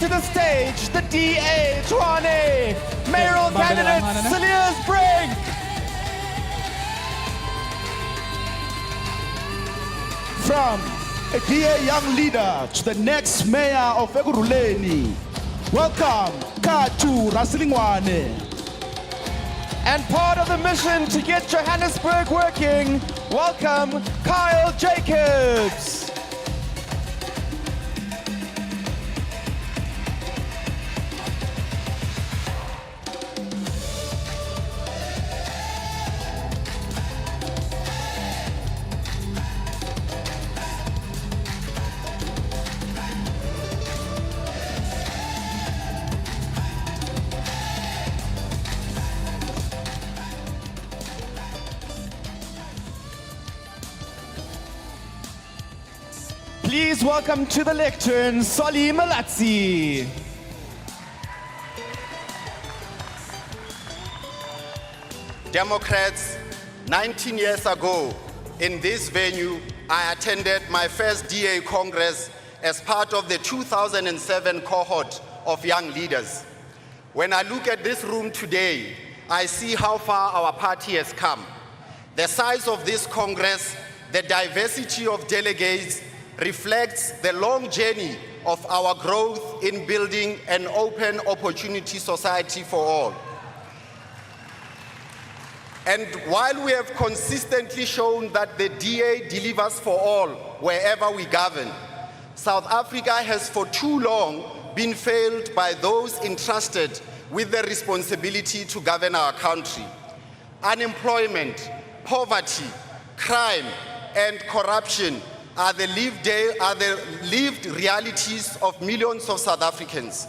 To the stage, the DA, Ekurhuleni, mayoral candidate, Cilliers Brigg. From a DA young leader to the next mayor of Ekurhuleni, welcome, Katu Rasilingwane. And part of the mission to get Johannesburg working, welcome, Kyle Jacobs. Please welcome to the lectern, Solly Malatsi. Democrats, 19 years ago, in this venue, I attended my first DA Congress as part of the 2007 cohort of young leaders. When I look at this room today, I see how far our party has come. The size of this Congress, the diversity of delegates, reflects the long journey of our growth in building an open opportunity society for all. And while we have consistently shown that the DA delivers for all wherever we govern, South Africa has for too long been failed by those entrusted with the responsibility to govern our country. Unemployment, poverty, crime, and corruption are the lived realities of millions of South Africans.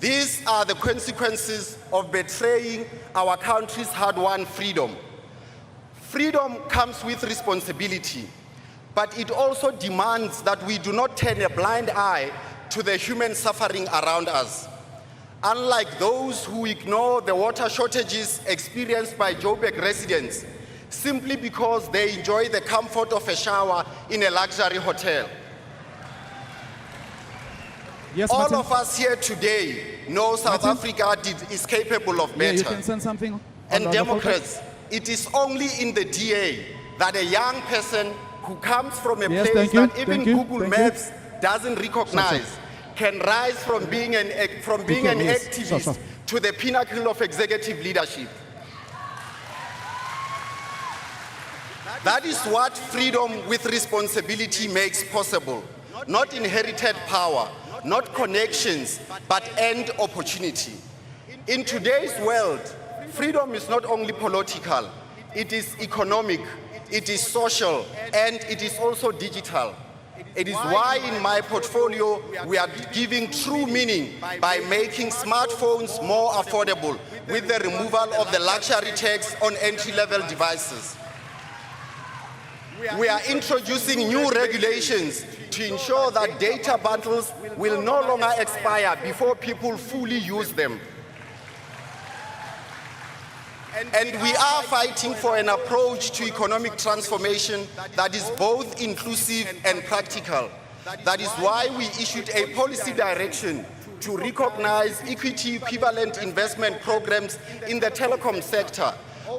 These are the consequences of betraying our country's hard-won freedom. Freedom comes with responsibility, but it also demands that we do not turn a blind eye to the human suffering around us. Unlike those who ignore the water shortages experienced by Joburg residents, simply because they enjoy the comfort of a shower in a luxury hotel. Yes, all Martin. of us here today know South Africa is capable of better. Yeah, you can send something. And on the Democrats, it is only in the DA that a young person who comes from a Yes, place thank you, that even thank you, Google thank you. Maps doesn't recognize can rise from being an yes. activist to the pinnacle of executive leadership. That is what freedom with responsibility makes possible. Not inherited power, not connections, but earned opportunity. In today's world, freedom is not only political, it is economic, it is social, and it is also digital. It is why in my portfolio we are giving true meaning by making smartphones more affordable with the removal of the luxury tax on entry-level devices. We are introducing new regulations to ensure that data bundles will no longer expire before people fully use them. And we are fighting for an approach to economic transformation that is both inclusive and practical. That is why we issued a policy direction to recognize equity equivalent investment programs in the telecom sector,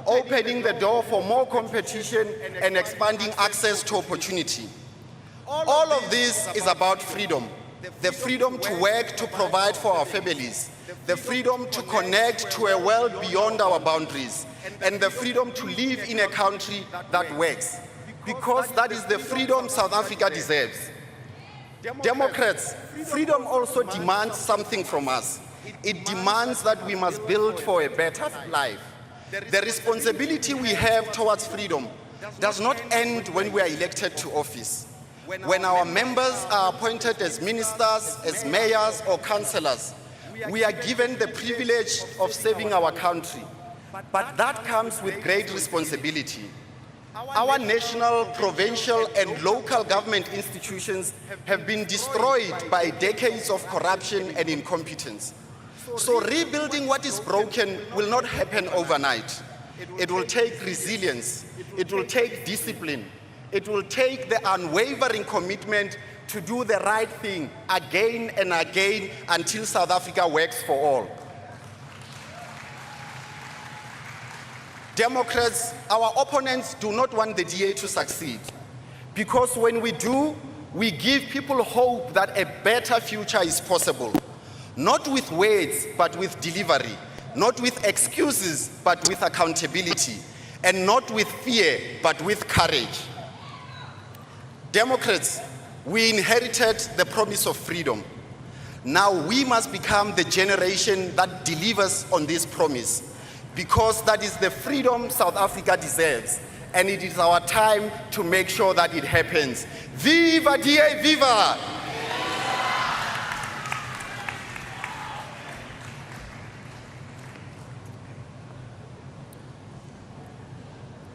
opening the door for more competition and expanding access to opportunity. All of this is about freedom. The freedom to work to provide for our families, the freedom to connect to a world beyond our boundaries, and the freedom to live in a country that works. Because that is the freedom South Africa deserves. Democrats, freedom also demands something from us. It demands that we must build for a better life. The responsibility we have towards freedom does not end when we are elected to office. When our members are appointed as ministers, as mayors or councillors, we are given the privilege of serving our country. But that comes with great responsibility. Our national, provincial and local government institutions have been destroyed by decades of corruption and incompetence. So rebuilding what is broken will not happen overnight. It will take resilience, it will take discipline, it will take the unwavering commitment to do the right thing again and again until South Africa works for all. Democrats, our opponents do not want the DA to succeed, because when we do, we give people hope that a better future is possible, not with words, but with delivery, not with excuses, but with accountability, and not with fear, but with courage. Democrats, we inherited the promise of freedom. Now we must become the generation that delivers on this promise, because that is the freedom South Africa deserves, and it is our time to make sure that it happens. Viva DA, viva!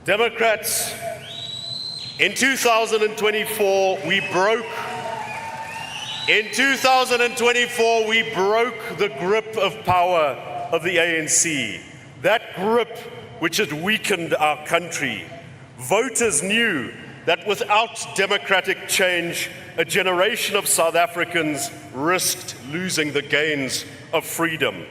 Democrats, in 2024, we broke the grip of power of the ANC. That grip which had weakened our country. Voters knew that without democratic change, a generation of South Africans risked losing the gains of freedom.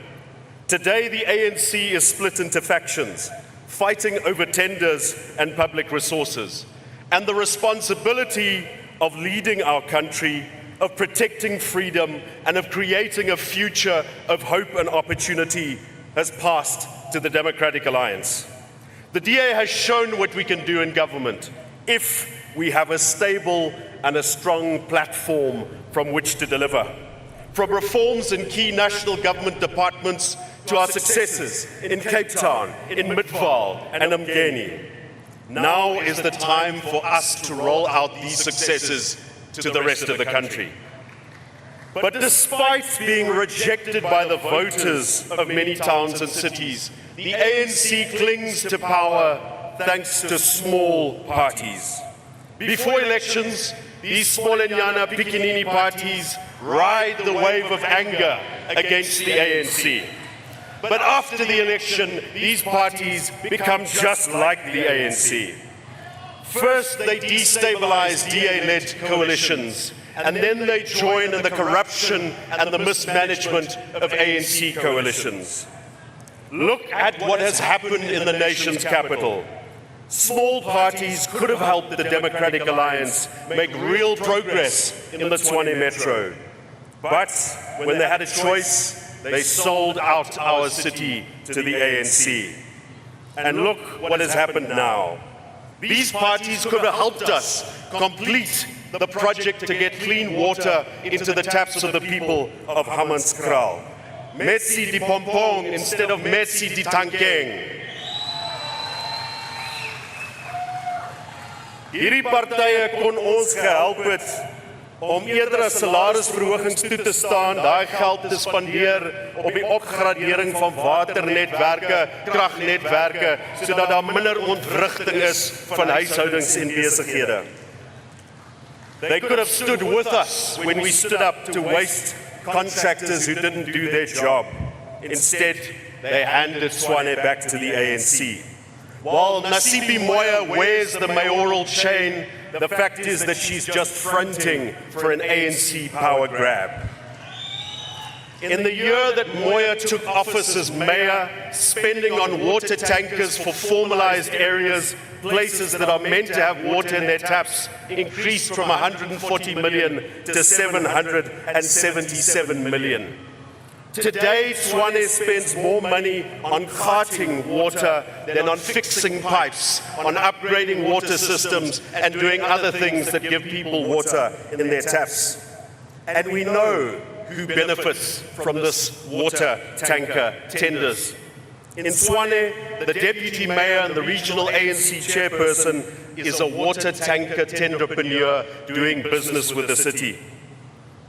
Today, the ANC is split into factions, fighting over tenders and public resources. And the responsibility of leading our country, of protecting freedom, and of creating a future of hope and opportunity has passed to the Democratic Alliance. The DA has shown what we can do in government if we have a stable and a strong platform from which to deliver. From reforms in key national government departments to our successes in Cape Town, in Midrand and Umgeni. Now is the time for us to roll out these successes to the rest of the country. But despite being rejected by the voters of many towns and cities, the ANC clings to power thanks to small parties. Before elections, these smallenyana Pikinini parties ride the wave of anger against the ANC. But after the election, these parties become just like the ANC. First, they destabilize DA-led coalitions, and then they join in the corruption and the mismanagement of ANC coalitions. Look at what has happened in the nation's capital. Small parties could have helped the Democratic Alliance make real progress in the Tshwane Metro. But when they had a choice, they sold out our city to the ANC. And look what has happened now. These parties could have helped us complete the project to get clean water into the taps of the people of Hammanskraal. Metsi di Pompong instead of Metsi di Tankeng. Hierdie partye kon ons gehelp het om eerder as salarisverhogings toe te staan, daai geld te spandeer op die opgradering van waternetwerke, kragnetwerke, sodat daar minder ontwrigting is van huishoudings en besighede. They could have stood with us when we stood up to waste contractors who didn't do their job. Instead, they handed Tshwane back to the ANC. While Nasibi Moya wears the mayoral chain, the fact is that she's just fronting for an ANC power grab. In the year that Moya took office as mayor, spending on water tankers for formalized areas, places that are meant to have water in their taps, increased from 140 million to 777 million. Today, Tshwane spends more money on carting water than on fixing pipes, on upgrading water systems, and doing other things that give people water in their taps. And we know who benefits from this water tanker tenders. In Tshwane, the deputy mayor and the regional ANC chairperson is a water tanker tenderpreneur doing business with the city.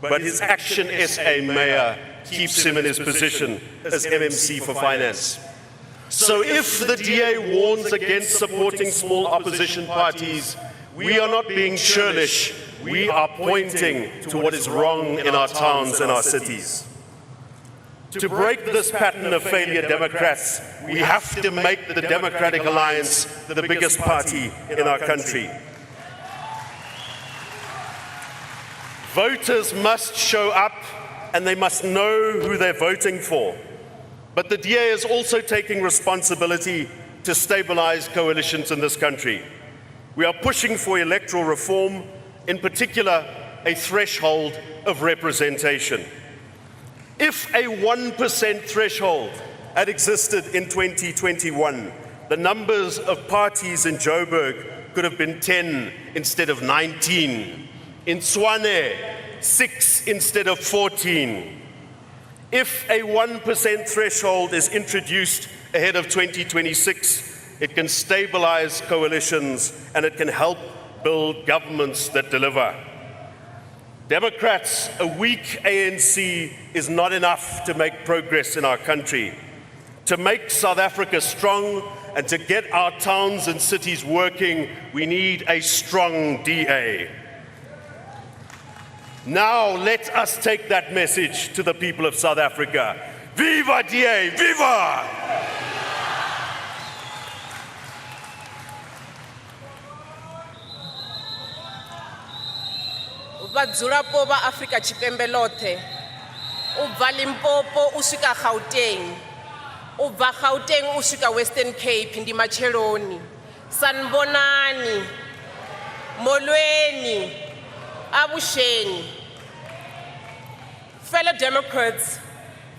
But his Action SA mayor keeps him in his position as MMC for finance. So if the DA warns against supporting small opposition parties, we are not being churlish, we are pointing to what is wrong in our towns and our cities. To break this pattern of failure, Democrats, we have to make the Democratic Alliance the biggest party in our country. Voters must show up and they must know who they're voting for. But the DA is also taking responsibility to stabilize coalitions in this country. We are pushing for electoral reform, in particular, a threshold of representation. If a 1% threshold had existed in 2021, the numbers of parties in Joburg could have been 10 instead of 19. In Tshwane, 6 instead of 14. If a 1% threshold is introduced ahead of 2026, it can stabilize coalitions and it can help build governments that deliver. Democrats, a weak ANC is not enough to make progress in our country. To make South Africa strong and to get our towns and cities working, we need a strong DA. Now let us take that message to the people of South Africa. Viva DA, viva! Vadzulapo va Afrika Tshipembe lothe, ubva Limpopo uswika Gauteng, ubva Gauteng uswika Western Cape ndi Macheloni, Sanbonani, Molweni, Abusheni. Fellow Democrats,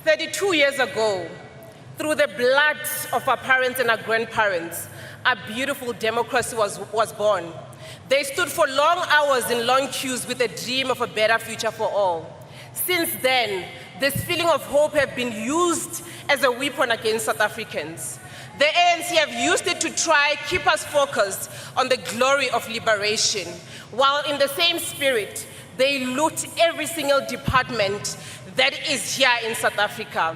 32 years ago, through the blood of our parents and our grandparents, a beautiful democracy was born. They stood for long hours in long queues with a dream of a better future for all. Since then, this feeling of hope has been used as a weapon against South Africans. The ANC have used it to try keep us focused on the glory of liberation, while in the same spirit, they loot every single department that is here in South Africa.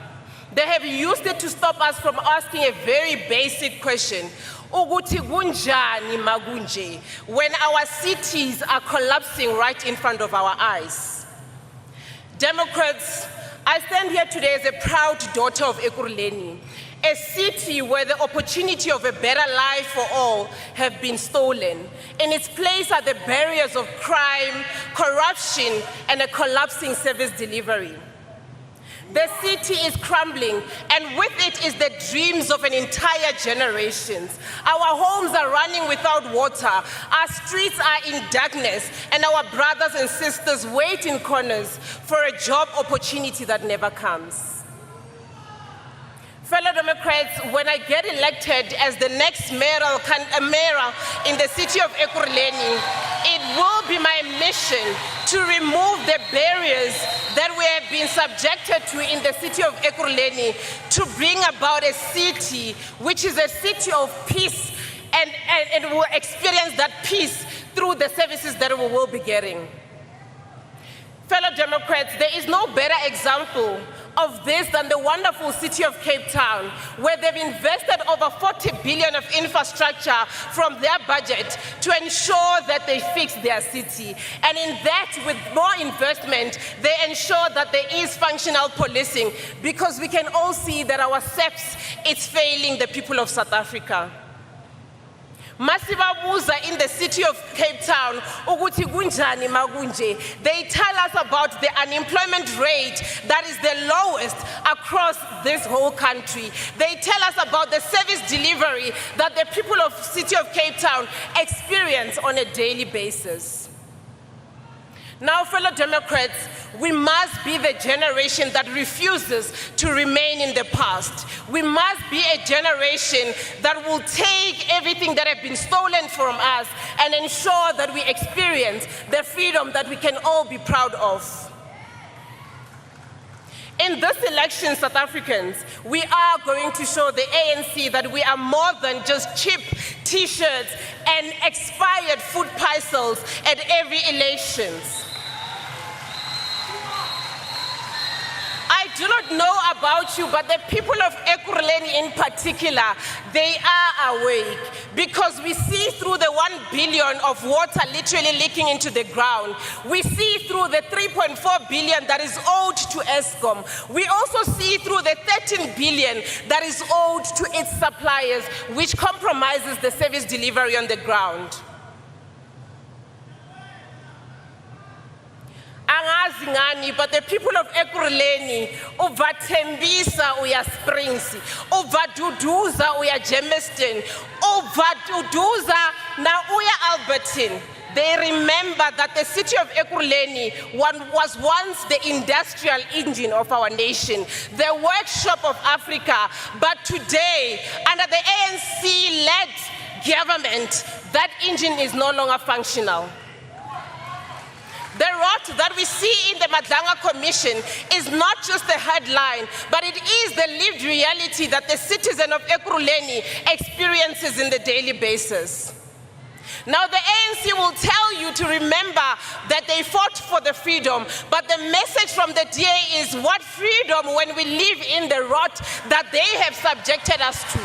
They have used it to stop us from asking a very basic question. Ukuthi kunjani makunje, when our cities are collapsing right in front of our eyes. Democrats, I stand here today as a proud daughter of Ekurhuleni, a city where the opportunity of a better life for all have been stolen. In its place are the barriers of crime, corruption, and a collapsing service delivery. The city is crumbling, and with it is the dreams of an entire generation. Our homes are running without water, our streets are in darkness, and our brothers and sisters wait in corners for a job opportunity that never comes. Fellow Democrats, when I get elected as the next mayor in the city of Ekurhuleni, it will be my mission to remove the barriers that we have been subjected to in the city of Ekurhuleni, to bring about a city which is a city of peace, and will experience that peace through the services that we will be getting. Fellow Democrats, there is no better example of this than the wonderful city of Cape Town, where they've invested over 40 billion of infrastructure from their budget to ensure that they fix their city. And in that, with more investment, they ensure that there is functional policing, because we can all see that our SEPs is failing the people of South Africa. Masibabuza in the city of Cape Town, ukuthi kunjani makunje. They tell us about the unemployment rate that is the lowest across this whole country. They tell us about the service delivery that the people of city of Cape Town experience on a daily basis. Now, fellow Democrats, we must be the generation that refuses to remain in the past. We must be a generation that will take everything that has been stolen from us and ensure that we experience the freedom that we can all be proud of. In this election, South Africans, we are going to show the ANC that we are more than just cheap T-shirts and expired food parcels at every election. I do not know about you, but the people of Ekurhuleni in particular, they are awake, because we see through the 1 billion of water literally leaking into the ground. We see through the 3.4 billion that is owed to Eskom. We also see through the 13 billion that is owed to its suppliers, which compromises the service delivery on the ground. Angazi ngani, but the people of Ekurhuleni, uvathembisa uya Springs, uvaduduza uya Germiston, uvaduduza na uya Alberton. They remember that the city of Ekurhuleni was once the industrial engine of our nation, the workshop of Africa. But today, under the ANC-led government, that engine is no longer functional. The rot that we see in the Midrand Commission is not just a headline, but it is the lived reality that the citizen of Ekurhuleni experiences in the daily basis. Now the ANC will tell you to remember that they fought for the freedom, but the message from the DA is what freedom when we live in the rot that they have subjected us to.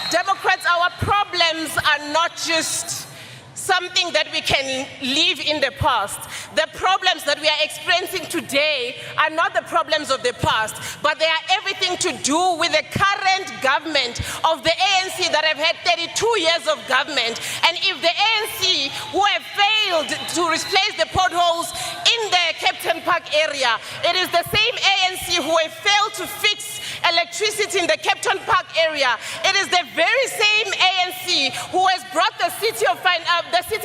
Democrats, our problems are not just something that we can leave in the past. The problems that we are experiencing today are not the problems of the past, but they are everything to do with the current government of the ANC that have had 32 years of government. And if the ANC, who have failed to replace the potholes in the Captain Park area, it is the same ANC who have failed to fix electricity in the Captain Park area. It is the very same ANC who has brought the city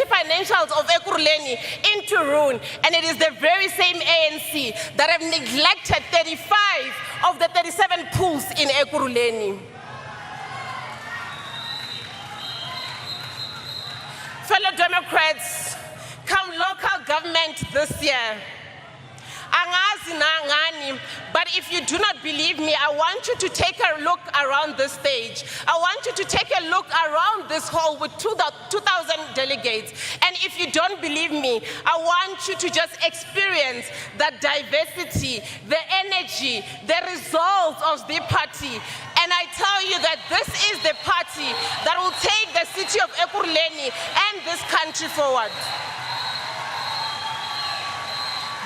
financials of Ekurhuleni into ruin. And it is the very same ANC that have neglected 35 of the 37 pools in Ekurhuleni. Fellow Democrats, come local government this year. Angazi na ngani, but if you do not believe me, I want you to take a look around this stage. I want you to take a look around this hall with 2,000 delegates. And if you don't believe me, I want you to just experience the diversity, the energy, the results of the party. And I tell you that this is the party that will take the city of Ekurhuleni and this country forward.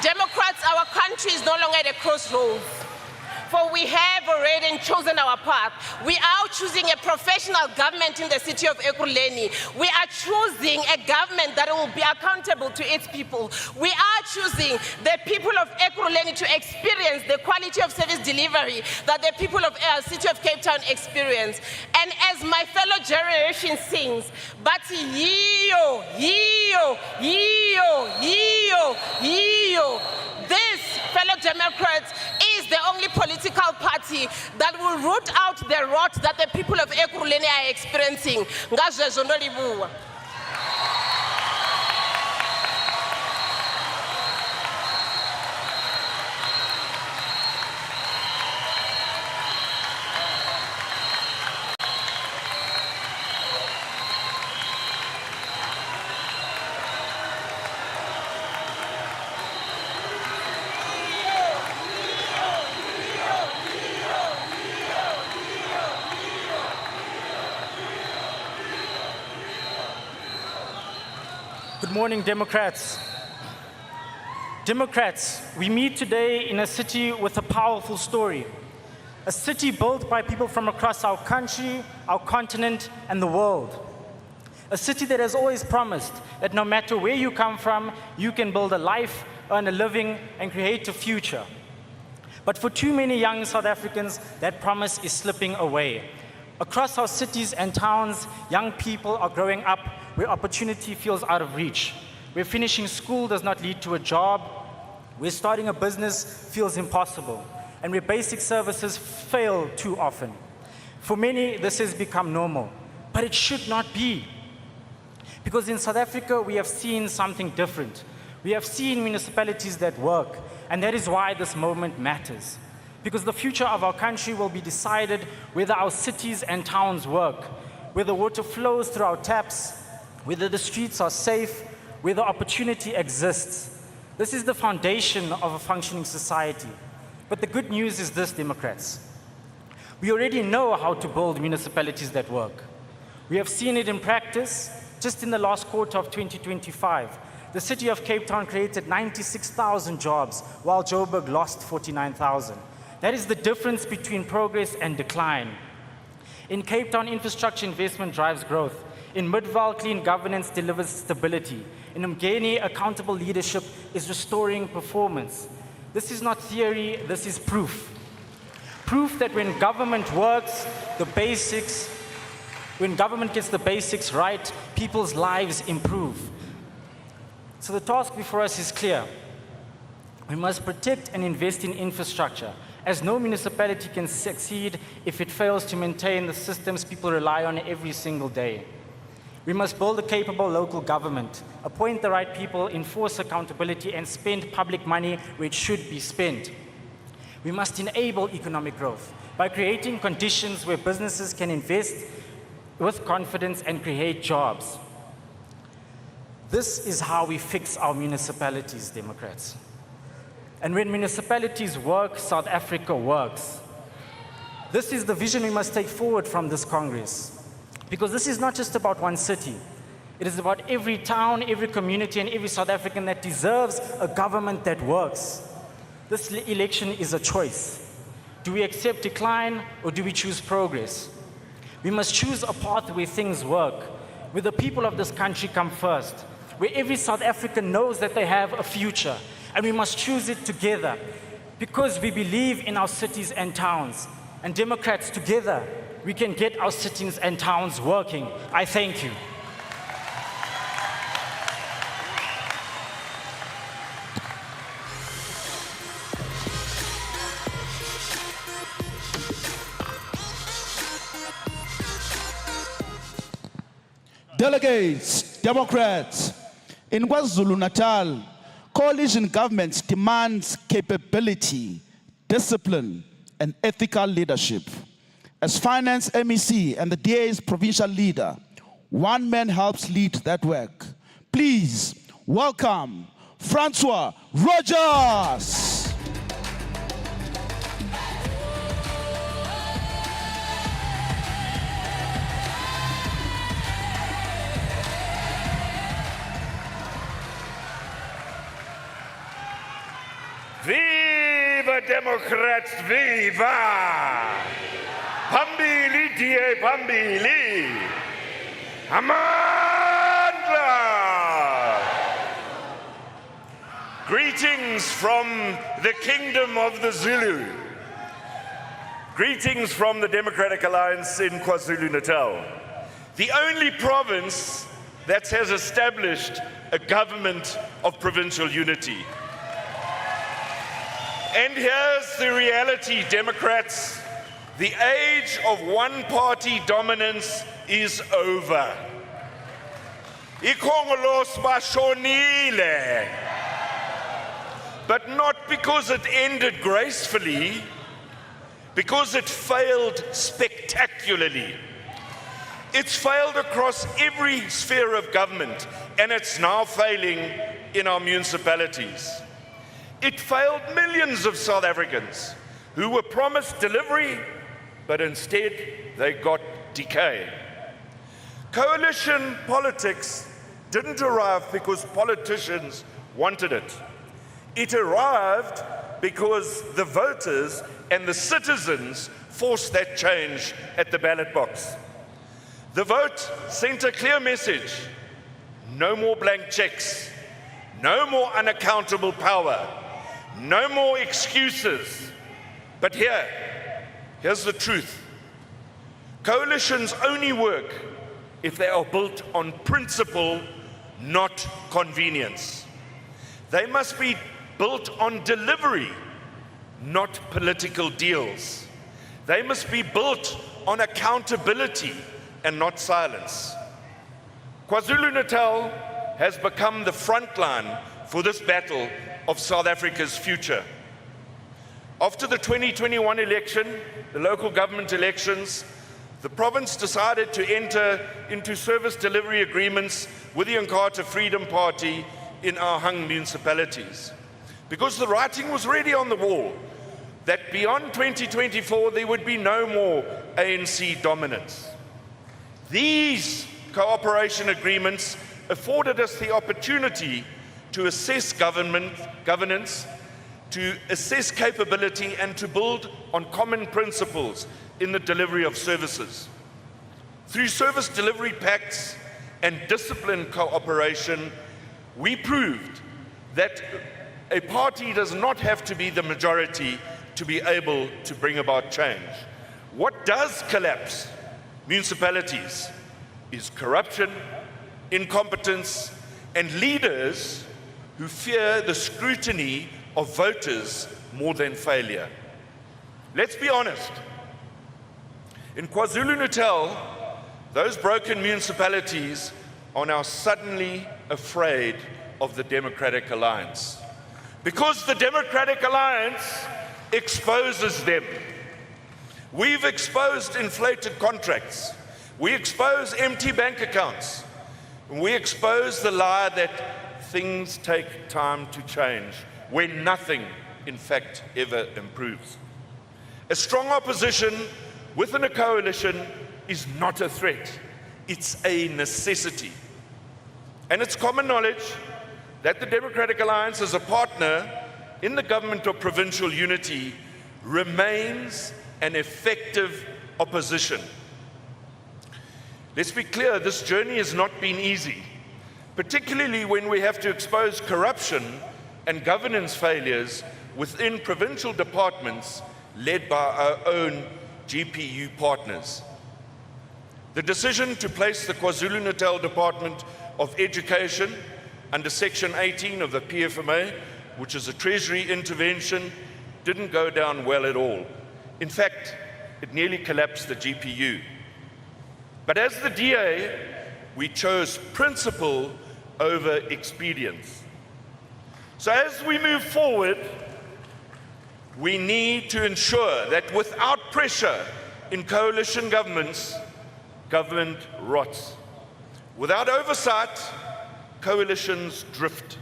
Democrats, our country is no longer at a crossroads, for we have already chosen our path. We are choosing a professional government in the city of Ekurhuleni. We are choosing a government that will be accountable to its people. We are choosing the people of Ekurhuleni to experience the quality of service delivery that the people of the city of Cape Town experience. And as my fellow generation sings, but yiyo, yiyo, yiyo, yiyo, yiyo. This, fellow Democrats, is the only political party that will root out the rot that the people of Ekurhuleni are experiencing. Ngazwe ndolibuwa. Good morning, Democrats. Democrats, we meet today in a city with a powerful story. A city built by people from across our country, our continent, and the world. A city that has always promised that no matter where you come from, you can build a life, earn a living, and create a future. But for too many young South Africans, that promise is slipping away. Across our cities and towns, young people are growing up where opportunity feels out of reach, where finishing school does not lead to a job, where starting a business feels impossible, and where basic services fail too often. For many, this has become normal, but it should not be. Because in South Africa, we have seen something different. We have seen municipalities that work, and that is why this moment matters. Because the future of our country will be decided whether our cities and towns work, whether water flows through our taps, whether the streets are safe, whether opportunity exists. This is the foundation of a functioning society. But the good news is this, Democrats. We already know how to build municipalities that work. We have seen it in practice. Just in the last quarter of 2025, the city of Cape Town created 96,000 jobs, while Joburg lost 49,000. That is the difference between progress and decline. In Cape Town, infrastructure investment drives growth. In Midval, clean governance delivers stability. In Mgeni, accountable leadership is restoring performance. This is not theory, this is proof. Proof that when government works, when government gets the basics right, people's lives improve. So the task before us is clear. We must protect and invest in infrastructure, as no municipality can succeed if it fails to maintain the systems people rely on every single day. We must build a capable local government, appoint the right people, enforce accountability, and spend public money where it should be spent. We must enable economic growth by creating conditions where businesses can invest with confidence and create jobs. This is how we fix our municipalities, Democrats. And when municipalities work, South Africa works. This is the vision we must take forward from this Congress. Because this is not just about one city. It is about every town, every community, and every South African that deserves a government that works. This election is a choice. Do we accept decline or do we choose progress? We must choose a path where things work, where the people of this country come first, where every South African knows that they have a future, and we must choose it together because we believe in our cities and towns. And Democrats, together, we can get our cities and towns working. I thank you. Delegates, Democrats, in KwaZulu-Natal, coalition government demands capability, discipline, and ethical leadership. As finance MEC and the DA's provincial leader, one man helps lead that work. Please welcome Francois Rogers. Viva Democrats, viva! Phambili DA phambili! Amandla! Greetings from the Kingdom of the Zulu. Greetings from the Democratic Alliance in KwaZulu-Natal. The only province that has established a government of provincial unity. And here's the reality, Democrats. The age of one-party dominance is over. Ekurhuleni bashonile. But not because it ended gracefully, because it failed spectacularly. It's failed across every sphere of government, and it's now failing in our municipalities. It failed millions of South Africans who were promised delivery, but instead they got decay. Coalition politics didn't arrive because politicians wanted it. It arrived because the voters and the citizens forced that change at the ballot box. The vote sent a clear message: no more blank checks, no more unaccountable power, no more excuses. But here's the truth. Coalitions only work if they are built on principle, not convenience. They must be built on delivery, not political deals. They must be built on accountability and not silence. KwaZulu-Natal has become the front line for this battle of South Africa's future. After the 2021 election, the local government elections, the province decided to enter into service delivery agreements with the Inkatha Freedom Party in our hung municipalities, because the writing was already on the wall that beyond 2024 there would be no more ANC dominance. These cooperation agreements afforded us the opportunity to assess governance, to assess capability, and to build on common principles in the delivery of services. Through service delivery pacts and disciplined cooperation, we proved that a party does not have to be the majority to be able to bring about change. What does collapse municipalities is corruption, incompetence, and leaders who fear the scrutiny of voters more than failure. Let's be honest. In KwaZulu-Natal, those broken municipalities are now suddenly afraid of the Democratic Alliance. Because the Democratic Alliance exposes them. We've exposed inflated contracts. We expose empty bank accounts. And we expose the lie that things take time to change, when nothing, in fact, ever improves. A strong opposition within a coalition is not a threat. It's a necessity. And it's common knowledge that the Democratic Alliance, as a partner in the government of provincial unity, remains an effective opposition. Let's be clear, this journey has not been easy, particularly when we have to expose corruption and governance failures within provincial departments led by our own GPU partners. The decision to place the KwaZulu-Natal Department of Education under Section 18 of the PFMA, which is a Treasury intervention, didn't go down well at all. In fact, it nearly collapsed the GPU. But as the DA, we chose principle over expedience. So as we move forward, we need to ensure that without pressure in coalition governments, government rots. Without oversight, coalitions drift.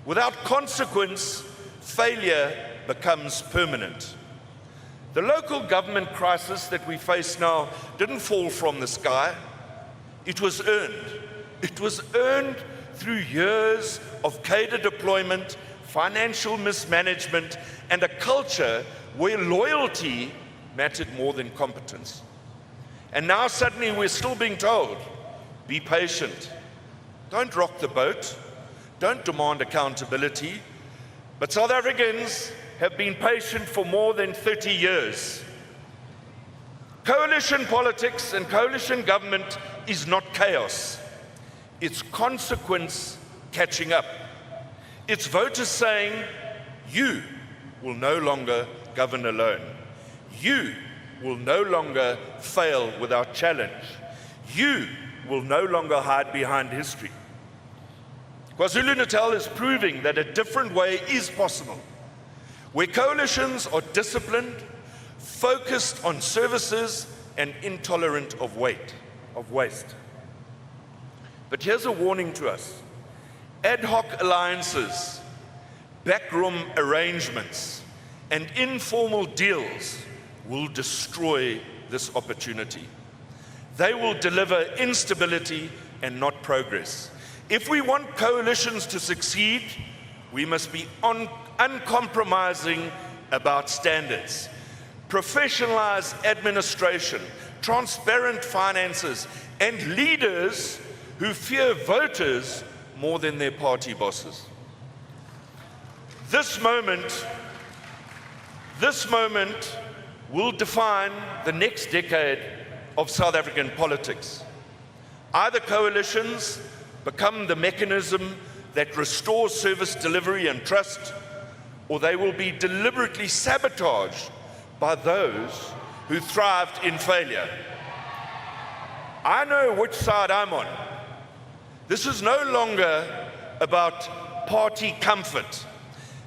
Without consequence, failure becomes permanent. The local government crisis that we face now didn't fall from the sky. It was earned. It was earned through years of cadre deployment, financial mismanagement, and a culture where loyalty mattered more than competence. And now suddenly we're still being told, be patient. Don't rock the boat. Don't demand accountability. But South Africans have been patient for more than 30 years. Coalition politics and coalition government is not chaos. It's consequence catching up. It's voters saying, you will no longer govern alone. You will no longer fail without challenge. You will no longer hide behind history. KwaZulu-Natal is proving that a different way is possible, where coalitions are disciplined, focused on services, and intolerant of waste. But here's a warning to us. Ad hoc alliances, backroom arrangements, and informal deals will destroy this opportunity. They will deliver instability and not progress. If we want coalitions to succeed, we must be uncompromising about standards, professionalized administration, transparent finances, and leaders who fear voters more than their party bosses. This moment will define the next decade of South African politics. Either coalitions become the mechanism that restores service delivery and trust, or they will be deliberately sabotaged by those who thrived in failure. I know which side I'm on. This is no longer about party comfort.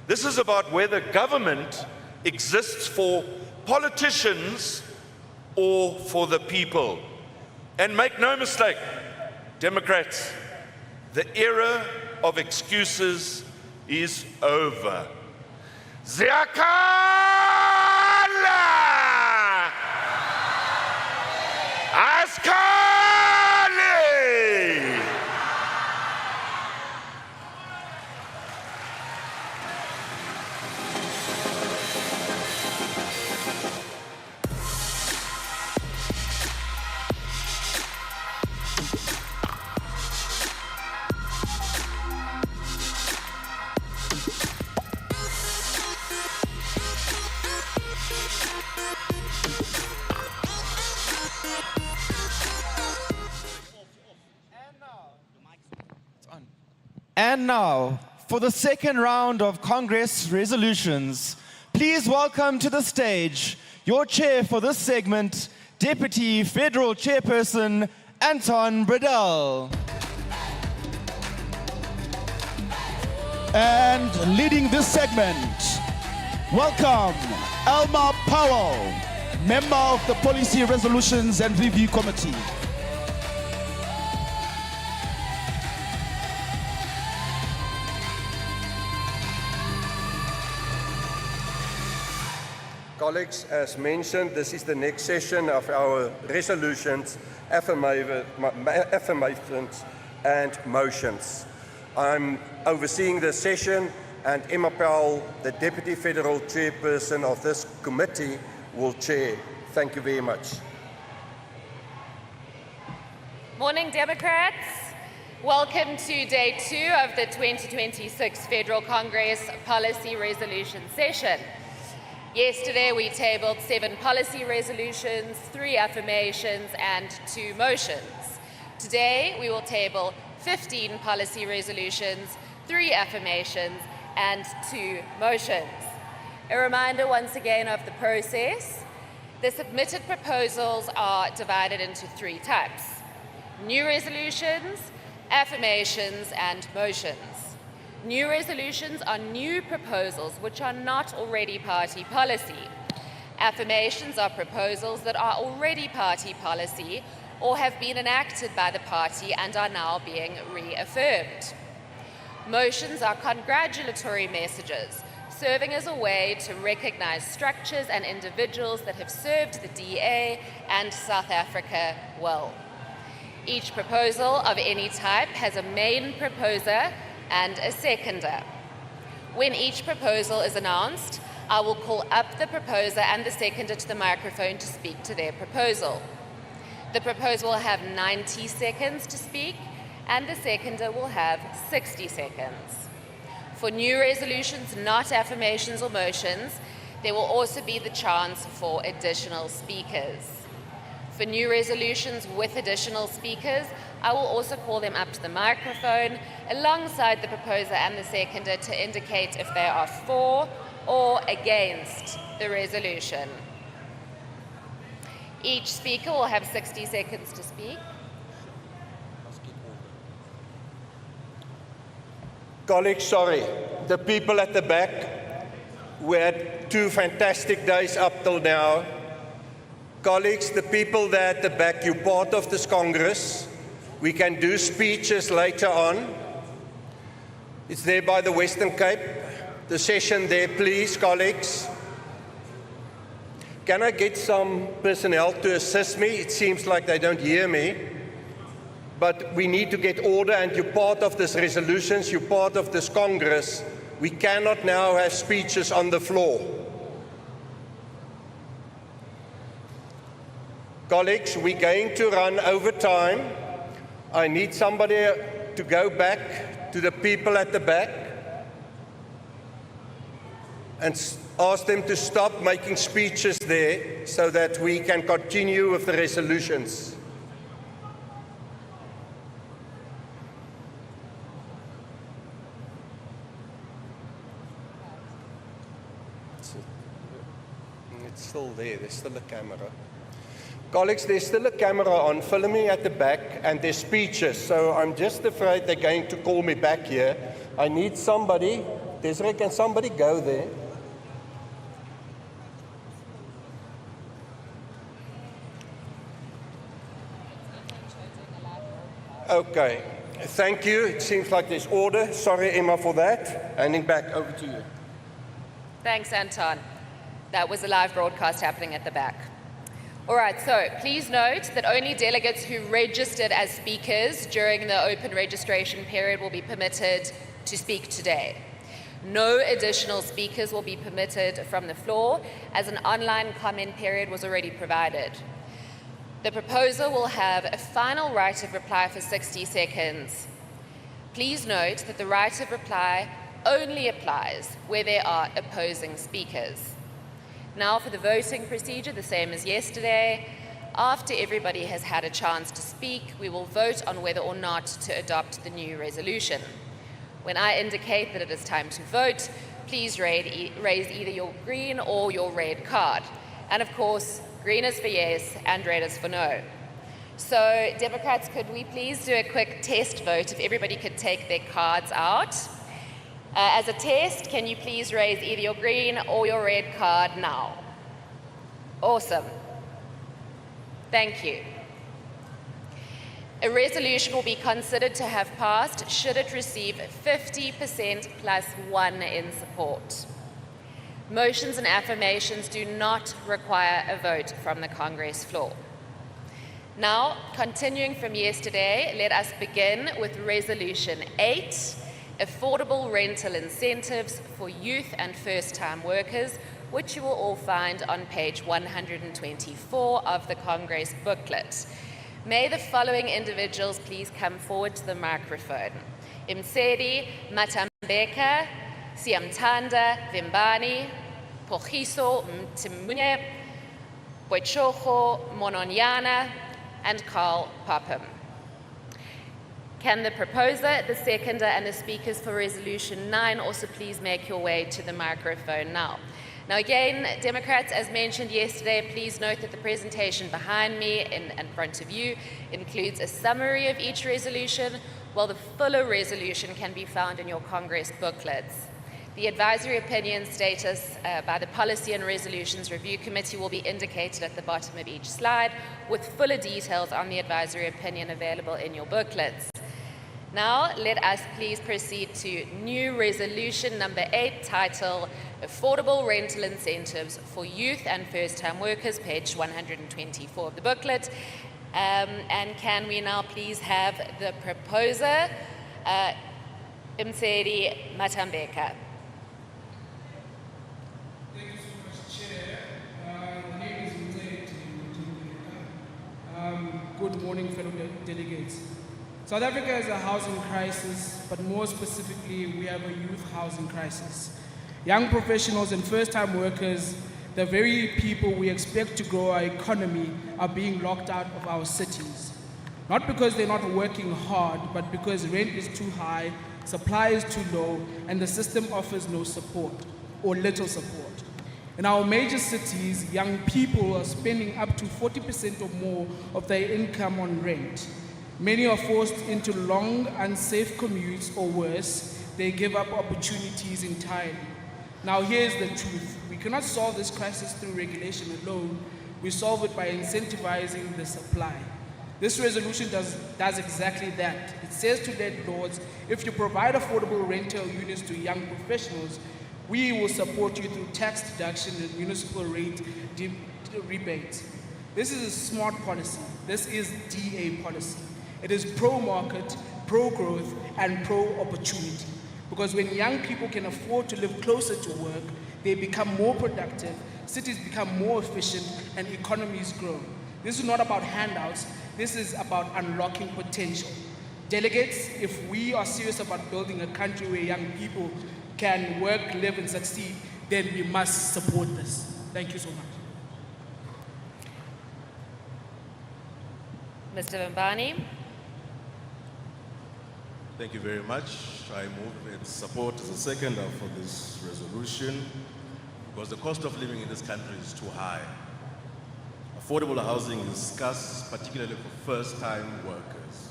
This is about whether government exists for politicians or for the people. And make no mistake, Democrats, the era of excuses is over. Ziyakala! Askali! And now, for the second round of Congress resolutions, please welcome to the stage your chair for this segment, Deputy Federal Chairperson Anton Bredell. And leading this segment, welcome Elma Powell, member of the Policy Resolutions and Review Committee. Colleagues, as mentioned, this is the next session of our resolutions, affirmations, and motions. I'm overseeing this session, and Emma Powell, the Deputy Federal Chairperson of this committee, will chair. Thank you very much. Morning, Democrats. Welcome to day 2 of the 2026 Federal Congress Policy Resolution session. Yesterday, we tabled 7 policy resolutions, 3 affirmations, and 2 motions. Today, we will table 15 policy resolutions, 3 affirmations, and 2 motions. A reminder once again of the process. The submitted proposals are divided into 3 types: new resolutions, affirmations, and motions. New resolutions are new proposals which are not already party policy. Affirmations are proposals that are already party policy or have been enacted by the party and are now being reaffirmed. Motions are congratulatory messages, serving as a way to recognize structures and individuals that have served the DA and South Africa well. Each proposal of any type has a main proposer and a seconder. When each proposal is announced, I will call up the proposer and the seconder to the microphone to speak to their proposal. The proposer will have 90 seconds to speak, and the seconder will have 60 seconds. For new resolutions, not affirmations or motions, there will also be the chance for additional speakers. For new resolutions with additional speakers, I will also call them up to the microphone alongside the proposer and the seconder to indicate if they are for or against the resolution. Each speaker will have 60 seconds to speak. Colleagues, sorry, the people at the back, we had 2 fantastic days up till now. Colleagues, the people there at the back, you're part of this Congress. We can do speeches later on. It's there by the Western Cape. The session there, please, colleagues. Can I get some personnel to assist me? It seems like they don't hear me. But we need to get order, and you're part of this resolutions, you're part of this Congress. We cannot now have speeches on the floor. Colleagues, we're going to run over time. I need somebody to go back to the people at the back and ask them to stop making speeches there so that we can continue with the resolutions. It's still there, there's still a camera. Colleagues, there's still a camera on filming at the back, and there's speeches, so I'm just afraid they're going to call me back here. I need somebody. Desiree, can somebody go there? Okay, thank you. It seems like there's order. Sorry, Emma, for that. Handing back over to you. Thanks, Anton. That was a live broadcast happening at the back. All right, so please note that only delegates who registered as speakers during the open registration period will be permitted to speak today. No additional speakers will be permitted from the floor, as an online comment period was already provided. The proposer will have a final right of reply for 60 seconds. Please note that the right of reply only applies where there are opposing speakers. Now for the voting procedure, the same as yesterday. After everybody has had a chance to speak, we will vote on whether or not to adopt the new resolution. When I indicate that it is time to vote, please raise either your green or your red card. And of course, green is for yes and red is for no. So, Democrats, could we please do a quick test vote if everybody could take their cards out? As a test, can you please raise either your green or your red card now? Awesome. Thank you. A resolution will be considered to have passed should it receive 50% plus 1 in support. Motions and affirmations do not require a vote from the Congress floor. Now, continuing from yesterday, let us begin with Resolution 8, Affordable Rental Incentives for Youth and First-Time Workers, which you will all find on page 124 of the Congress booklet. May the following individuals please come forward to the microphone. Msedi Matambeka, Siamtanda Vimbani, Pogiso Mtimunye, Boichocho Mononyana, and Carl Papam. Can the proposer, the seconder, and the speakers for Resolution 9 also please make your way to the microphone now? Now again, Democrats, as mentioned yesterday, please note that the presentation behind me and in front of you includes a summary of each resolution, while the fuller resolution can be found in your Congress booklets. The advisory opinion status by the Policy and Resolutions Review Committee will be indicated at the bottom of each slide, with fuller details on the advisory opinion available in your booklets. Now, let us please proceed to new resolution number 8, titled Affordable Rental Incentives for Youth and First-Time Workers, page 124 of the booklet. And can we now please have the proposer, Msedi Matambeka. Thank you so much, Chair. My name is Midrand. Good morning, fellow delegates. South Africa has a housing crisis, but more specifically, we have a youth housing crisis. Young professionals and first-time workers, the very people we expect to grow our economy, are being locked out of our cities. Not because they're not working hard, but because rent is too high, supply is too low, and the system offers no support, or little support. In our major cities, young people are spending up to 40% or more of their income on rent. Many are forced into long, unsafe commutes, or worse, they give up opportunities entirely. Now here's the truth. We cannot solve this crisis through regulation alone. We solve it by incentivizing the supply. This resolution does exactly that. It says to landlords, if you provide affordable rental units to young professionals, we will support you through tax deduction and municipal rate rebates. This is a smart policy. This is DA policy. It is pro-market, pro-growth, and pro-opportunity. Because when young people can afford to live closer to work, they become more productive, cities become more efficient, and economies grow. This is not about handouts. This is about unlocking potential. Delegates, if we are serious about building a country where young people can work, live, and succeed, then we must support this. Thank you so much. Mr. Vimbani. Thank you very much. I move in support as a seconder for this resolution because the cost of living in this country is too high. Affordable housing is scarce, particularly for first-time workers.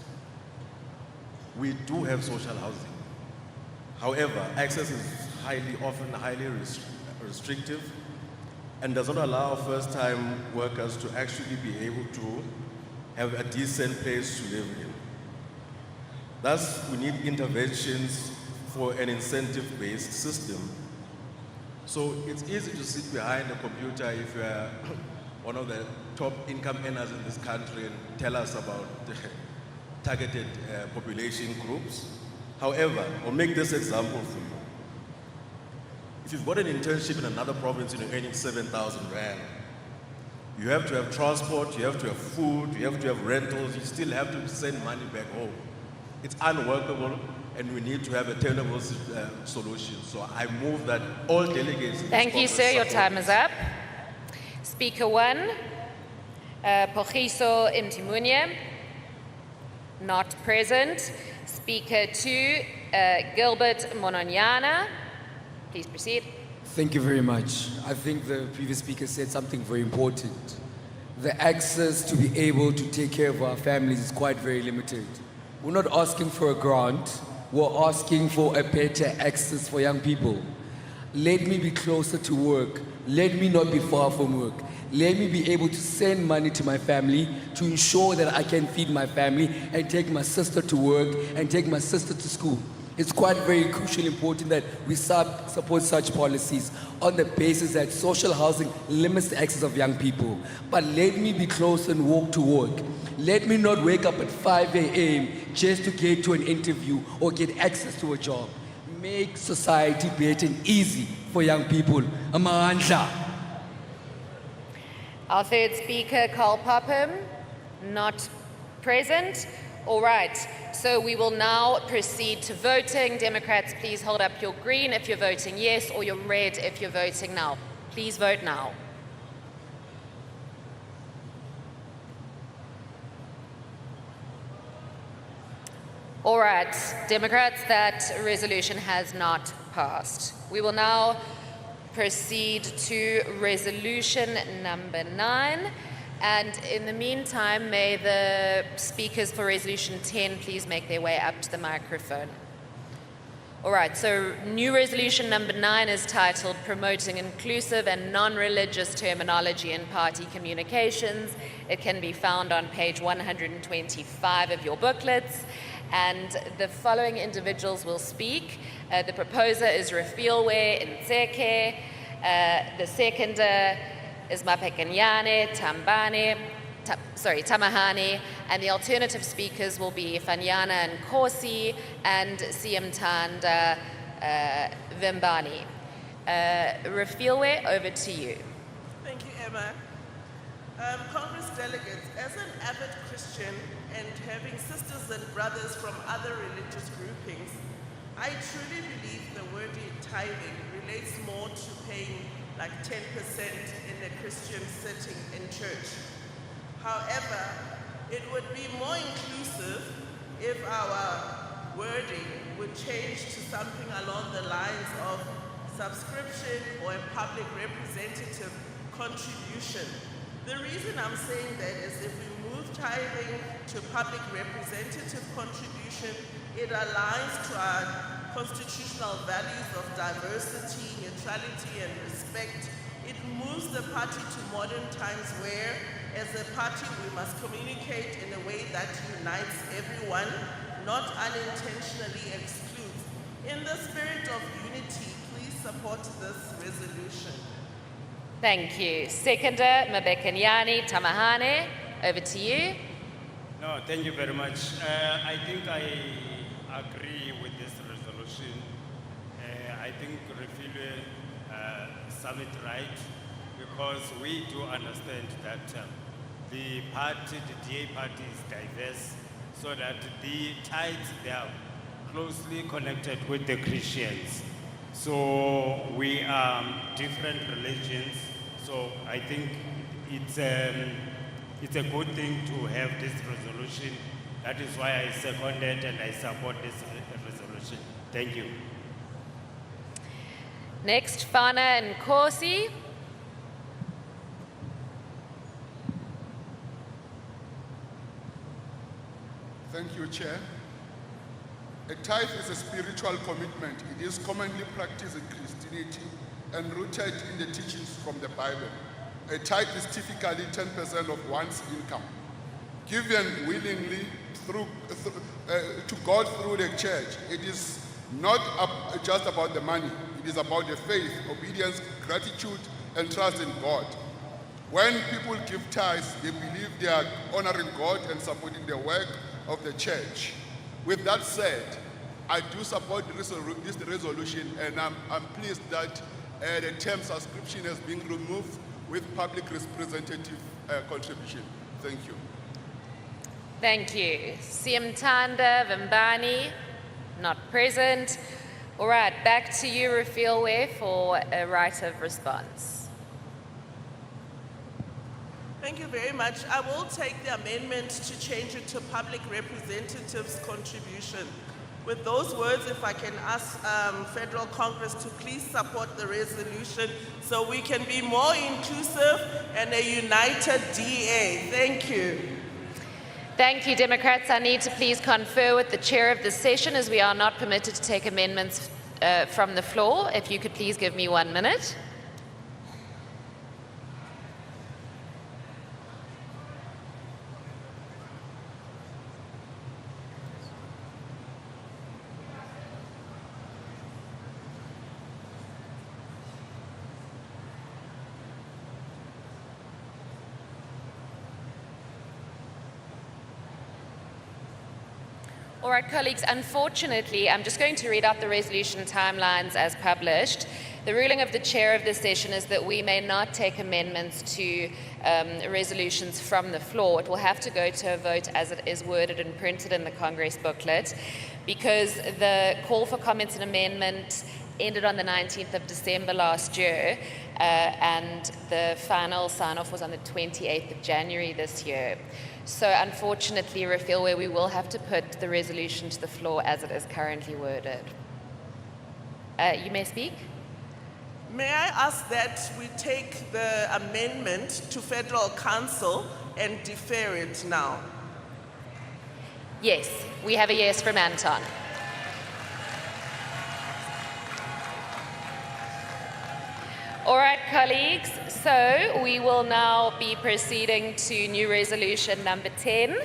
We do have social housing. However, access is often highly restrictive and does not allow first-time workers to actually be able to have a decent place to live in. Thus, we need interventions for an incentive-based system. So it's easy to sit behind a computer if you are one of the top income earners in this country and tell us about the targeted population groups. However, I'll make this example for you. If you've got an internship in another province and you're earning 7,000 Rand, you have to have transport, you have to have food, you have to have rentals, you still have to send money back home. It's unworkable, and we need to have a tenable solution. So I move that all delegates... Thank you, sir. Your time is up. Speaker 1, Pogiso Mtimunye, not present. Speaker 2, Gilbert Mononyana. Please proceed. Thank you very much. I think the previous speaker said something very important. The access to be able to take care of our families is quite very limited. We're not asking for a grant, we're asking for a better access for young people. Let me be closer to work. Let me not be far from work. Let me be able to send money to my family to ensure that I can feed my family and take my sister to work and take my sister to school. It's quite very crucially important that we support such policies on the basis that social housing limits the access of young people. But let me be close and walk to work. Let me not wake up at 5 a.m. just to get to an interview or get access to a job. Make society better and easy for young people. Amandla. Our third speaker, Carl Popham, not present. All right, so we will now proceed to voting. Democrats, please hold up your green if you're voting yes, or your red if you're voting no. Please vote now. All right, Democrats, that resolution has not passed. We will now proceed to resolution number 9. And in the meantime, may the speakers for resolution 10 please make their way up to the microphone. All right, so new resolution number 9 is titled Promoting Inclusive and Non-Religious Terminology in Party Communications. It can be found on page 125 of your booklets. And the following individuals will speak. The proposer is Refielwe Nseke. The seconder is Mapekanyane, Tamahane, and the alternative speakers will be Fanyana and Nkosi and Siamtanda Vimbani. Refielwe, over to you. Thank you, Emma. Congress delegates, as an avid Christian and having sisters and brothers from other religious groupings, I truly believe the word tithing relates more to paying like 10% in a Christian setting in church. However, it would be more inclusive if our wording would change to something along the lines of subscription or a public representative contribution. The reason I'm saying that is if we move tithing to public representative contribution, it aligns to our constitutional values of diversity, neutrality, and respect. It moves the party to modern times where, as a party, we must communicate in a way that unites everyone, not unintentionally excludes. In the spirit of unity, please support this resolution. Thank you. Seconder, Mabekanyane Tamahane, over to you. No, thank you very much. I think I agree with this resolution. I think Refielwe sum it right, because we do understand that the party, the DA party is diverse, so that the tithes, they are closely connected with the Christians. So we are different religions, so I think it's a good thing to have this resolution. That is why I seconded and I support this resolution. Thank you. Next, Fana and Nkosi. Thank you, Chair. A tithe is a spiritual commitment. It is commonly practiced in Christianity and rooted in the teachings from the Bible. A tithe is typically 10% of one's income, given willingly to God through the church. It is not just about the money. It is about the faith, obedience, gratitude, and trust in God. When people give tithes, they believe they are honoring God and supporting the work of the church. With that said, I do support this resolution, and I'm pleased that the term subscription has been removed with public representative contribution. Thank you. Thank you. Siamtanda Vimbani, not present. All right, back to you, Refielwe, for a right of response. Thank you very much. I will take the amendment to change it to public representatives contribution. With those words, if I can ask Federal Congress to please support the resolution so we can be more inclusive and a united DA. Thank you. Thank you, Democrats. I need to please confer with the chair of this session as we are not permitted to take amendments from the floor. If you could please give me 1 minute. All right, colleagues, unfortunately, I'm just going to read out the resolution timelines as published. The ruling of the chair of this session is that we may not take amendments to resolutions from the floor. It will have to go to a vote as it is worded and printed in the Congress booklet, because the call for comments and amendments ended on the 19th of December last year, and the final sign-off was on the 28th of January this year. So unfortunately, Rafilwe, we will have to put the resolution to the floor as it is currently worded. You may speak. May I ask that we take the amendment to Federal Council and defer it now? Yes, we have a yes from Anton. All right, colleagues, so we will now be proceeding to new resolution number 10,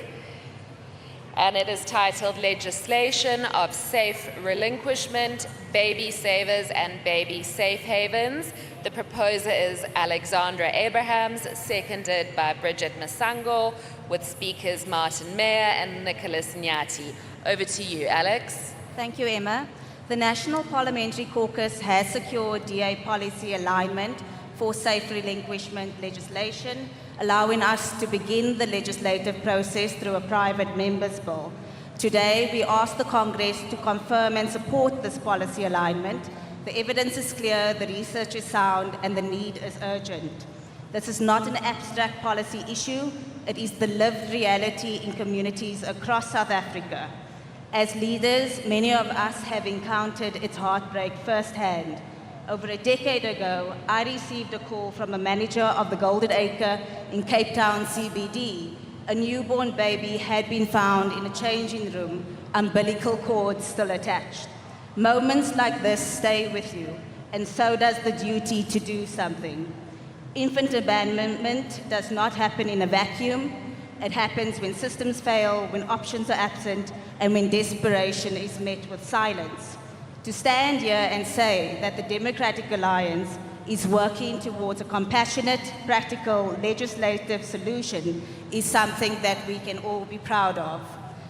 and it is titled Legislation of Safe Relinquishment, Baby Savers and Baby Safe Havens. The proposer is Alexandra Abrahams, seconded by Bridget Masango, with speakers Martin Meyer and Nicholas Nyati. Over to you, Alex. Thank you, Emma. The National Parliamentary Caucus has secured DA policy alignment for safe relinquishment legislation, allowing us to begin the legislative process through a private member's bill. Today, we ask the Congress to confirm and support this policy alignment. The evidence is clear, the research is sound, and the need is urgent. This is not an abstract policy issue, it is the lived reality in communities across South Africa. As leaders, many of us have encountered its heartbreak firsthand. Over a decade ago, I received a call from a manager of the Golden Acre in Cape Town CBD. A newborn baby had been found in a changing room, umbilical cord still attached. Moments like this stay with you, and so does the duty to do something. Infant abandonment does not happen in a vacuum. It happens when systems fail, when options are absent, and when desperation is met with silence. To stand here and say that the Democratic Alliance is working towards a compassionate, practical, legislative solution is something that we can all be proud of.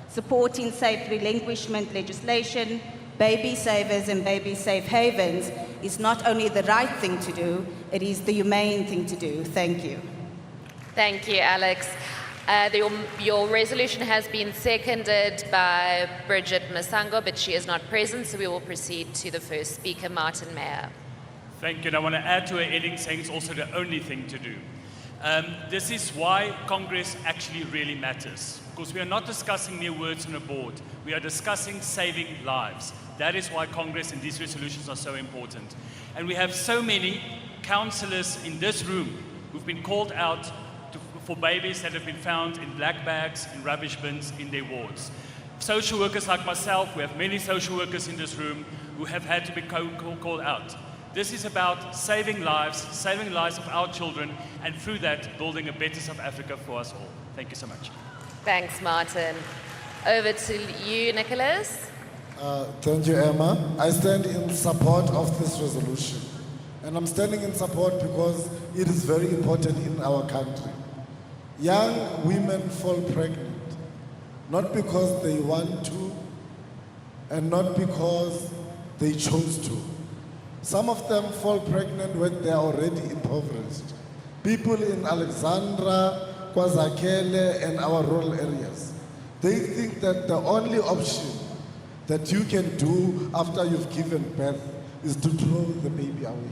Supporting safe relinquishment legislation, baby savers and baby safe havens is not only the right thing to do, it is the humane thing to do. Thank you. Thank you, Alex. Your resolution has been seconded by Bridget Masango, but she is not present, so we will proceed to the first speaker, Martin Meyer. Thank you, and I want to add to her heading saying it's also the only thing to do. This is why Congress actually really matters, because we are not discussing mere words on a board, we are discussing saving lives. That is why Congress and these resolutions are so important. And we have so many councillors in this room who've been called out for babies that have been found in black bags, in rubbish bins, in their wards. Social workers like myself, we have many social workers in this room who have had to be called out. This is about saving lives of our children, and through that, building a better South Africa for us all. Thank you so much. Thanks, Martin. Over to you, Nicholas. Thank you, Emma. I stand in support of this resolution. And I'm standing in support because it is very important in our country. Young women fall pregnant, not because they want to, and not because they chose to. Some of them fall pregnant when they are already impoverished. People in Alexandra, KwaZakele, and our rural areas, they think that the only option that you can do after you've given birth is to throw the baby away.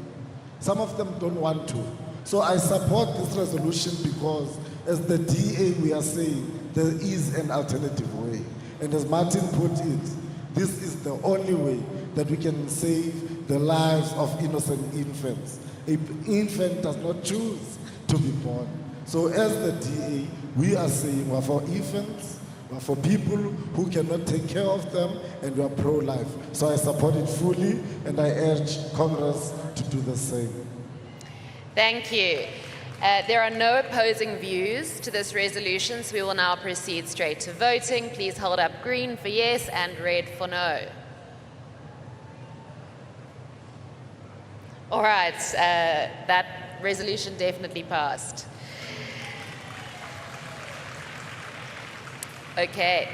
Some of them don't want to. So I support this resolution because as the DA we are saying there is an alternative way. And as Martin put it, This is the only way that we can save the lives of innocent infants. An infant does not choose to be born. So as the DA, we are saying we're for infants, we're for people who cannot take care of them, and we are pro-life. So I support it fully, and I urge Congress to do the same. Thank you. There are no opposing views to this resolution, so we will now proceed straight to voting. Please hold up green for yes and red for no. All right, that resolution definitely passed. Okay,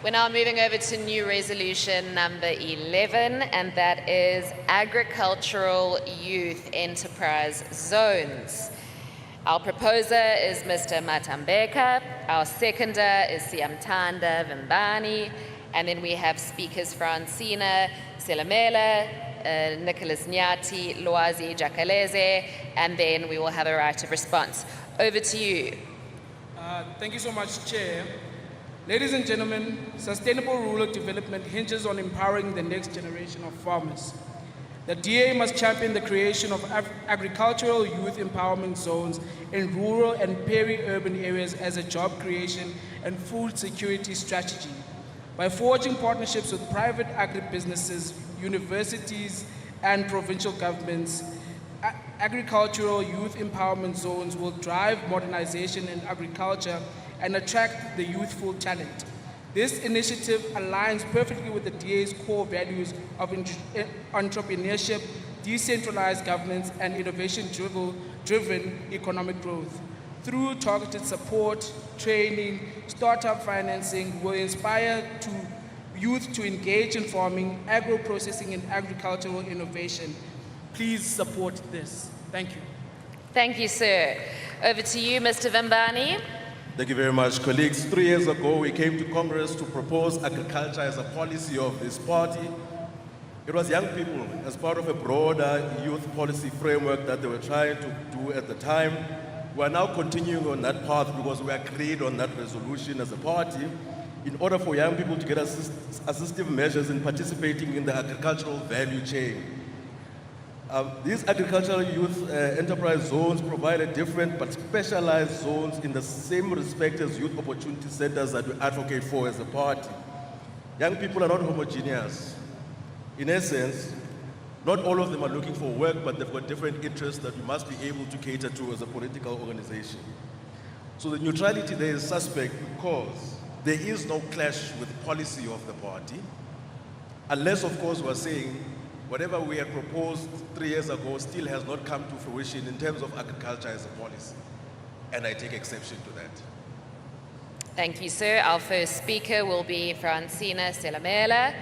we're now moving over to new resolution number 11, and that is agricultural youth enterprise zones. Our proposer is Mr. Matambeka, our seconder is Siamtanda Vimbani, and then we have speakers Francina Selamela, Nicholas Nyati, Loazi Jakaleze, and then we will have a right of response. Over to you. Thank you so much, Chair. Ladies and gentlemen, sustainable rural development hinges on empowering the next generation of farmers. The DA must champion the creation of agricultural youth empowerment zones in rural and peri-urban areas as a job creation and food security strategy. By forging partnerships with private agribusinesses, universities, and provincial governments, agricultural youth empowerment zones will drive modernization in agriculture and attract the youthful talent. This initiative aligns perfectly with the DA's core values of entrepreneurship, decentralized governance, and innovation-driven economic growth. Through targeted support, training, startup financing will inspire youth to engage in farming, agro-processing, and agricultural innovation. Please support this. Thank you. Thank you, sir. Over to you, Mr. Vimbani. Thank you very much, colleagues. 3 years ago, we came to Congress to propose agriculture as a policy of this party. It was young people as part of a broader youth policy framework that they were trying to do at the time. We are now continuing on that path because we agreed on that resolution as a party in order for young people to get assistive measures in participating in the agricultural value chain. These agricultural youth enterprise zones provide a different but specialized zones in the same respect as youth opportunity centers that we advocate for as a party. Young people are not homogeneous. In essence, not all of them are looking for work, but they've got different interests that we must be able to cater to as a political organization. So the neutrality there is suspect because there is no clash with the policy of the party, unless, of course, we're saying whatever we had proposed 3 years ago still has not come to fruition in terms of agriculture as a policy. And I take exception to that. Thank you, sir. Our first speaker will be Francina Selamela.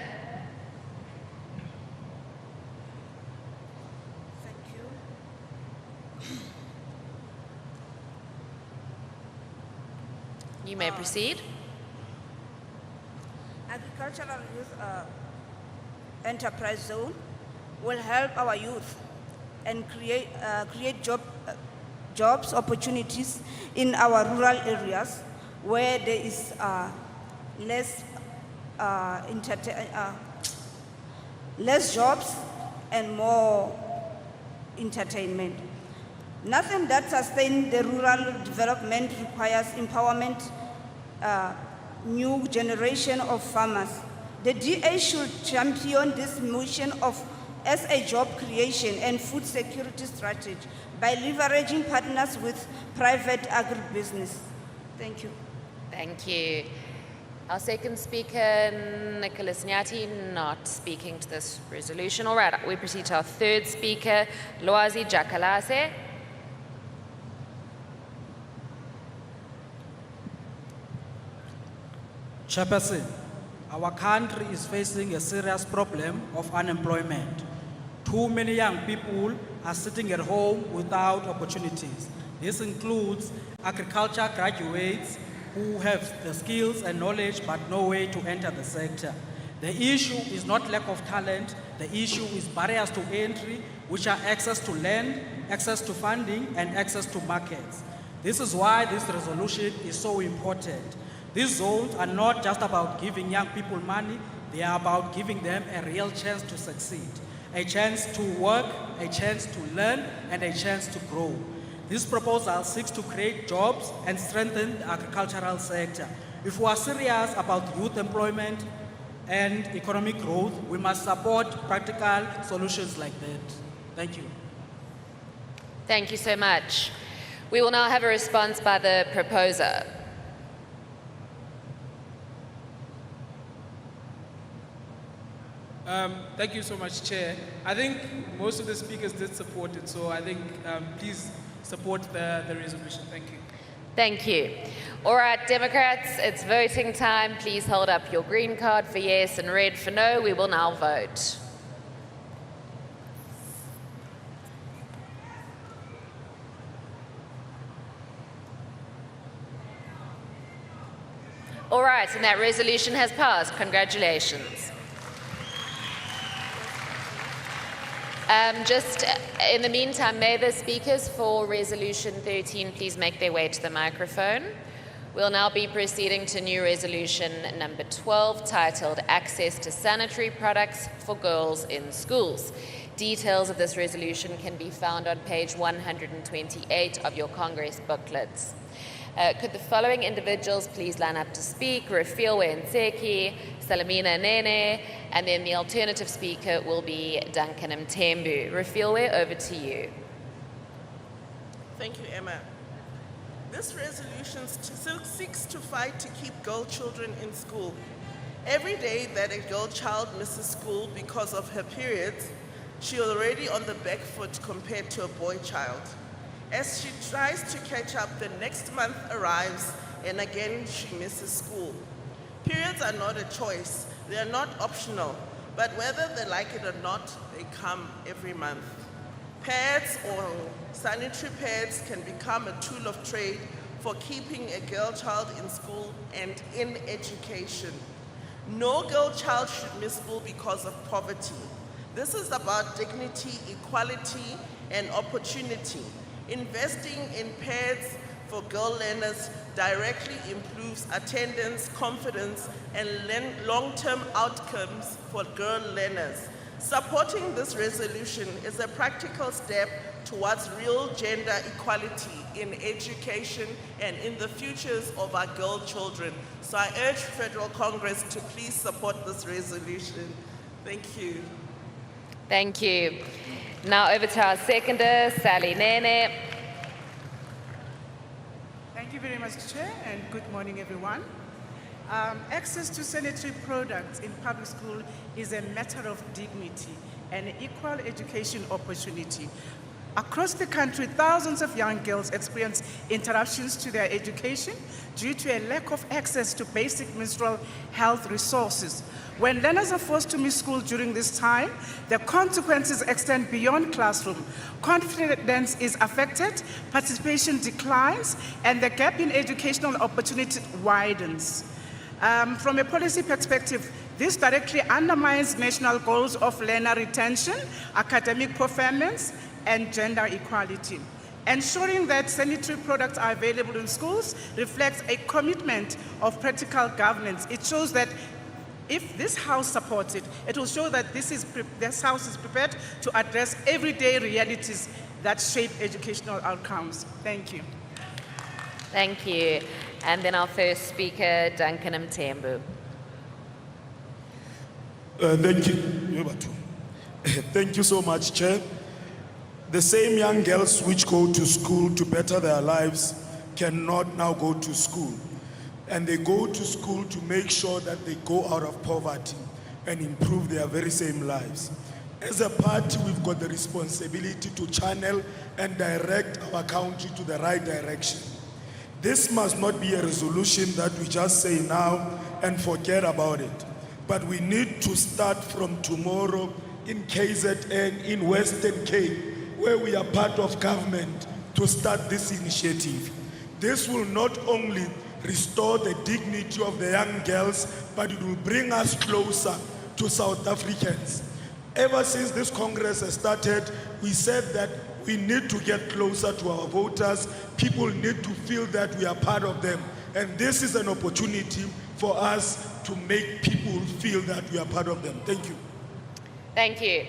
You may proceed. Agricultural youth enterprise zone will help our youth and create jobs opportunities in our rural areas where there is less jobs and more entertainment. Nothing that sustains the rural development requires empowerment, new generation of farmers. The DA should champion this motion as a job creation and food security strategy by leveraging partners with private agribusiness. Thank you. Thank you. Our second speaker, Nicholas Nyati, not speaking to this resolution. All right, we proceed to our third speaker, Loazi Jakalase. Chairperson, our country is facing a serious problem of unemployment. Too many young people are sitting at home without opportunities. This includes agriculture graduates who have the skills and knowledge but no way to enter the sector. The issue is not lack of talent, the issue is barriers to entry, which are access to land, access to funding, and access to markets. This is why this resolution is so important. These zones are not just about giving young people money, They are about giving them a real chance to succeed, a chance to work, a chance to learn, and a chance to grow. This proposal seeks to create jobs and strengthen the agricultural sector. If we are serious about youth employment and economic growth, we must support practical solutions like that. Thank you. Thank you so much. We will now have a response by the proposer. Thank you so much, Chair. I think most of the speakers did support it, so I think please support the resolution. Thank you. Thank you. All right, Democrats, it's voting time. Please hold up your green card for yes and red for no. We will now vote. All right, and that resolution has passed. Congratulations. Just in the meantime, may the speakers for Resolution 13 please make their way to the microphone. We'll now be proceeding to new resolution number 12, titled Access to Sanitary Products for Girls in Schools. Details of this resolution can be found on page 128 of your Congress booklets. Could the following individuals please line up to speak? Refilwe Nseki, Salamina Nene, and then the alternative speaker will be Duncan Mthembu. Refilwe, over to you. Thank you, Emma. This resolution seeks to fight to keep girl children in school. Every day that a girl child misses school because of her periods, she is already on the back foot compared to a boy child. As she tries to catch up, the next month arrives and again she misses school. Periods are not a choice, they are not optional, but whether they like it or not, they come every month. Pads or sanitary pads can become a tool of trade for keeping a girl child in school and in education. No girl child should miss school because of poverty. This is about dignity, equality, and opportunity. Investing in pads for girl learners directly improves attendance, confidence, and long-term outcomes for girl learners. Supporting this resolution is a practical step towards real gender equality in education and in the futures of our girl children. So I urge Federal Congress to please support this resolution. Thank you. Thank you. Now over to our seconder, Sally Nene. Thank you very much, Chair, and good morning, everyone. Access to sanitary products in public school is a matter of dignity and equal education opportunity. Across the country, thousands of young girls experience interruptions to their education due to a lack of access to basic menstrual health resources. When learners are forced to miss school during this time, the consequences extend beyond classroom. Confidence is affected, participation declines, and the gap in educational opportunity widens. From a policy perspective, this directly undermines national goals of learner retention, academic performance, and gender equality. Ensuring that sanitary products are available in schools reflects a commitment of practical governance. It shows that if this House supports it, it will show that this House is prepared to address everyday realities that shape educational outcomes. Thank you. Thank you. And then our first speaker, Duncan Mthembu. Thank you. Thank you so much, Chair. The same young girls which go to school to better their lives cannot now go to school. And they go to school to make sure that they go out of poverty and improve their very same lives. As a party, we've got the responsibility to channel and direct our country to the right direction. This must not be a resolution that we just say now and forget about it. But we need to start from tomorrow in KZN, in Western Cape, where we are part of government, to start this initiative. This will not only restore the dignity of the young girls, but it will bring us closer to South Africans. Ever since this Congress has started, we said that we need to get closer to our voters. People need to feel that we are part of them. And this is an opportunity for us to make people feel that we are part of them. Thank you. Thank you.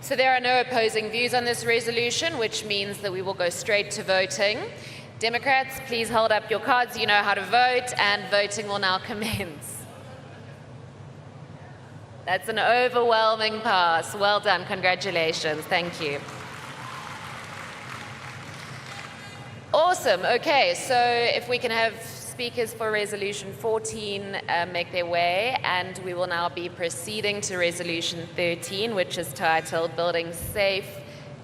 So there are no opposing views on this resolution, which means that we will go straight to voting. Democrats, please hold up your cards. You know how to vote, and voting will now commence. That's an overwhelming pass. Well done. Congratulations. Thank you. Awesome. Okay, so if we can have speakers for Resolution 14 make their way, and we will now be proceeding to Resolution 13, which is titled Building Safe,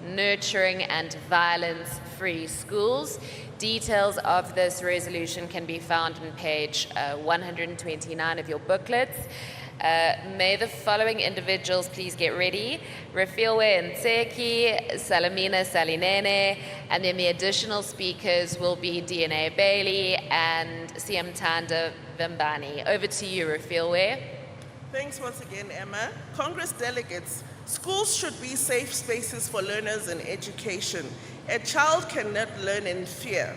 Nurturing and Violence-Free Schools. Details of this resolution can be found on page 129 of your booklets. May the following individuals please get ready. Refilwe Ntseki, Salamina Salinene, and then the additional speakers will be DNA Bailey and Siamtanda Vimbani. Over to you, Refilwe. Thanks once again, Emma. Congress delegates, schools should be safe spaces for learners and education. A child cannot learn in fear.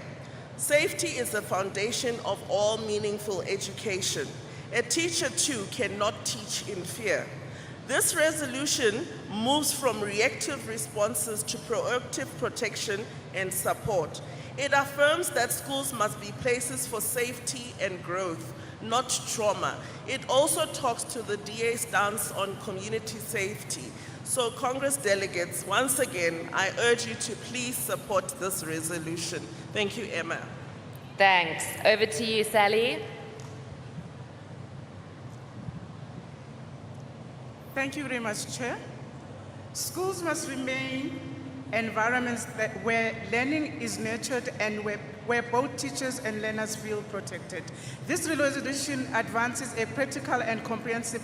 Safety is the foundation of all meaningful education. A teacher, too, cannot teach in fear. This resolution moves from reactive responses to proactive protection and support. It affirms that schools must be places for safety and growth, not trauma. It also talks to the DA's stance on community safety. So, Congress delegates, once again, I urge you to please support this resolution. Thank you, Emma. Thanks. Over to you, Sally. Thank you very much, Chair. Schools must remain environments where learning is nurtured and where both teachers and learners feel protected. This resolution advances a practical and comprehensive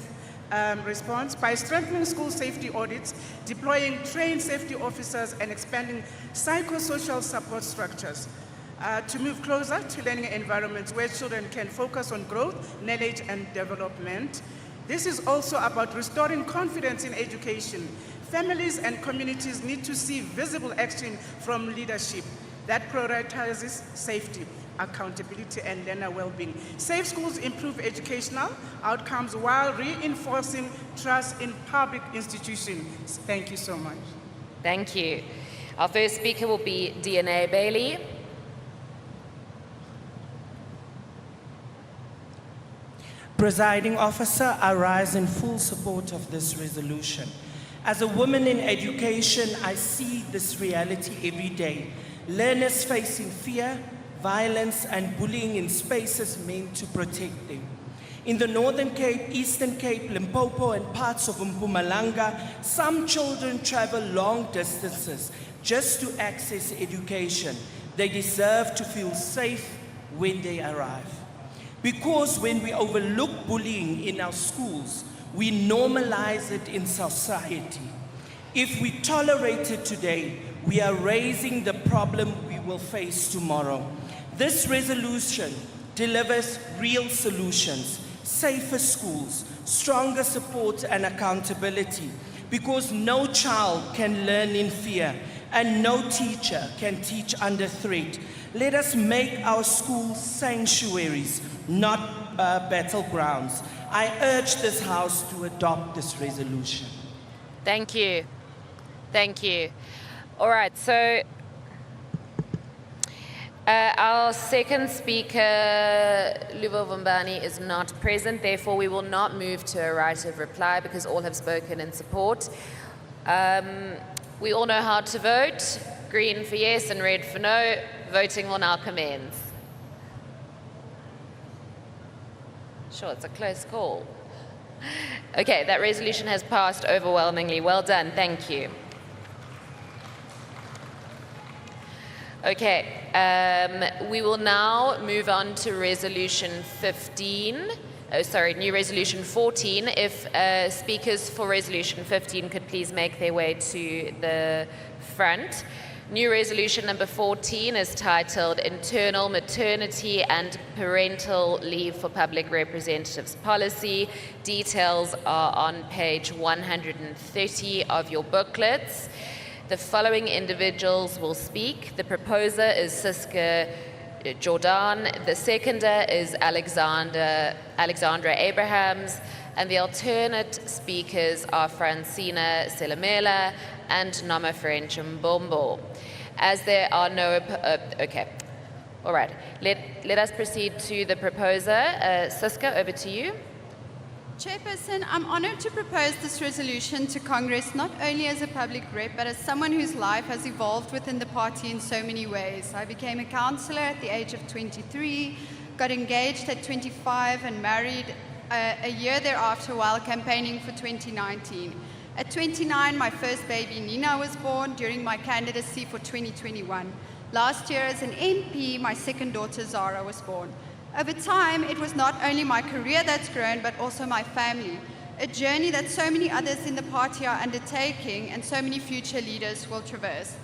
response by strengthening school safety audits, deploying trained safety officers, and expanding psychosocial support structures to move closer to learning environments where children can focus on growth, knowledge, and development. This is also about restoring confidence in education. Families and communities need to see visible action from leadership that prioritizes safety, accountability, and learner well-being. Safe schools improve educational outcomes while reinforcing trust in public institutions. Thank you so much. Thank you. Our first speaker will be DNA Bailey. Presiding Officer, I rise in full support of this resolution. As a woman in education, I see this reality every day. Learners facing fear, violence, and bullying in spaces meant to protect them. In the Northern Cape, Eastern Cape, Limpopo, and parts of Mpumalanga, some children travel long distances just to access education. They deserve to feel safe when they arrive. Because when we overlook bullying in our schools, we normalize it in society. If we tolerate it today, we are raising the problem we will face tomorrow. This resolution delivers real solutions, safer schools, stronger support and accountability, because no child can learn in fear and no teacher can teach under threat. Let us make our schools sanctuaries, not battlegrounds. I urge this House to adopt this resolution. Thank you. Thank you. All right, so our second speaker, Luvo Vumbani, is not present. Therefore, we will not move to a right of reply because all have spoken in support. We all know how to vote. Green for yes and red for no. Voting will now commence. Sure, it's a close call. Okay, that resolution has passed overwhelmingly. Well done, thank you. Okay, we will now move on to resolution 15. New resolution 14. If speakers for resolution 15 could please make their way to the front. New resolution number 14 is titled Internal Maternity and Parental Leave for Public Representatives Policy. Details are on page 130 of your booklets. The following individuals will speak. The proposer is Siska Jordan. The seconder is Alexandra Abrahams, and the alternate speakers are Francina Silamela and Nama French Mbombo. As there are no, okay, all right. Let us proceed to the proposer. Siska, over to you. Chairperson, I'm honoured to propose this resolution to Congress not only as a public rep, but as someone whose life has evolved within the party in so many ways. I became a councillor at the age of 23, got engaged at 25 and married a year thereafter while campaigning for 2019. At 29, my first baby Nina was born during my candidacy for 2021. Last year as an MP, my second daughter Zara was born. Over time, it was not only my career that's grown, but also my family, a journey that so many others in the party are undertaking and so many future leaders will traverse.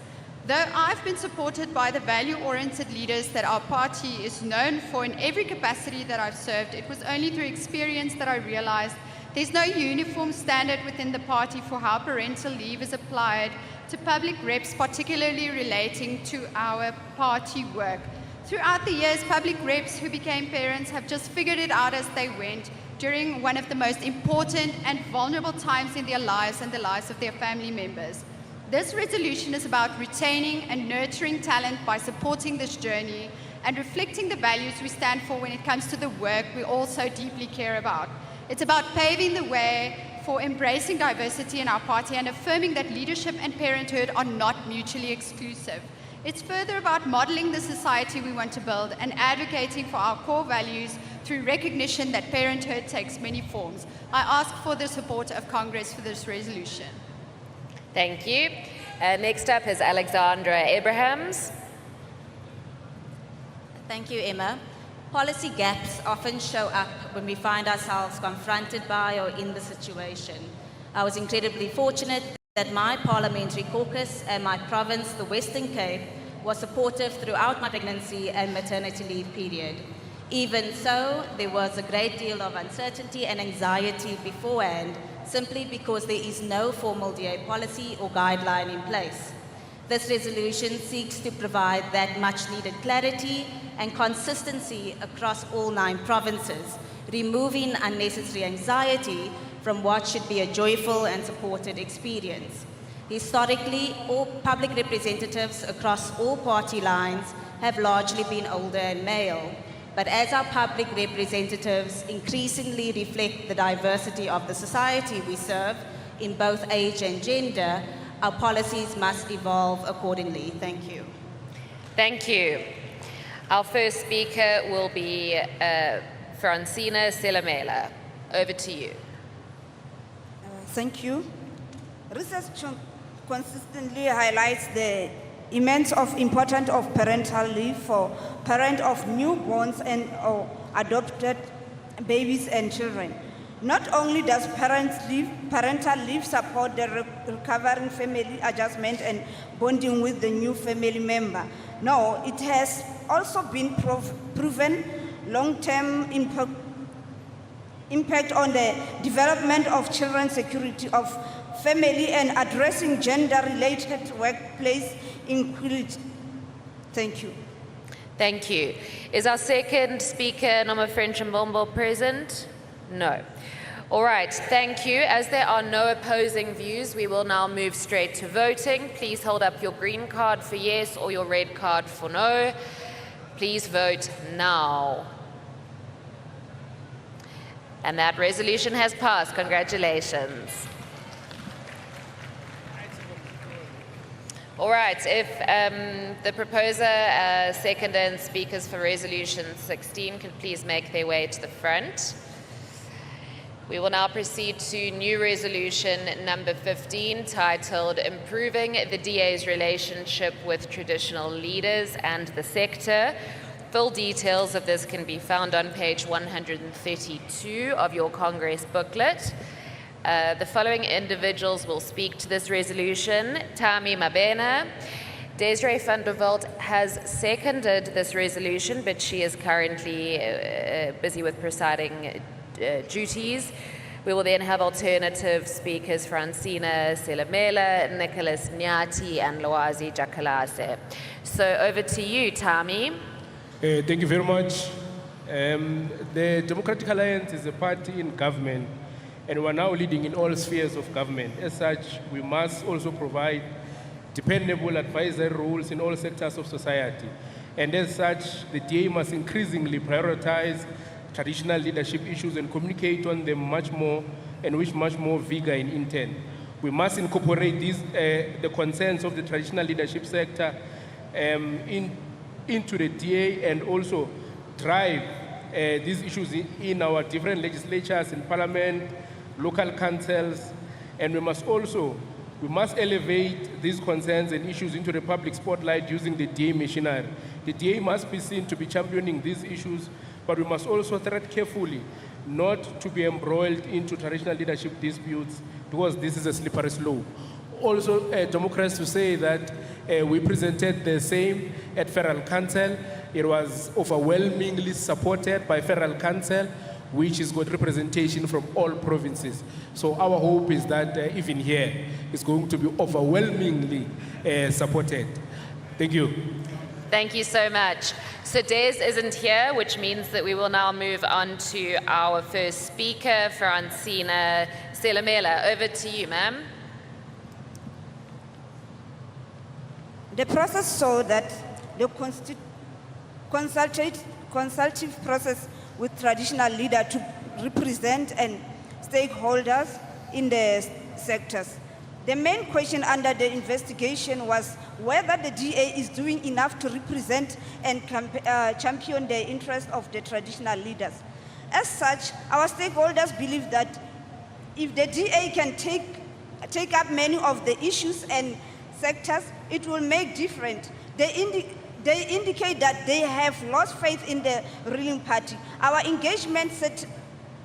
Though I've been supported by the value-oriented leaders that our party is known for in every capacity that I've served, it was only through experience that I realized there's no uniform standard within the party for how parental leave is applied to public reps, particularly relating to our party work. Throughout the years, public reps who became parents have just figured it out as they went during one of the most important and vulnerable times in their lives and the lives of their family members. This resolution is about retaining and nurturing talent by supporting this journey and reflecting the values we stand for when it comes to the work we all so deeply care about. It's about paving the way for embracing diversity in our party and affirming that leadership and parenthood are not mutually exclusive. It's further about modeling the society we want to build and advocating for our core values through recognition that parenthood takes many forms. I ask for the support of Congress for this resolution. Thank you. Next up is Alexandra Abrahams. Thank you, Emma. Policy gaps often show up when we find ourselves confronted by or in the situation. I was incredibly fortunate that my parliamentary caucus and my province, the Western Cape, was supportive throughout my pregnancy and maternity leave period. Even so, there was a great deal of uncertainty and anxiety beforehand, simply because there is no formal DA policy or guideline in place. This resolution seeks to provide that much-needed clarity and consistency across all 9 provinces, removing unnecessary anxiety from what should be a joyful and supported experience. Historically, all public representatives across all party lines have largely been older and male. But as our public representatives increasingly reflect the diversity of the society we serve in both age and gender, our policies must evolve accordingly. Thank you. Thank you. Our first speaker will be Francina Silamela. Over to you. Thank you. Research consistently highlights the immense importance of parental leave for parents of newborns and or adopted babies and children. Not only does parental leave support the recovering family adjustment and bonding with the new family member, no, it has also been proven long-term impact on the development of children's security of family and addressing gender-related workplace inequality. Thank you. Thank you. Is our second speaker, Nama French Mbombo, present? No. All right, thank you. As there are no opposing views, we will now move straight to voting. Please hold up your green card for yes or your red card for no. Please vote now. And that resolution has passed. Congratulations. All right, if the proposer, seconder, and speakers for resolution 16 could please make their way to the front. We will now proceed to new resolution number 15, titled Improving the DA's Relationship with Traditional Leaders and the Sector. Full details of this can be found on page 132 of your Congress booklet. The following individuals will speak to this resolution. Tami Mabena. Desiree van der Walt has seconded this resolution, but she is currently busy with presiding duties. We will then have alternative speakers, Francina Silamela, Nicholas Nyati, and Loazi Jakalase. So over to you, Tami. Thank you very much. The Democratic Alliance is a party in government, and we are now leading in all spheres of government. As such, we must also provide dependable advisory roles in all sectors of society. And as such, the DA must increasingly prioritize traditional leadership issues and communicate on them much more and with much more vigor and intent. We must incorporate these, the concerns of the traditional leadership sector into the DA and also drive these issues in our different legislatures, in parliament, local councils, and we must elevate these concerns and issues into the public spotlight using the DA machinery. The DA must be seen to be championing these issues, but we must also tread carefully not to be embroiled into traditional leadership disputes, because this is a slippery slope. Also, Democrats to say that we presented the same at Federal Council. It was overwhelmingly supported by Federal Council, which has got representation from all provinces. So our hope is that even here, it's going to be overwhelmingly supported. Thank you. Thank you so much. So Des isn't here, which means that we will now move on to our first speaker, Francina Selamela. Over to you, ma'am. The process saw that the consultative process with traditional leaders to represent and stakeholders in the sectors. The main question under the investigation was whether the DA is doing enough to represent and champion the interests of the traditional leaders. As such, our stakeholders believe that if the DA can take up many of the issues and sectors, it will make difference. They indicate that they have lost faith in the ruling party. Our engagement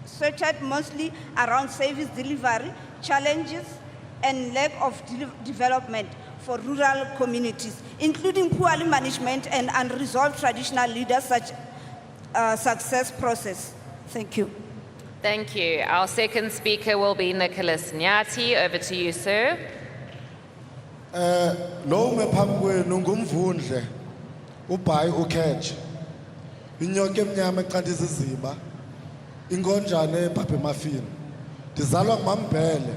centered mostly around service delivery, challenges, and lack of development for rural communities, including poorly management and unresolved traditional leaders such success process. Thank you. Thank you. Our second speaker will be Nicholas Nyati. Over to you, sir. Lo ngephambi kwenu ngumvundle ubhayi ukhethe inyoka emnyama eqanda iziziba ingonjane ebhabha emafini ndizalwa ngumambhele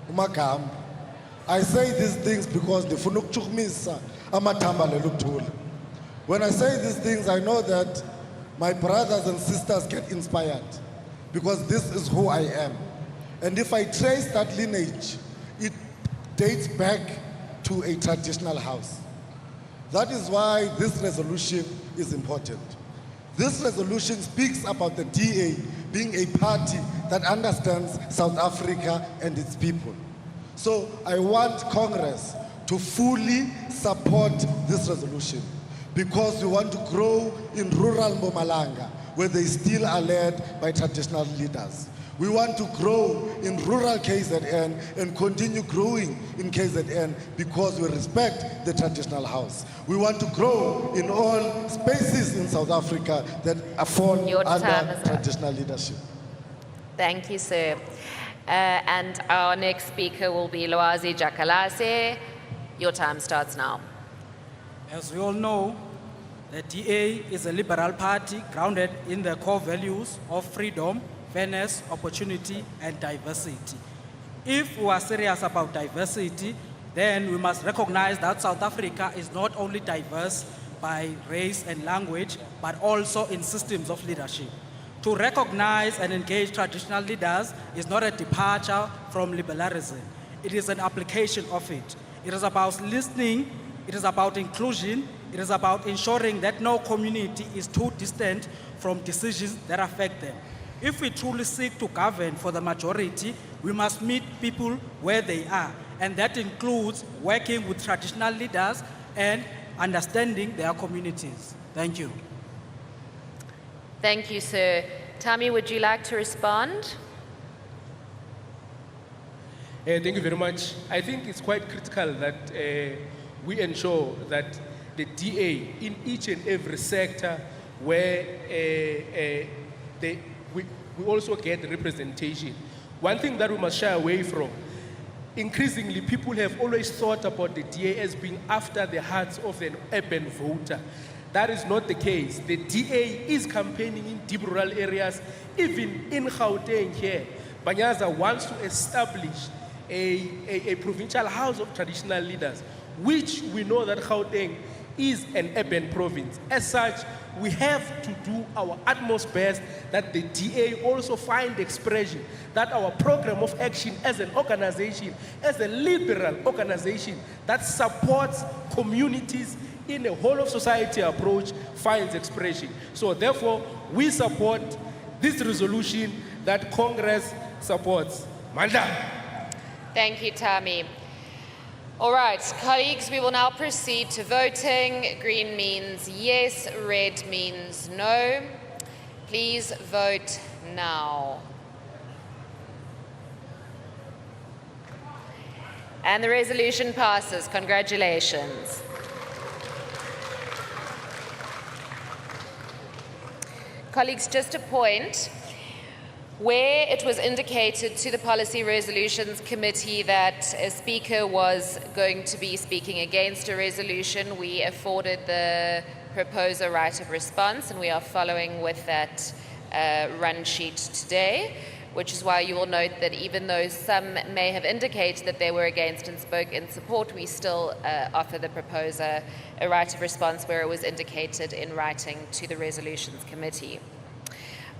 umagamba. I say these things because ndifuna ukuchukumisa amathamba leluthula. When I say these things, I know that my brothers and sisters get inspired because this is who I am. And if I trace that lineage, it dates back to a traditional house. That is why this resolution is important. This resolution speaks about the DA being a party that understands South Africa and its people. So I want Congress to fully support this resolution because we want to grow in rural Mpumalanga where they still are led by traditional leaders. We want to grow in rural KZN and continue growing in KZN because we respect the traditional house. We want to grow in all spaces in South Africa that fall under traditional leadership. Thank you, sir. And our next speaker will be Loazi Jakalase. Your time starts now. As we all know, the DA is a liberal party grounded in the core values of freedom, fairness, opportunity, and diversity. If we are serious about diversity, then we must recognize that South Africa is not only diverse by race and language, but also in systems of leadership. To recognize and engage traditional leaders is not a departure from liberalism. It is an application of it. It is about listening, it is about inclusion, it is about ensuring that no community is too distant from decisions that affect them. If we truly seek to govern for the majority, we must meet people where they are. And that includes working with traditional leaders and understanding their communities. Thank you. Thank you, sir. Tammy, would you like to respond? Thank you very much. I think it's quite critical that we ensure that the DA in each and every sector where we also get representation. One thing that we must shy away from, increasingly people have always thought about the DA as being after the hearts of an urban voter. that is not the case. The DA is campaigning in deep rural areas, even in Gauteng here. Banyaza wants to establish a provincial house of traditional leaders, which we know that Gauteng is an urban province. As such, we have to do our utmost best that the DA also find expression, that our program of action as an organization, as a liberal organization that supports communities in a whole of society approach finds expression. So therefore, we support this resolution that Congress supports. Mandla. Thank you, Tami. All right, colleagues, we will now proceed to voting. Green means yes, red means no. Please vote now. And the resolution passes. Congratulations. Colleagues, just a point. Where it was indicated to the Policy Resolutions Committee that a speaker was going to be speaking against a resolution, we afforded the proposer right of response, and we are following with that run sheet today, which is why you will note that even though some may have indicated that they were against and spoke in support, we still offer the proposer a right of response where it was indicated in writing to the Resolutions Committee.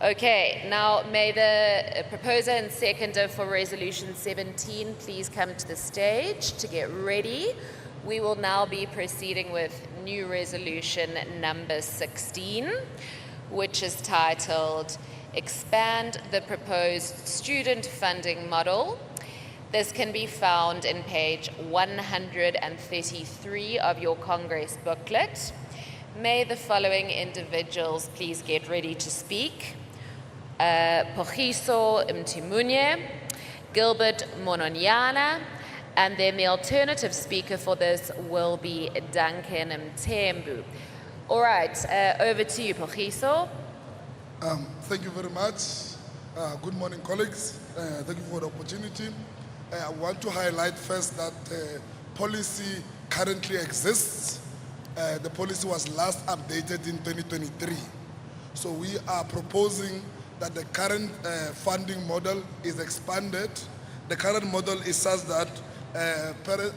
Okay, now may the proposer and seconder for Resolution 17 please come to the stage to get ready. We will now be proceeding with new resolution number 16, which is titled Expand the Proposed Student Funding Model. This can be found in page 133 of your Congress booklet. May the following individuals please get ready to speak. Pogiso Mtimunye, Gilbert Mononyana, and then the alternative speaker for this will be Duncan Mthembu. All right, over to you, Pogiso. Thank you very much. Good morning, colleagues. Thank you for the opportunity. I want to highlight first that policy currently exists. The policy was last updated in 2023. So we are proposing that the current funding model is expanded. The current model is such that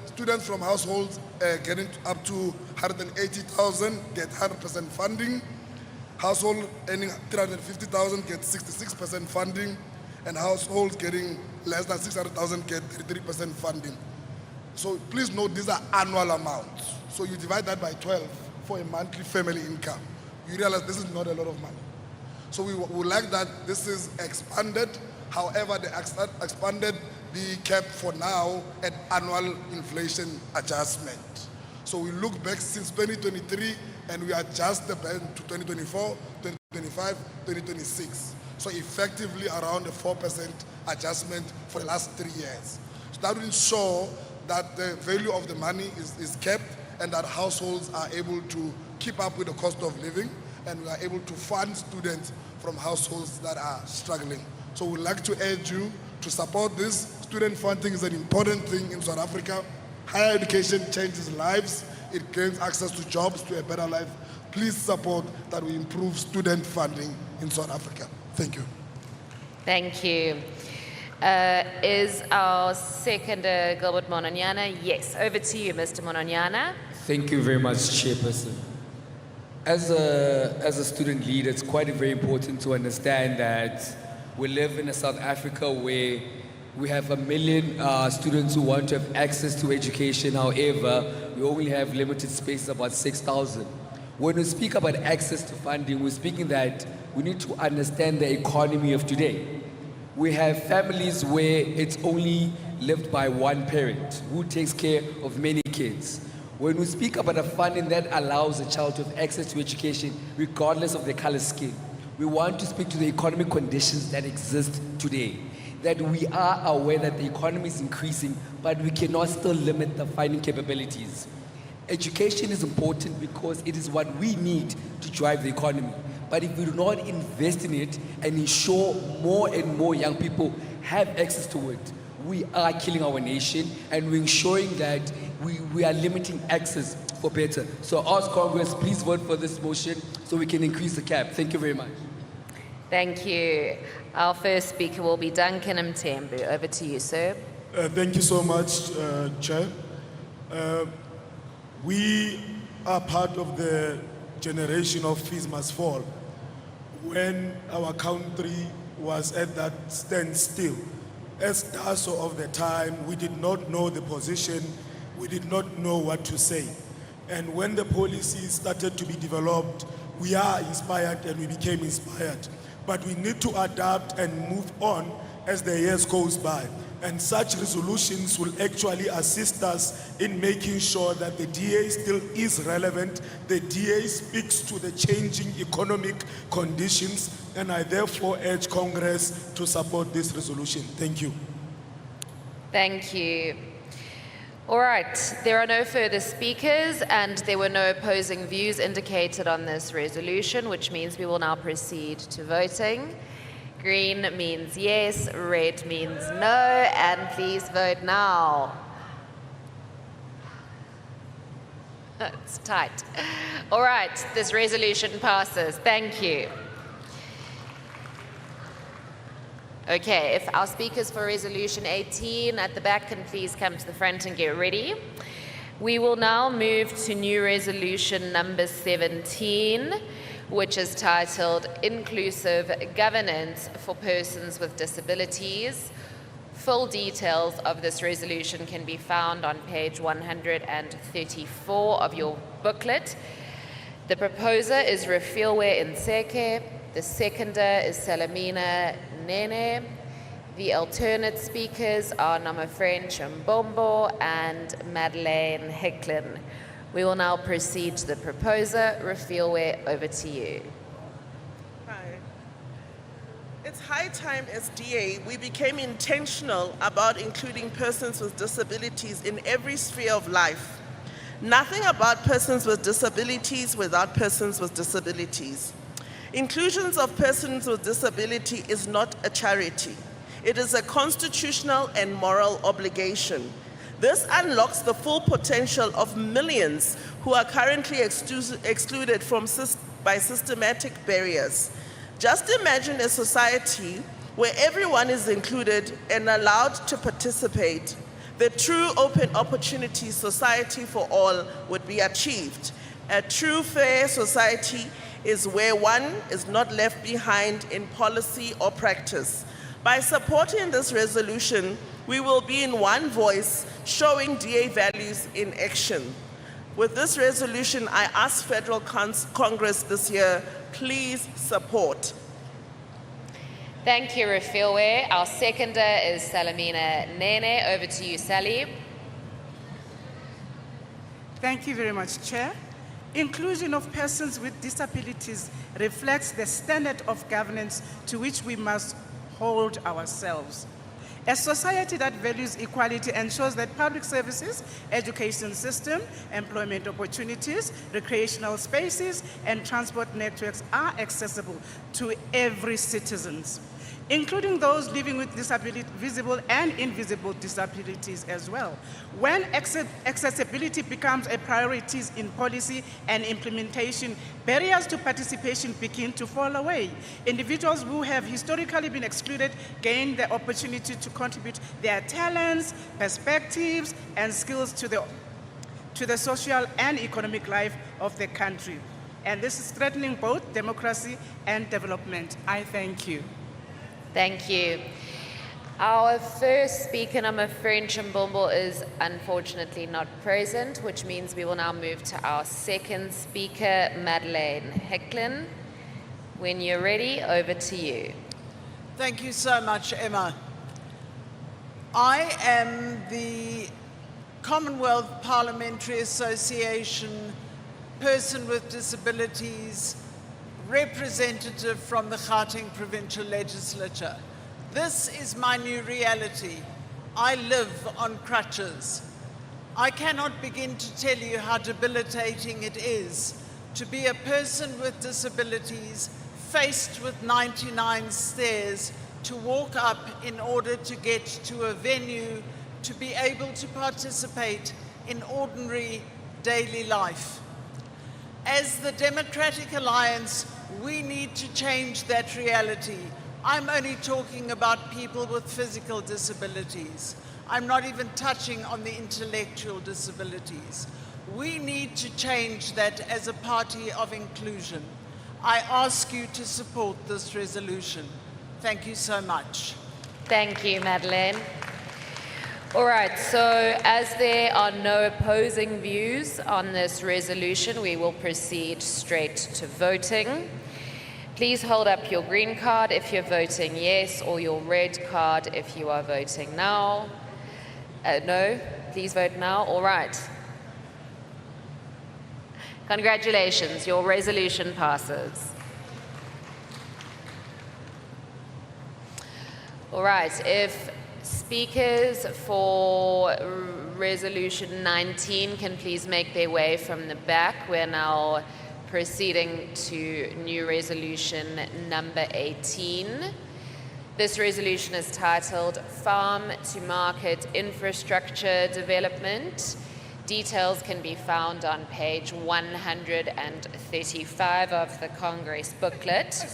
students from households getting up to 180,000 get 100% funding. Household earning 350,000 get 66% funding, and households getting less than 600,000 get 33% funding. So please note these are annual amounts. So you divide that by 12 for a monthly family income. You realize this is not a lot of money. So we would like that this is expanded. However, the expanded be kept for now at annual inflation adjustment. So we look back since 2023 and we adjust the band to 2024, 2025, 2026. So effectively around a 4% adjustment for the last 3 years. So that will ensure that the value of the money is kept and that households are able to keep up with the cost of living, and we are able to fund students from households that are struggling. So we'd like to urge you to support this. Student funding is an important thing in South Africa. Higher education changes lives. It gains access to jobs, to a better life. Please support that we improve student funding in South Africa. Thank you. Thank you. Is our seconder Gilbert Mononyana? Yes. Over to you, Mr. Mononyana. Thank you very much, Chairperson. As a student leader, it's quite very important to understand that we live in a South Africa where we have 1 million students who want to have access to education. However, we only have limited space, about 6,000. When we speak about access to funding, we're speaking that we need to understand the economy of today. We have families where it's only lived by one parent who takes care of many kids. When we speak about a funding that allows a child to have access to education regardless of their color skin, we want to speak to the economic conditions that exist today. That we are aware that the economy is increasing, but we cannot still limit the funding capabilities. Education is important because it is what we need to drive the economy. But if we do not invest in it and ensure more and more young people have access to it, we are killing our nation, and we're ensuring that we are limiting access for better. So I ask Congress, please vote for this motion so we can increase the cap. Thank you very much. Thank you. Our first speaker will be Duncan Mthembu. Over to you, sir. Thank you so much, Chair. We are part of the generation of fees must fall. When our country was at that standstill, as DASO of the time, we did not know the position, we did not know what to say. And when the policies started to be developed, we are inspired and we became inspired. But we need to adapt and move on as the years goes by. And such resolutions will actually assist us in making sure that the DA still is relevant. The DA speaks to the changing economic conditions, and I therefore urge Congress to support this resolution. Thank you. Thank you. All right, there are no further speakers and there were no opposing views indicated on this resolution, which means we will now proceed to voting. Green means yes, red means no, and please vote now. It's tight. All right, this resolution passes. Thank you. Okay, if our speakers for resolution 18 at the back can please come to the front and get ready. We will now move to new resolution number 17, which is titled Inclusive Governance for Persons with Disabilities. Full details of this resolution can be found on page 134 of your booklet. The proposer is Refilwe Nseke. The seconder is Salamina Nene. The alternate speakers are Namafren Chambombo and Madeleine Hecklin. We will now proceed to the proposer. Refilwe, over to you. Hi. It's high time as DA we became intentional about including persons with disabilities in every sphere of life. Nothing about persons with disabilities without persons with disabilities. Inclusions of persons with disability is not a charity. It is a constitutional and moral obligation. This unlocks the full potential of millions who are currently excluded by systematic barriers. Just imagine a society where everyone is included and allowed to participate. The true open opportunity society for all would be achieved. A true fair society is where one is not left behind in policy or practice. By supporting this resolution, we will be in one voice, showing DA values in action. With this resolution, I ask Federal Congress this year, please support. Thank you, Refilwe. Our seconder is Salamina Nene. Over to you, Sally. Thank you very much, Chair. Inclusion of persons with disabilities reflects the standard of governance to which we must hold ourselves. A society that values equality ensures that public services, education system, employment opportunities, recreational spaces, and transport networks are accessible to every citizen, including those living with disability, visible and invisible disabilities as well. When accessibility becomes a priority in policy and implementation, barriers to participation begin to fall away. Individuals who have historically been excluded gain the opportunity to contribute their talents, perspectives, and skills to the social and economic life of the country. And this is threatening both democracy and development. I thank you. Thank you. Our first speaker, Namafren Chambombo, is unfortunately not present, which means we will now move to our second speaker, Madeleine Hecklin. When you're ready, over to you. Thank you so much, Emma. I am the Commonwealth Parliamentary Association person with disabilities representative from the Gauteng Provincial Legislature. This is my new reality. I live on crutches. I cannot begin to tell you how debilitating it is to be a person with disabilities faced with 99 stairs to walk up in order to get to a venue, to be able to participate in ordinary daily life. As the Democratic Alliance, we need to change that reality. I'm only talking about people with physical disabilities. I'm not even touching on the intellectual disabilities. We need to change that as a party of inclusion. I ask you to support this resolution. Thank you so much. Thank you, Madeleine. All right, so as there are no opposing views on this resolution, we will proceed straight to voting. Please hold up your green card if you're voting yes, or your red card if you are voting now. No, please vote now. All right. Congratulations, your resolution passes. All right, if speakers for resolution 19 can please make their way from the back. We're now proceeding to new resolution number 18. This resolution is titled Farm to Market Infrastructure Development. Details can be found on page 135 of the Congress booklet.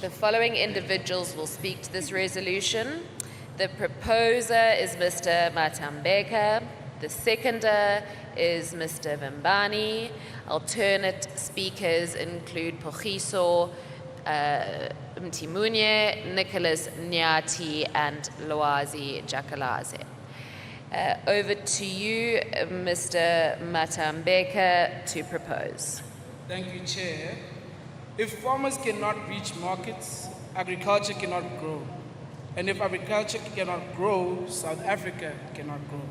The following individuals will speak to this resolution. The proposer is Mr. Matambeka. The seconder is Mr. Vambani. Alternate speakers include Pogiso Mtimunye, Nicholas Nyati, and Loazi Jakalaze. Over to you, Mr. Matambeka, to propose. Thank you, Chair. If farmers cannot reach markets, agriculture cannot grow. And if agriculture cannot grow, South Africa cannot grow.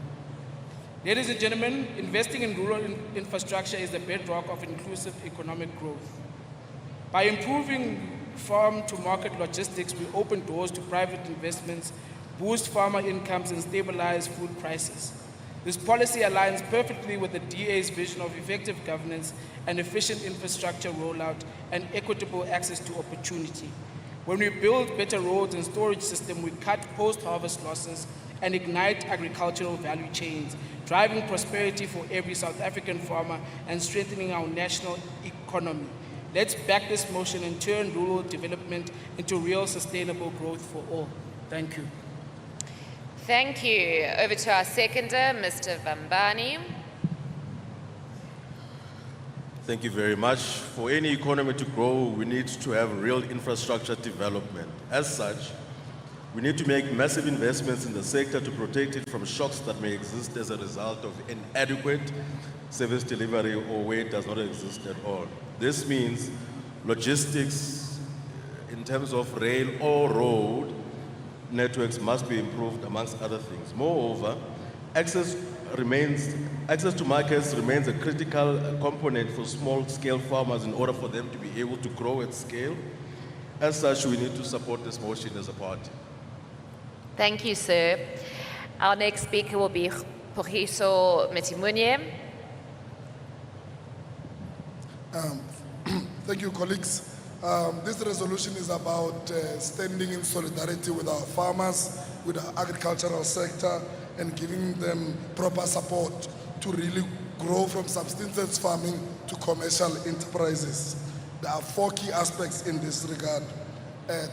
Ladies and gentlemen, investing in rural infrastructure is the bedrock of inclusive economic growth. By improving farm-to-market logistics, we open doors to private investments, boost farmer incomes, and stabilize food prices. This policy aligns perfectly with the DA's vision of effective governance and efficient infrastructure rollout and equitable access to opportunity. When we build better roads and storage systems, we cut post-harvest losses and ignite agricultural value chains, driving prosperity for every South African farmer and strengthening our national economy. Let's back this motion and turn rural development into real sustainable growth for all. Thank you. Thank you. Over to our seconder, Mr. Vambani. Thank you very much. For any economy to grow, we need to have real infrastructure development. As such, we need to make massive investments in the sector to protect it from shocks that may exist as a result of inadequate service delivery or where it does not exist at all. This means logistics in terms of rail or road networks must be improved, amongst other things. Moreover, access to markets remains a critical component for small-scale farmers in order for them to be able to grow at scale. As such, we need to support this motion as a party. Thank you, sir. Our next speaker will be Pogiso Mtimunye. Thank you, colleagues. This resolution is about standing in solidarity with our farmers, with the agricultural sector, and giving them proper support to really grow from subsistence farming to commercial enterprises. There are 4 key aspects in this regard.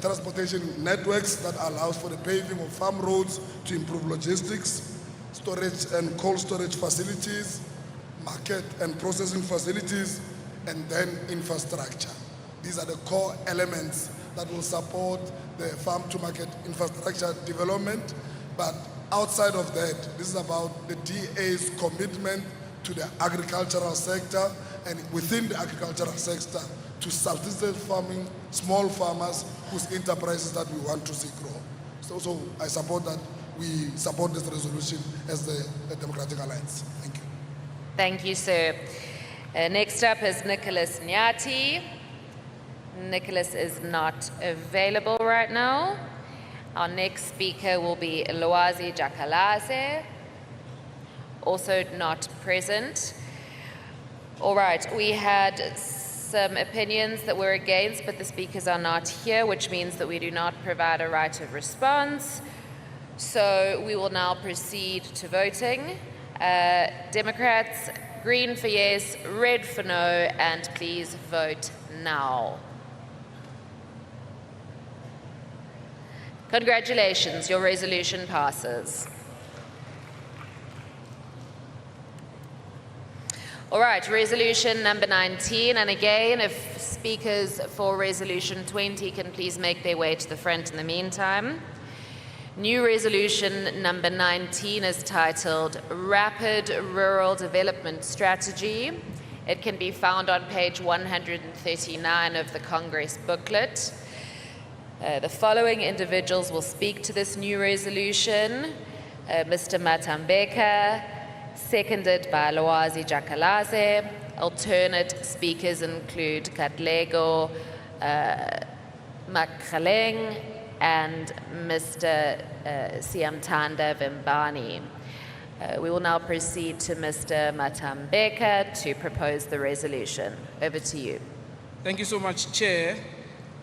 Transportation networks that allows for the paving of farm roads to improve logistics, storage and cold storage facilities, market and processing facilities, and then infrastructure. These are the core elements that will support the farm-to-market infrastructure development. But outside of that, this is about the DA's commitment to the agricultural sector and within the agricultural sector to subsistence farming, small farmers whose enterprises that we want to see grow. So I support that. We support this resolution as the Democratic Alliance. Thank you. Thank you, sir. Next up is Nicholas Nyati. Nicholas is not available right now. Our next speaker will be Loazi Jakalaze, also not present. All right, we had some opinions that were against, but the speakers are not here, which means that we do not provide a right of response. So we will now proceed to voting. Democrats, green for yes, red for no, and please vote now. Congratulations, your resolution passes. All right, resolution number 19, and again, if speakers for resolution 20 can please make their way to the front in the meantime. New resolution number 19 is titled Rapid Rural Development Strategy. It can be found on page 139 of the Congress booklet. The following individuals will speak to this new resolution. Mr. Matambeka, seconded by Lwazi Jakalaze. Alternate speakers include Katlego Makhaleng and Mr. Siamtanda Vimbani. We will now proceed to Mr. Matambeka to propose the resolution. Over to you. Thank you so much, Chair.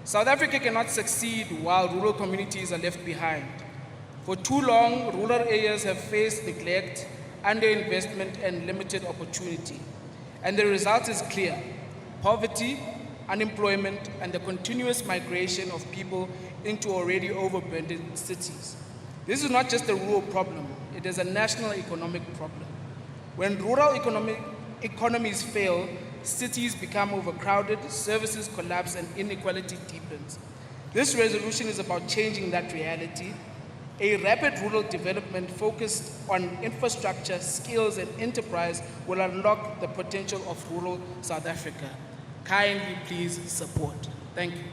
South Africa cannot succeed while rural communities are left behind. For too long, rural areas have faced neglect, underinvestment, and limited opportunity. And the result is clear: poverty, unemployment, and the continuous migration of people into already overburdened cities. This is not just a rural problem, it is a national economic problem. When rural economies fail, cities become overcrowded, services collapse, and inequality deepens. This resolution is about changing that reality. A rapid rural development focused on infrastructure, skills, and enterprise will unlock the potential of rural South Africa. Kindly please support. Thank you.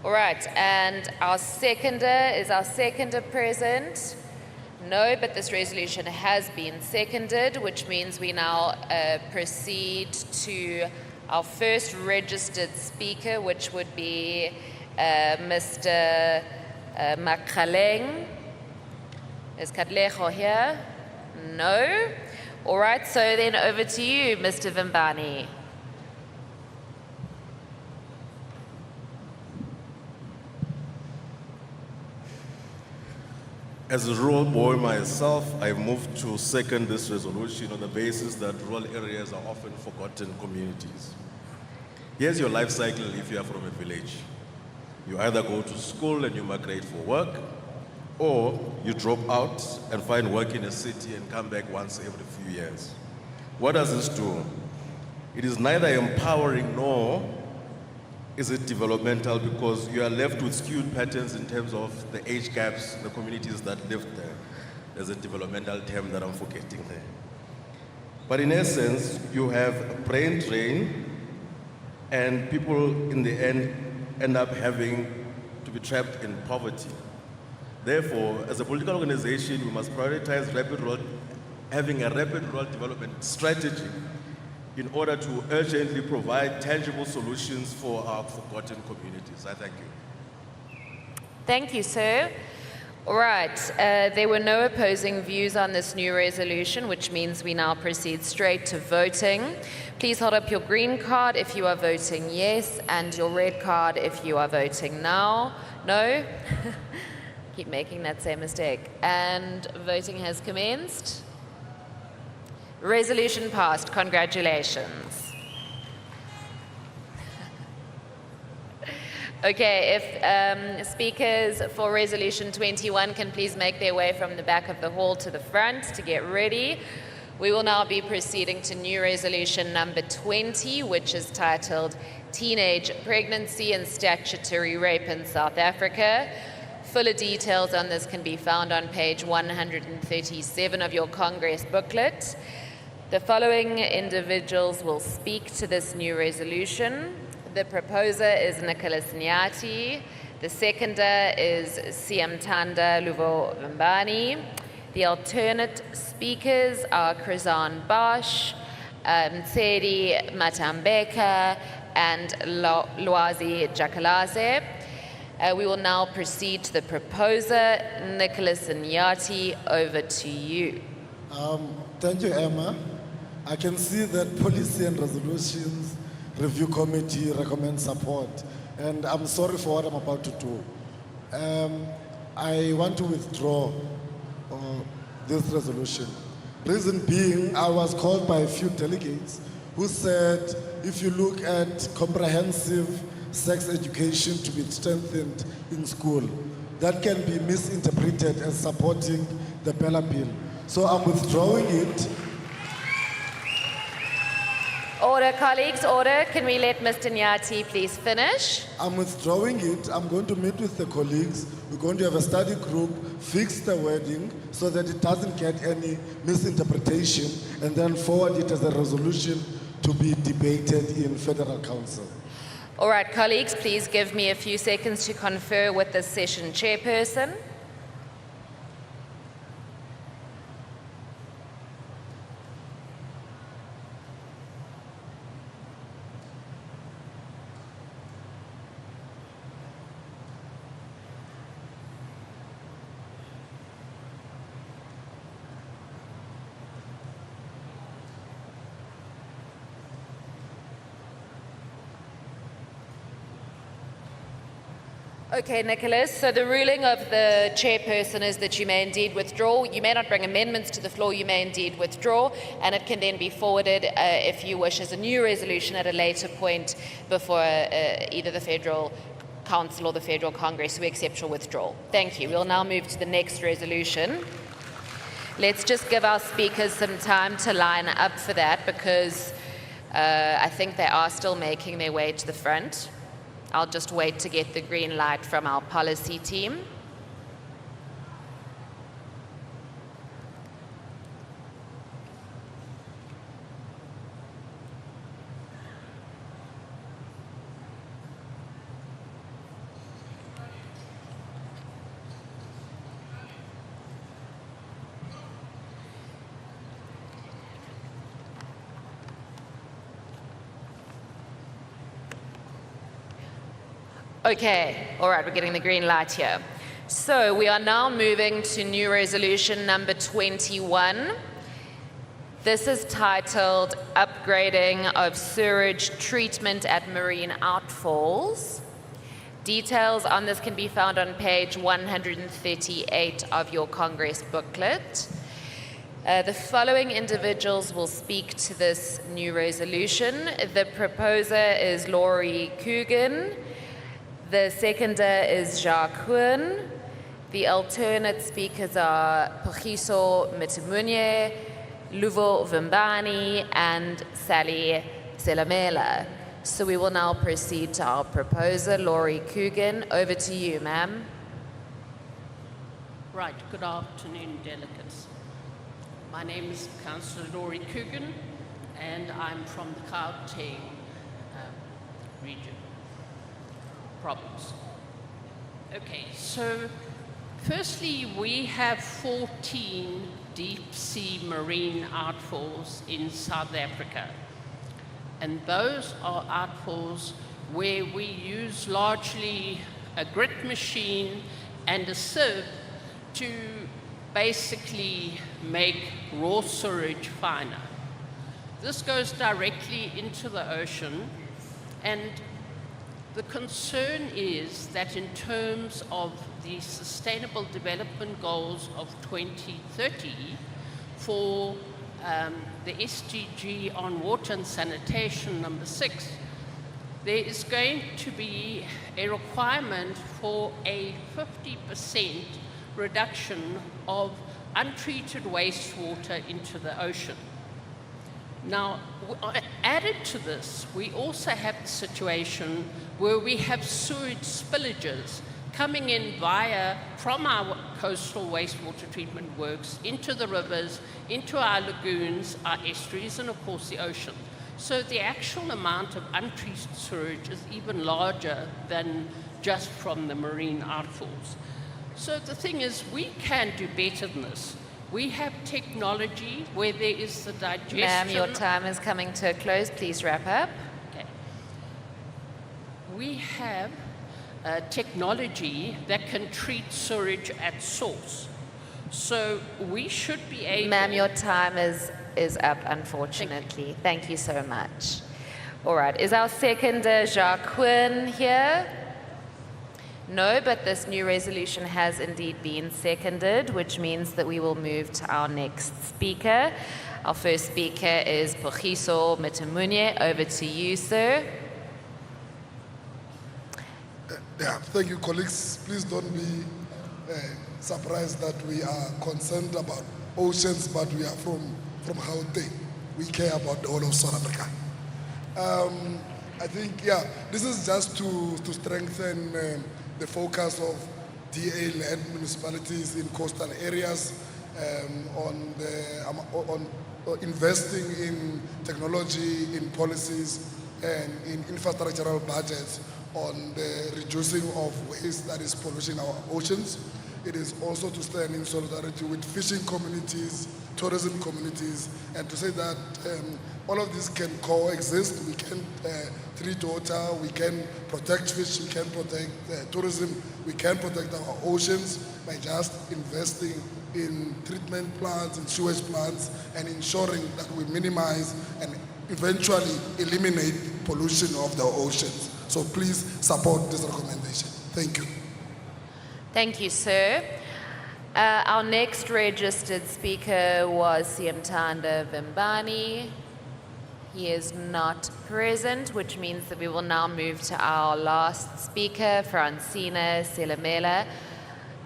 All right, and our seconder present? No, but this resolution has been seconded, which means we now proceed to our first registered speaker, which would be Mr. Makhaleng. Is Katlego here? No. All right, so then over to you, Mr. Vimbani. As a rural boy myself, I moved to second this resolution on the basis that rural areas are often forgotten communities. Here's your life cycle if you are from a village. You either go to school and you migrate for work, or you drop out and find work in a city and come back once every few years. What does this do? It is neither empowering nor is it developmental, because you are left with skewed patterns in terms of the age gaps, the communities that live there. There's a developmental term that I'm forgetting there. But in essence, you have brain drain, and people in the end up having to be trapped in poverty. Therefore, as a political organization, we must prioritize having a rapid rural development strategy in order to urgently provide tangible solutions for our forgotten communities. I thank you. Thank you, sir. All right, there were no opposing views on this new resolution, which means we now proceed straight to voting. Please hold up your green card if you are voting yes, and your red card if you are voting no. Keep making that same mistake. And voting has commenced. Resolution passed. Congratulations. Okay, if speakers for Resolution 21 can please make their way from the back of the hall to the front to get ready. We will now be proceeding to new resolution number 20, which is titled Teenage Pregnancy and Statutory Rape in South Africa. Fuller details on this can be found on page 137 of your Congress booklet. The following individuals will speak to this new resolution. The proposer is Nicholas Nyati. The seconder is Siamtanda Vimbani. The alternate speakers are Krizan Bosch, Mtsedi Matambeka, and Lwazi Jakalaze. We will now proceed to the proposer, Nicholas Nyati. Over to you. Thank you, Emma. I can see that Policy and Resolutions Review Committee recommends support, and I'm sorry for what I'm about to do. I want to withdraw this resolution. Reason being, I was called by a few delegates who said if you look at comprehensive sex education to be strengthened in school, that can be misinterpreted as supporting the Bella Bill. So I'm withdrawing it. Order, colleagues, order. Can we let Mr. Nyati please finish? I'm withdrawing it. I'm going to meet with the colleagues. We're going to have a study group, fix the wording so that it doesn't get any misinterpretation, and then forward it as a resolution to be debated in Federal Council. All right, colleagues, please give me a few seconds to confer with the session chairperson. Okay, Nicholas, so the ruling of the chairperson is that you may indeed withdraw. You may not bring amendments to the floor, you may indeed withdraw, and it can then be forwarded, if you wish, as a new resolution at a later point before either the Federal Council or the Federal Congress. We accept your withdrawal. Thank you. We'll now move to the next resolution. Let's just give our speakers some time to line up for that, because I think they are still making their way to the front. I'll just wait to get the green light from our policy team. Okay, all right, we're getting the green light here. So we are now moving to new resolution number 21. This is titled Upgrading of Sewage Treatment at Marine Outfalls. Details on this can be found on page 138 of your Congress booklet. The following individuals will speak to this new resolution. The proposer is Laurie Coogan. The seconder is Jacques Hoorn. The alternate speakers are Pogiso Mitamunye, Luvo Vimbani, and Sally Selamela. So we will now proceed to our proposer, Laurie Coogan. Over to you, ma'am. Right, good afternoon, delegates. My name is Councillor Laurie Coogan, and I'm from the Gauteng region. Problems. Okay, so firstly, we have 14 deep sea marine outfalls in South Africa. And those are outfalls where we use largely a grit machine and a sieve to basically make raw sewage finer. This goes directly into the ocean, and the concern is that in terms of the Sustainable Development Goals of 2030 for the SDG on water and sanitation number 6, there is going to be a requirement for a 50% reduction of untreated wastewater into the ocean. Now, added to this, we also have the situation where we have sewage spillages coming in from our coastal wastewater treatment works into the rivers, into our lagoons, our estuaries, and of course the ocean. So the actual amount of untreated sewage is even larger than just from the marine outfalls. So the thing is, we can do better than this. We have technology where there is the digestion. Ma'am, your time is coming to a close. Please wrap up. Okay. We have technology that can treat sewage at source. So we should be able... Ma'am, your time is up, unfortunately. Thank you so much. All right. Is our seconder Jacques Hoorn here? No, but this new resolution has indeed been seconded, which means that we will move to our next speaker. Our first speaker is Pogiso Mitamunye. Over to you, sir. Yeah, thank you, colleagues. Please don't be surprised that we are concerned about oceans, but we are from Gauteng. We care about the whole of South Africa. I think, yeah, this is just to strengthen the focus of DA-led municipalities in coastal areas on investing in technology, in policies, and in infrastructural budgets on the reducing of waste that is polluting our oceans. It is also to stand in solidarity with fishing communities, tourism communities, and to say that all of this can coexist. We can treat water, we can protect fish, we can protect tourism, we can protect our oceans by just investing in treatment plants and sewage plants and ensuring that we minimize and eventually eliminate pollution of the oceans. So please support this recommendation. Thank you. Thank you, sir. Our next registered speaker was Siamtanda Vimbani. He is not present, which means that we will now move to our last speaker, Francina Selamela.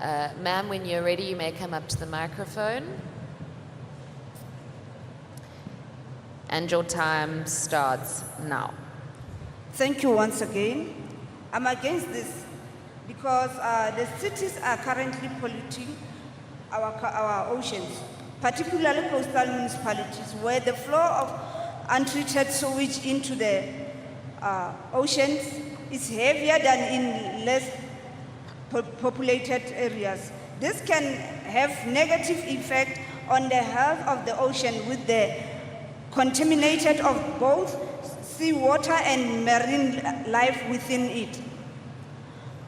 Ma'am, when you're ready, you may come up to the microphone. And your time starts now. Thank you once again. I'm against this because the cities are currently polluting our oceans, particularly coastal municipalities, where the flow of untreated sewage into the oceans is heavier than in less populated areas. This can have negative effect on the health of the ocean with the contaminated of both seawater and marine life within it.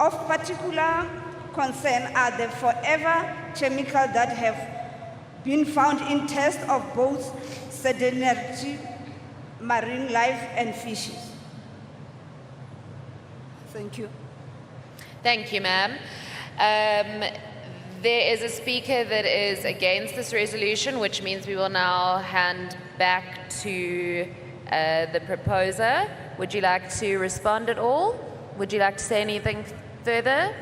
Of particular concern are the forever chemicals that have been found in tests of both sedentary marine life and fishes. Thank you. Thank you, ma'am. There is a speaker that is against this resolution, which means we will now hand back to the proposer. Would you like to respond at all? Would you like to say anything further?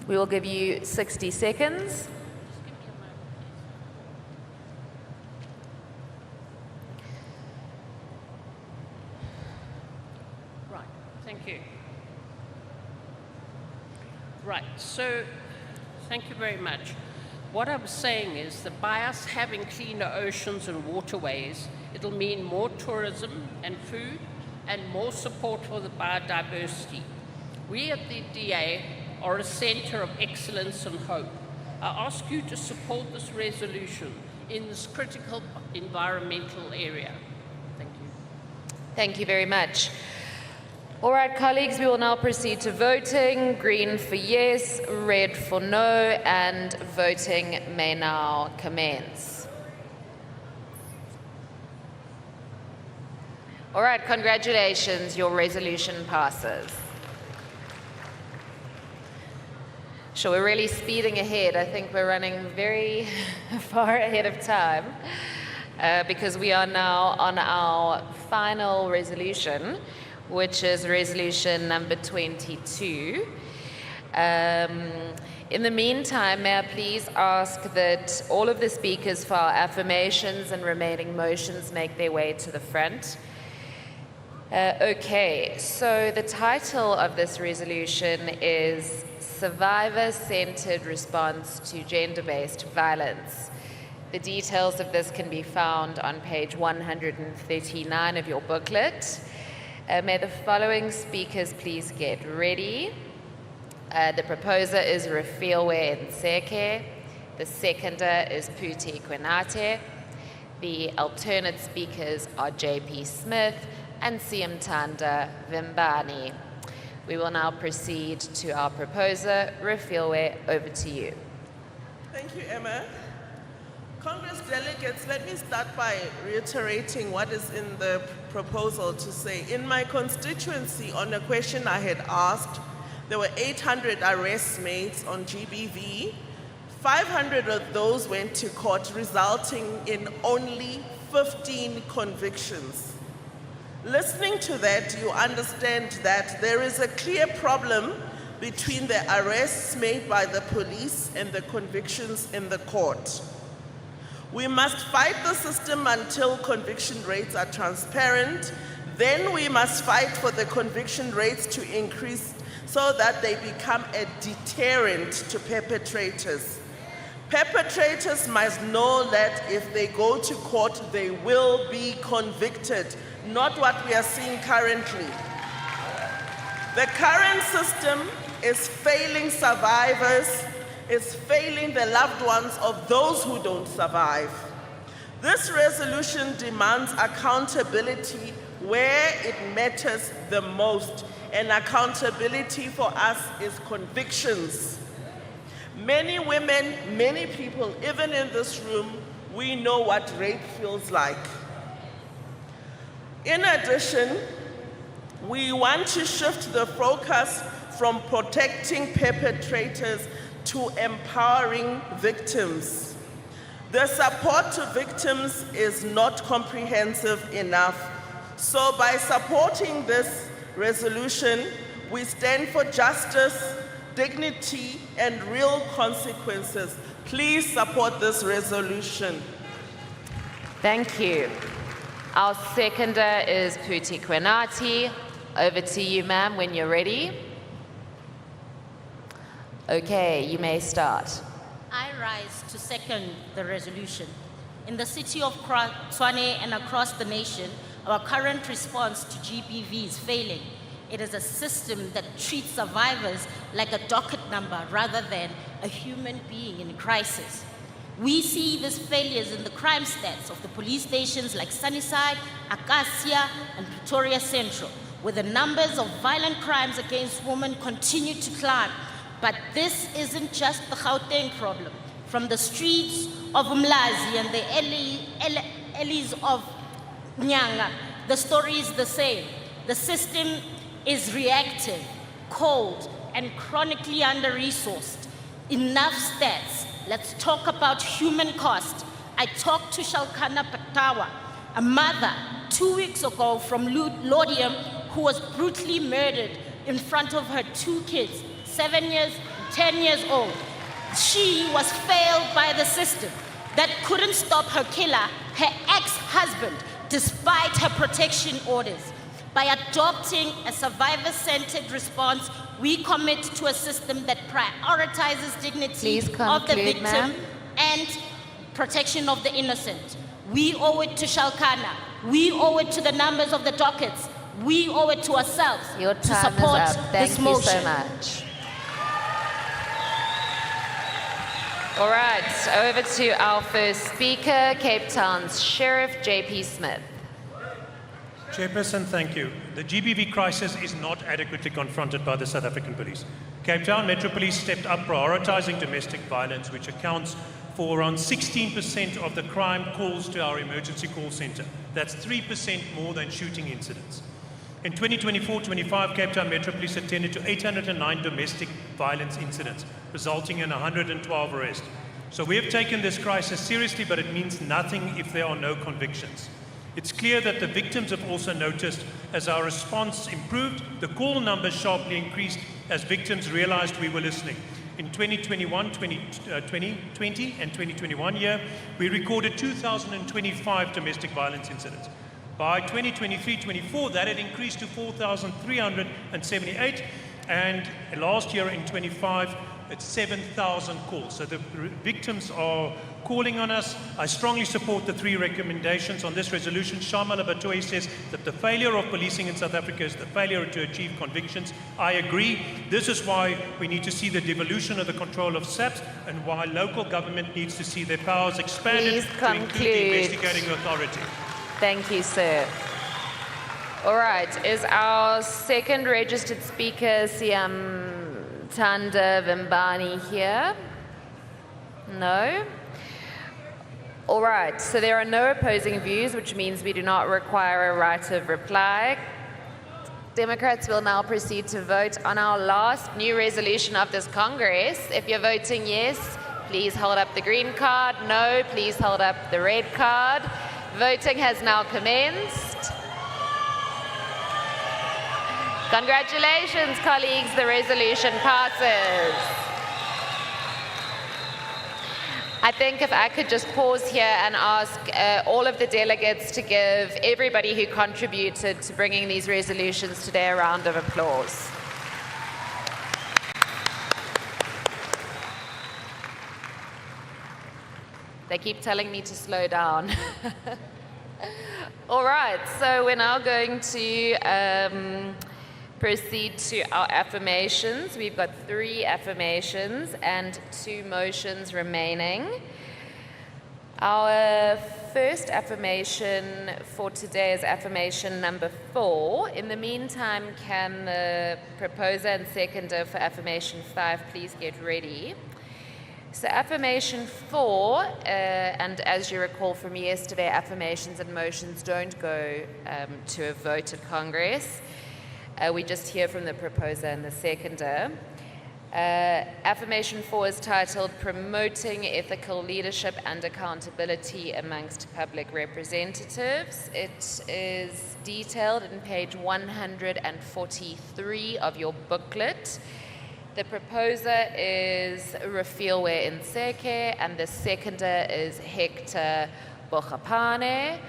We will give you 60 seconds. Right, thank you. Right, so thank you very much. What I was saying is that by us having cleaner oceans and waterways, it'll mean more tourism and food and more support for the biodiversity. We at the DA are a centre of excellence and hope. I ask you to support this resolution in this critical environmental area. Thank you. Thank you very much. All right, colleagues, we will now proceed to voting. Green for yes, red for no, and voting may now commence. All right, congratulations, your resolution passes. Sure, we're really speeding ahead. I think we're running very far ahead of time because we are now on our final resolution, which is resolution number 22. In the meantime, may I please ask that all of the speakers for our affirmations and remaining motions make their way to the front. Okay, so the title of this resolution is Survivor-Centered Response to Gender-Based Violence. The details of this can be found on page 139 of your booklet. May the following speakers please get ready. The proposer is Refilwe Nseke. The seconder is Puti Kwenate. The alternate speakers are JP Smith and Siamtanda Vimbani. We will now proceed to our proposer. Refilwe, over to you. Thank you, Emma. Congress delegates, let me start by reiterating what is in the proposal to say. In my constituency, on a question I had asked, there were 800 arrests made on GBV. 500 of those went to court, resulting in only 15 convictions. Listening to that, you understand that there is a clear problem between the arrests made by the police and the convictions in the court. We must fight the system until conviction rates are transparent. Then we must fight for the conviction rates to increase so that they become a deterrent to perpetrators. Perpetrators must know that if they go to court, they will be convicted, not what we are seeing currently. The current system is failing survivors, is failing the loved ones of those who don't survive. This resolution demands accountability where it matters the most, and accountability for us is convictions. Many women, many people, even in this room, we know what rape feels like. In addition, we want to shift the focus from protecting perpetrators to empowering victims. The support to victims is not comprehensive enough. So by supporting this resolution, we stand for justice, dignity, and real consequences. Please support this resolution. Thank you. Our seconder is Puti Kwenati. Over to you, ma'am, when you're ready. Okay, you may start. I rise to second the resolution. In the city of Tshwane and across the nation, our current response to GBV is failing. It is a system that treats survivors like a docket number rather than a human being in crisis. We see these failures in the crime stats of the police stations like Sunnyside, Acacia, and Pretoria Central, where the numbers of violent crimes against women continue to climb. But this isn't just the Gauteng problem. From the streets of Umlazi and the alleys of Nyanga, the story is the same. The system is reactive, cold, and chronically under-resourced. Enough stats. Let's talk about human cost. I talked to Shalkana Patawa, a mother 2 weeks ago from Lodium who was brutally murdered in front of her 2 kids, 7 years, 10 years old. She was failed by the system that couldn't stop her killer, her ex-husband, despite her protection orders. By adopting a survivor-centered response, we commit to a system that prioritizes dignity of the victim and protection of the innocent. We owe it to Shalkana. We owe it to the numbers of the dockets. We owe it to ourselves to support this motion. Thank you so much. All right, over to our first speaker, Cape Town's Sheriff J.P. Smith. Chairperson, thank you. The GBV crisis is not adequately confronted by the South African Police. Cape Town Metro Police stepped up prioritizing domestic violence, which accounts for around 16% of the crime calls to our emergency call center. That's 3% more than shooting incidents. In 2024-25, Cape Town Metro Police attended to 809 domestic violence incidents, resulting in 112 arrests. So we have taken this crisis seriously, but it means nothing if there are no convictions. It's clear that the victims have also noticed as our response improved, the call numbers sharply increased as victims realized we were listening. In 2021, 2020 and 2021 year, we recorded 2,025 domestic violence incidents. By 2023-24, that had increased to 4,378, and last year in 25, it's 7,000 calls. So the victims are calling on us. I strongly support the 3 recommendations on this resolution. Shamala Batoyi says that the failure of policing in South Africa is the failure to achieve convictions. I agree. This is why we need to see the devolution of the control of SAPS and why local government needs to see their powers expanded to include the investigating authority. Thank you, sir. All right, is our second registered speaker, Siam Tanda Vimbani, here? No? All right, so there are no opposing views, which means we do not require a right of reply. Democrats will now proceed to vote on our last new resolution of this Congress. If you're voting yes, please hold up the green card. No, please hold up the red card. Voting has now commenced. Congratulations, colleagues, the resolution passes. I think if I could just pause here and ask all of the delegates to give everybody who contributed to bringing these resolutions today a round of applause. They keep telling me to slow down. All right, so we're now going to proceed to our affirmations. We've got 3 affirmations and 2 motions remaining. Our first affirmation for today is affirmation number 4. In the meantime, can the proposer and seconder for affirmation 5 please get ready? So affirmation 4, and as you recall from yesterday, affirmations and motions don't go to a vote at Congress. We just hear from the proposer and the seconder. Affirmation 4 is titled Promoting Ethical Leadership and Accountability Amongst Public Representatives. It is detailed in page 143 of your booklet. The proposer is Refilwe Nseke and the seconder is Hector Bochapane.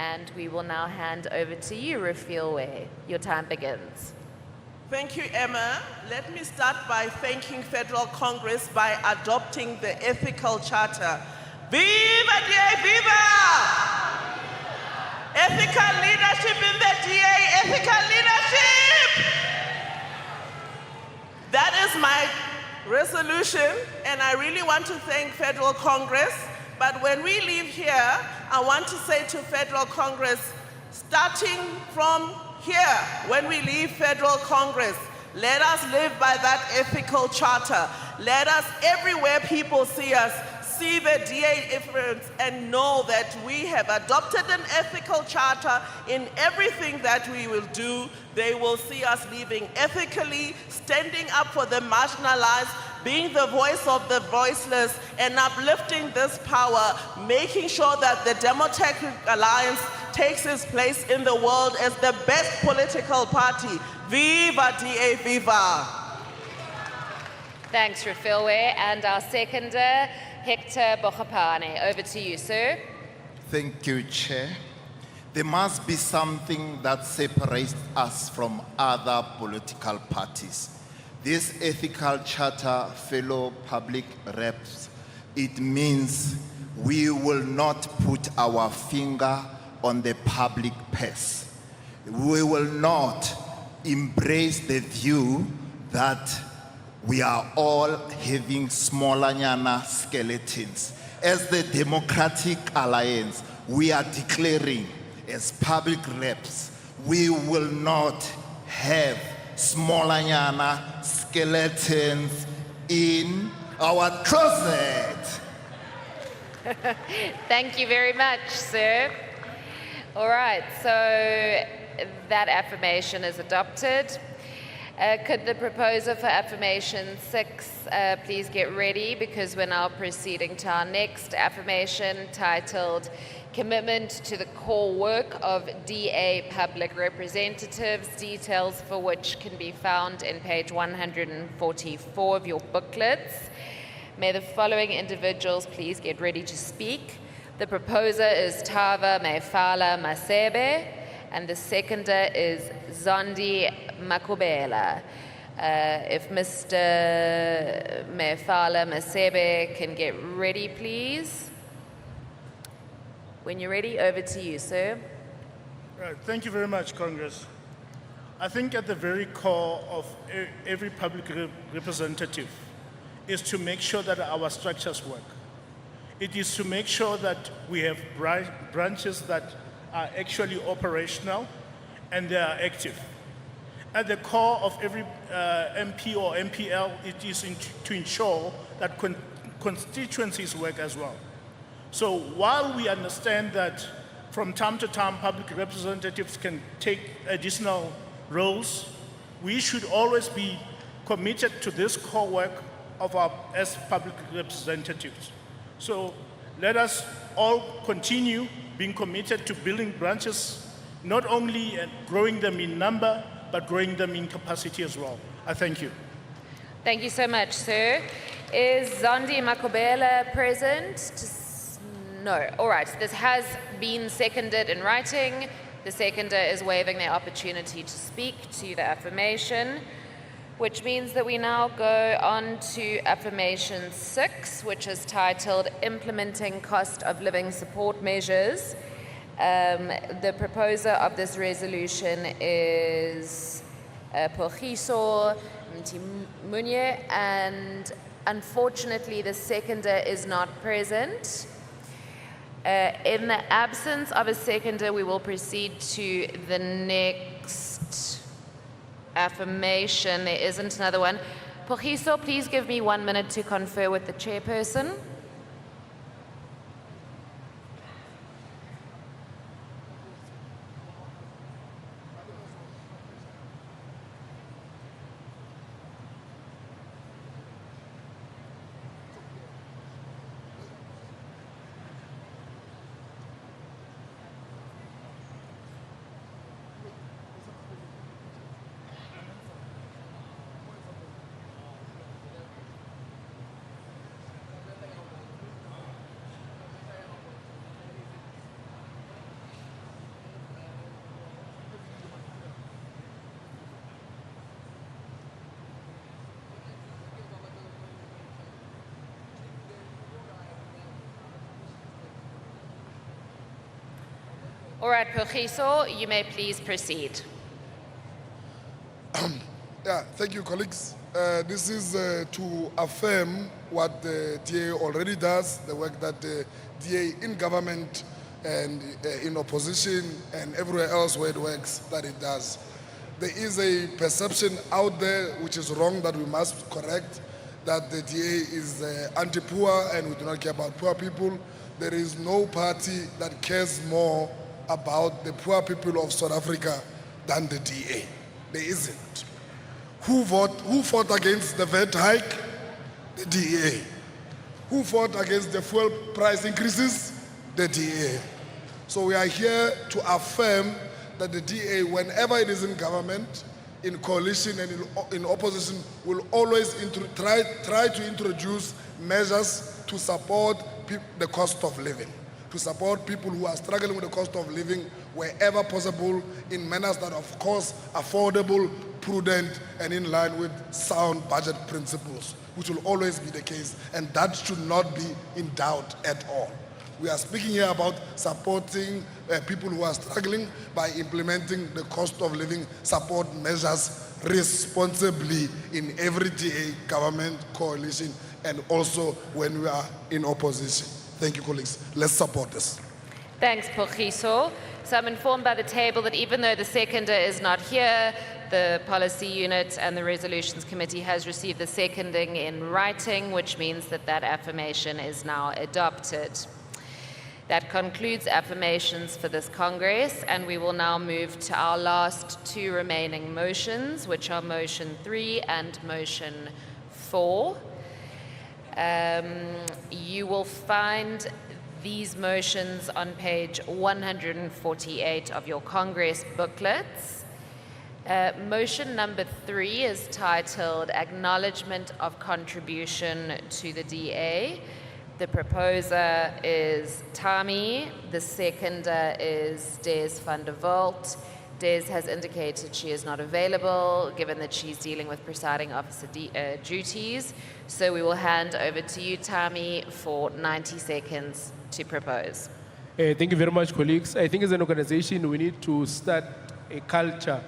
And we will now hand over to you, Refilwe. Your time begins. Thank you, Emma. Let me start by thanking Federal Congress by adopting the Ethical Charter. Viva DA, viva! Ethical leadership in the DA, ethical leadership! That is my resolution, and I really want to thank Federal Congress. But when we leave here, I want to say to Federal Congress, starting from here, when we leave Federal Congress, let us live by that ethical charter. Let us, everywhere people see us, see the DA difference and know that we have adopted an ethical charter. In everything that we will do, they will see us living ethically, standing up for the marginalized, being the voice of the voiceless, and uplifting this power, making sure that the Democratic Alliance takes its place in the world as the best political party. Viva DA, viva! Thanks, Refilwe. And our seconder, Hector Bochapane. Over to you, sir. Thank you, Chair. There must be something that separates us from other political parties. This ethical charter, fellow public reps, it means we will not put our finger on the public purse. We will not embrace the view that we are all having smaller nyana skeletons. As the Democratic Alliance, we are declaring as public reps, we will not have smaller nyana skeletons in our closet. Thank you very much, sir. All right, so that affirmation is adopted. Could the proposer for affirmation 6 please get ready, because we're now proceeding to our next affirmation titled Commitment to the Core Work of DA Public Representatives, details for which can be found in page 144 of your booklets. May the following individuals please get ready to speak. The proposer is Tava Mefala Masebe, and the seconder is Zondi Makubela. If Mr. Mefala Masebe can get ready, please. When you're ready, over to you, sir. Right. Thank you very much, Congress. I think at the very core of every public representative is to make sure that our structures work. It is to make sure that we have branches that are actually operational and they are active. At the core of every MP or MPL, it is to ensure that constituencies work as well. So while we understand that from time to time public representatives can take additional roles, we should always be committed to this core work of our as public representatives. So let us all continue being committed to building branches, not only growing them in number, but growing them in capacity as well. I thank you. Thank you so much, sir. Is Zondi Makobela present? No. All right. This has been seconded in writing. The seconder is waiving their opportunity to speak to the affirmation, which means that we now go on to affirmation 6, which is titled Implementing Cost of Living Support Measures. The proposer of this resolution is Pogiso Mtimunye, and unfortunately the seconder is not present. In the absence of a seconder, we will proceed to the next affirmation. There isn't another one. Pogiso, please give me 1 minute to confer with the chairperson. All right, Pogiso, you may please proceed. Yeah, thank you, colleagues. This is to affirm what the DA already does, the work that the DA in government and in opposition and everywhere else where it works, that it does. There is a perception out there which is wrong that we must correct, that the DA is anti-poor and we do not care about poor people. There is no party that cares more about the poor people of South Africa than the DA. There isn't. Who fought against the VAT hike? The DA. Who fought against the fuel price increases? The DA. So we are here to affirm that the DA, whenever it is in government, in coalition and in opposition, will always try to introduce measures to support the cost of living, to support people who are struggling with the cost of living wherever possible in manners that are, of course, affordable, prudent, and in line with sound budget principles, which will always be the case, and that should not be in doubt at all. We are speaking here about supporting people who are struggling by implementing the cost of living support measures responsibly in every DA government coalition and also when we are in opposition. Thank you, colleagues. Let's support this. Thanks, Pogiso. So I'm informed by the table that even though the seconder is not here, the policy unit and the resolutions committee has received the seconding in writing, which means that that affirmation is now adopted. That concludes affirmations for this Congress, and we will now move to our last two remaining motions, which are motion 3 and motion 4. You will find these motions on page 148 of your Congress booklets. Motion number 3 is titled Acknowledgement of Contribution to the DA. The proposer is Tami. The seconder is Des van der Walt. Des has indicated she is not available, given that she's dealing with presiding officer duties. So we will hand over to you, Tami, for 90 seconds to propose. Thank you very much, colleagues. I think as an organization, we need to start a culture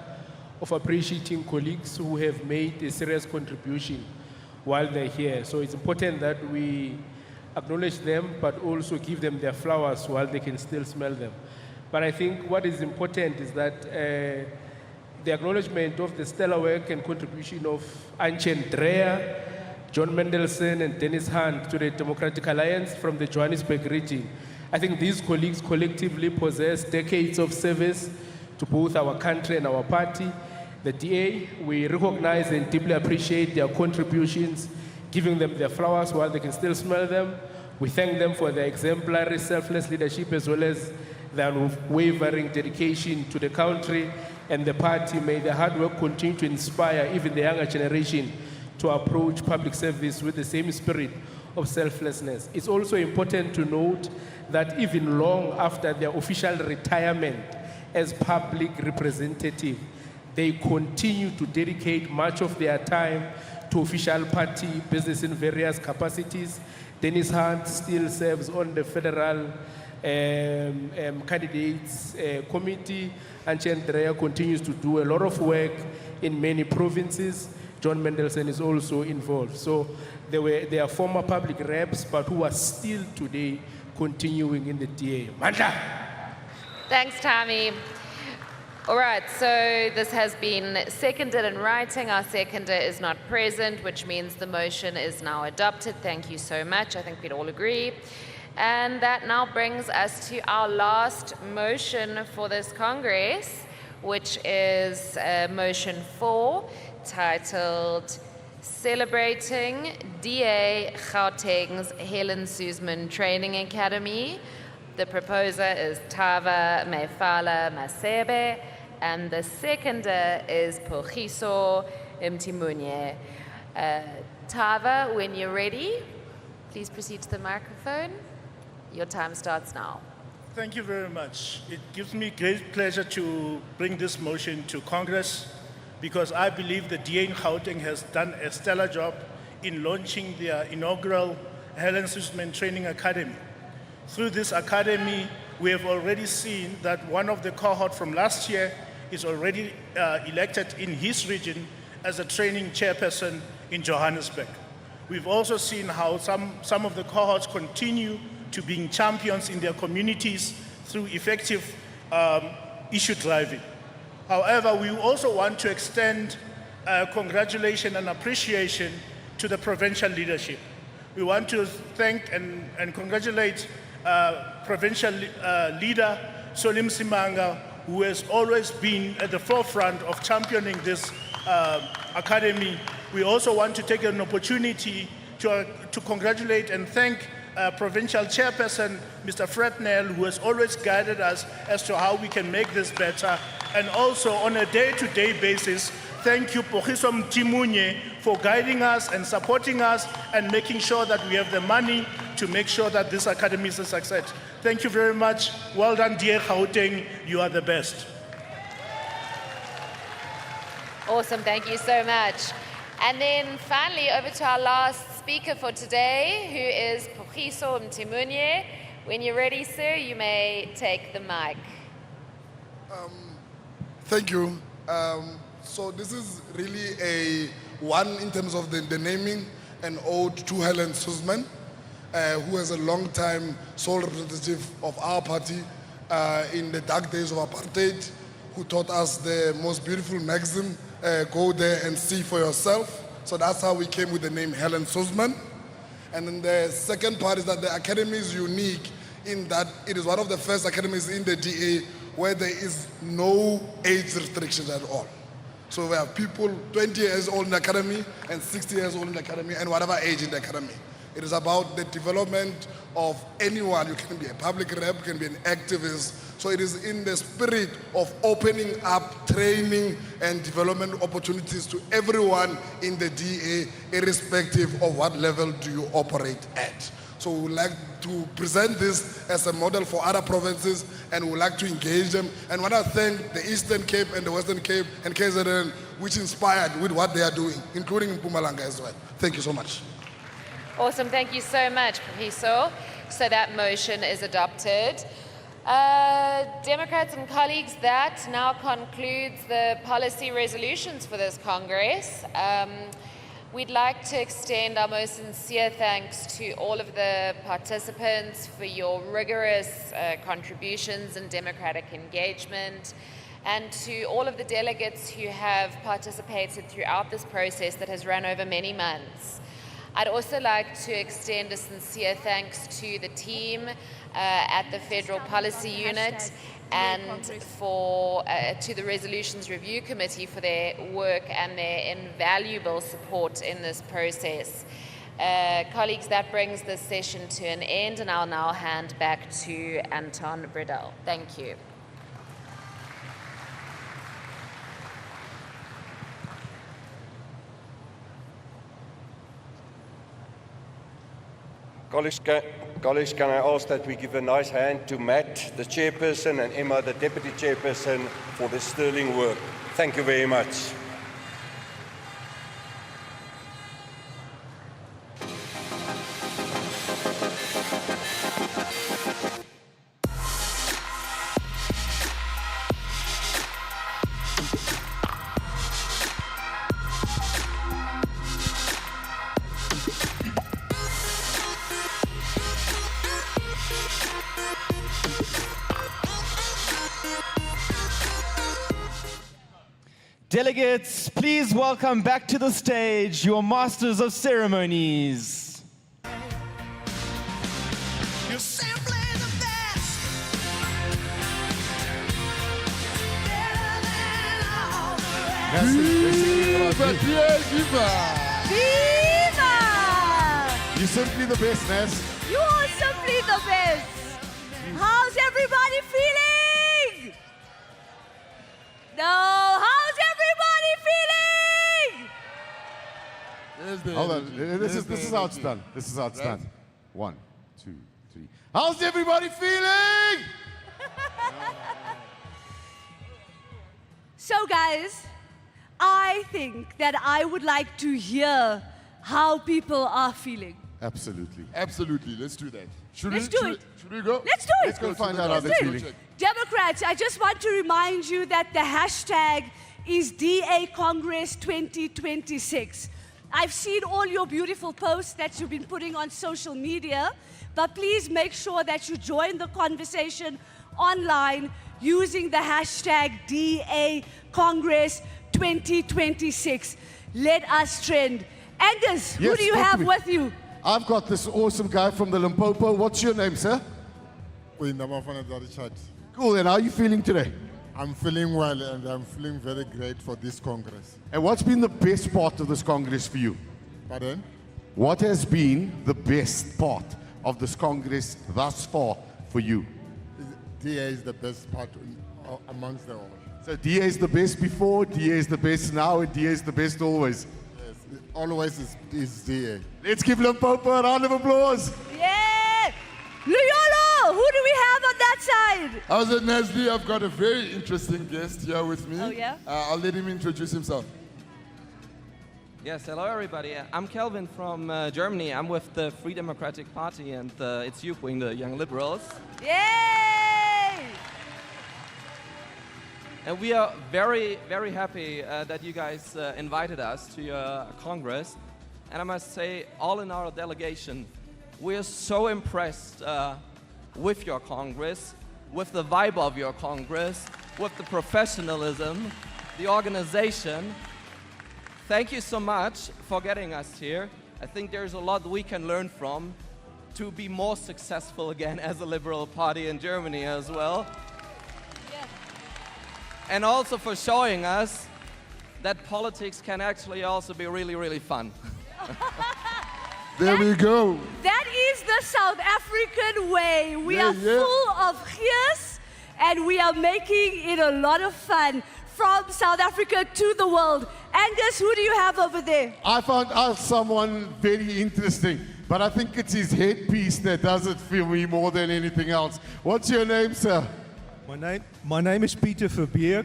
of appreciating colleagues who have made a serious contribution while they're here. So it's important that we acknowledge them, but also give them their flowers while they can still smell them. But I think what is important is that the acknowledgement of the stellar work and contribution of Anchen Dreyer, John Mendelsohn and Dennis Hunt to the Democratic Alliance from the Johannesburg region. I think these colleagues collectively possess decades of service to both our country and our party. The DA, we recognize and deeply appreciate their contributions, giving them their flowers while they can still smell them. We thank them for their exemplary, selfless leadership as well as their unwavering dedication to the country and the party. May their hard work continue to inspire even the younger generation to approach public service with the same spirit of selflessness. It's also important to note that even long after their official retirement as public representative, they continue to dedicate much of their time to official party business in various capacities. Dennis Hunt still serves on the federal candidates committee, and Chandrea continues to do a lot of work in many provinces. John Mendelsohn is also involved. So they are former public reps, but who are still today continuing in the DA. Mandla! Thanks, Tommy. All right, so this has been seconded in writing. Our seconder is not present, which means the motion is now adopted. Thank you so much. I think we'd all agree. And that now brings us to our last motion for this Congress, which is motion 4, titled Celebrating DA Gauteng's Helen Suzman Training Academy. The proposer is Tava Mefala Masebe, and the seconder is Pogiso Mtimunye. Tava, when you're ready, please proceed to the microphone. Your time starts now. Thank you very much. It gives me great pleasure to bring this motion to Congress because I believe the DA in Gauteng has done a stellar job in launching their inaugural Helen Suzman Training Academy. Through this academy, we have already seen that one of the cohort from last year is already elected in his region as a training chairperson in Johannesburg. We've also seen how some of the cohorts continue to being champions in their communities through effective issue driving. However, we also want to extend congratulations and appreciation to the provincial leadership. We want to thank and congratulate provincial leader Solim Simanga, who has always been at the forefront of championing this academy. We also want to take an opportunity to congratulate and thank Provincial Chairperson, Mr. Frednell, who has always guided us as to how we can make this better. And also on a day-to-day basis, thank you, Pogiso Mtimunye, for guiding us and supporting us and making sure that we have the money to make sure that this academy is a success. Thank you very much. Well done, dear Gauteng. You are the best. Awesome, thank you so much. And then finally, over to our last speaker for today, who is Pogiso Mtimunye. When you're ready, sir, you may take the mic. Thank you. So this is really a one in terms of the naming, an ode to Helen Suzman, who is a long-time sole representative of our party in the dark days of apartheid, who taught us the most beautiful maxim, go there and see for yourself. So that's how we came with the name Helen Suzman. And then the second part is that the academy is unique in that it is one of the first academies in the DA where there is no age restrictions at all. So we have people 20 years old in the academy and 60 years old in the academy and whatever age in the academy. It is about the development of anyone. You can be a public rep, you can be an activist. So it is in the spirit of opening up training and development opportunities to everyone in the DA, irrespective of what level do you operate at. So we would like to present this as a model for other provinces and we would like to engage them. And I want to thank the Eastern Cape and the Western Cape and KZN, which inspired with what they are doing, including Mpumalanga as well. Thank you so much. Awesome, thank you so much, Pogiso. So that motion is adopted. Democrats and colleagues, that now concludes the policy resolutions for this Congress. We'd like to extend our most sincere thanks to all of the participants for your rigorous contributions and democratic engagement, and to all of the delegates who have participated throughout this process that has run over many months. I'd also like to extend a sincere thanks to the team at the Federal Policy Unit and to the Resolutions Review Committee for their work and their invaluable support in this process. Colleagues, that brings this session to an end, and I'll now hand back to Anton Bredell. Thank you. Colleagues, can I ask that we give a nice hand to Matt, the chairperson, and Emma, the deputy chairperson, for the sterling work. Thank you very much. Delegates, please welcome back to the stage your masters of ceremonies. You're simply the best. Better than all the rest. Viva! You're simply the best, Ness. You are simply the best. How's everybody feeling? No, how's everybody feeling? Hold on. This is how it's done. This is how it's done. 1, 2, 3. How's everybody feeling? So guys, I think that I would like to hear how people are feeling. Absolutely. Absolutely. Let's do that. Should we go? Let's do it. Let's go find out how they're feeling. Democrats, I just want to remind you that the hashtag is DA Congress 2026. I've seen all your beautiful posts that you've been putting on social media, but please make sure that you join the conversation online using the hashtag DA Congress 2026. Let us trend. Angus, who do you have with you? I've got this awesome guy from the Limpopo. What's your name, sir? Cool, and how are you feeling today? I'm feeling well, and I'm feeling very great for this Congress. And what's been the best part of this Congress for you? Pardon? What has been the best part of this Congress thus far for you? DA is the best part amongst them all. So DA is the best before, DA is the best now, and DA is the best always. Yes, always is DA. Let's give Limpopo a round of applause. Yeah! Luyolo, who do we have on that side? How's it, Nesli? I've got a very interesting guest here with me. Oh, yeah? I'll let him introduce himself. Yes, hello everybody. I'm Kelvin from Germany. I'm with the Free Democratic Party, and it's you, the Young Liberals. Yay! And we are very, very happy that you guys invited us to your Congress. And I must say, all in our delegation, we're so impressed with your Congress, with the vibe of your Congress, with the professionalism, the organization. Thank you so much for getting us here. I think there's a lot we can learn from to be more successful again as a liberal party in Germany as well. Yeah. And also for showing us that politics can actually also be really, really fun. There we go. That is the South African way. We are full of gears, and we are making it a lot of fun from South Africa to the world. Angus, who do you have over there? I found out someone very interesting, but I think it's his headpiece that does it for me more than anything else. What's your name, sir? My name is Peter Verbeek,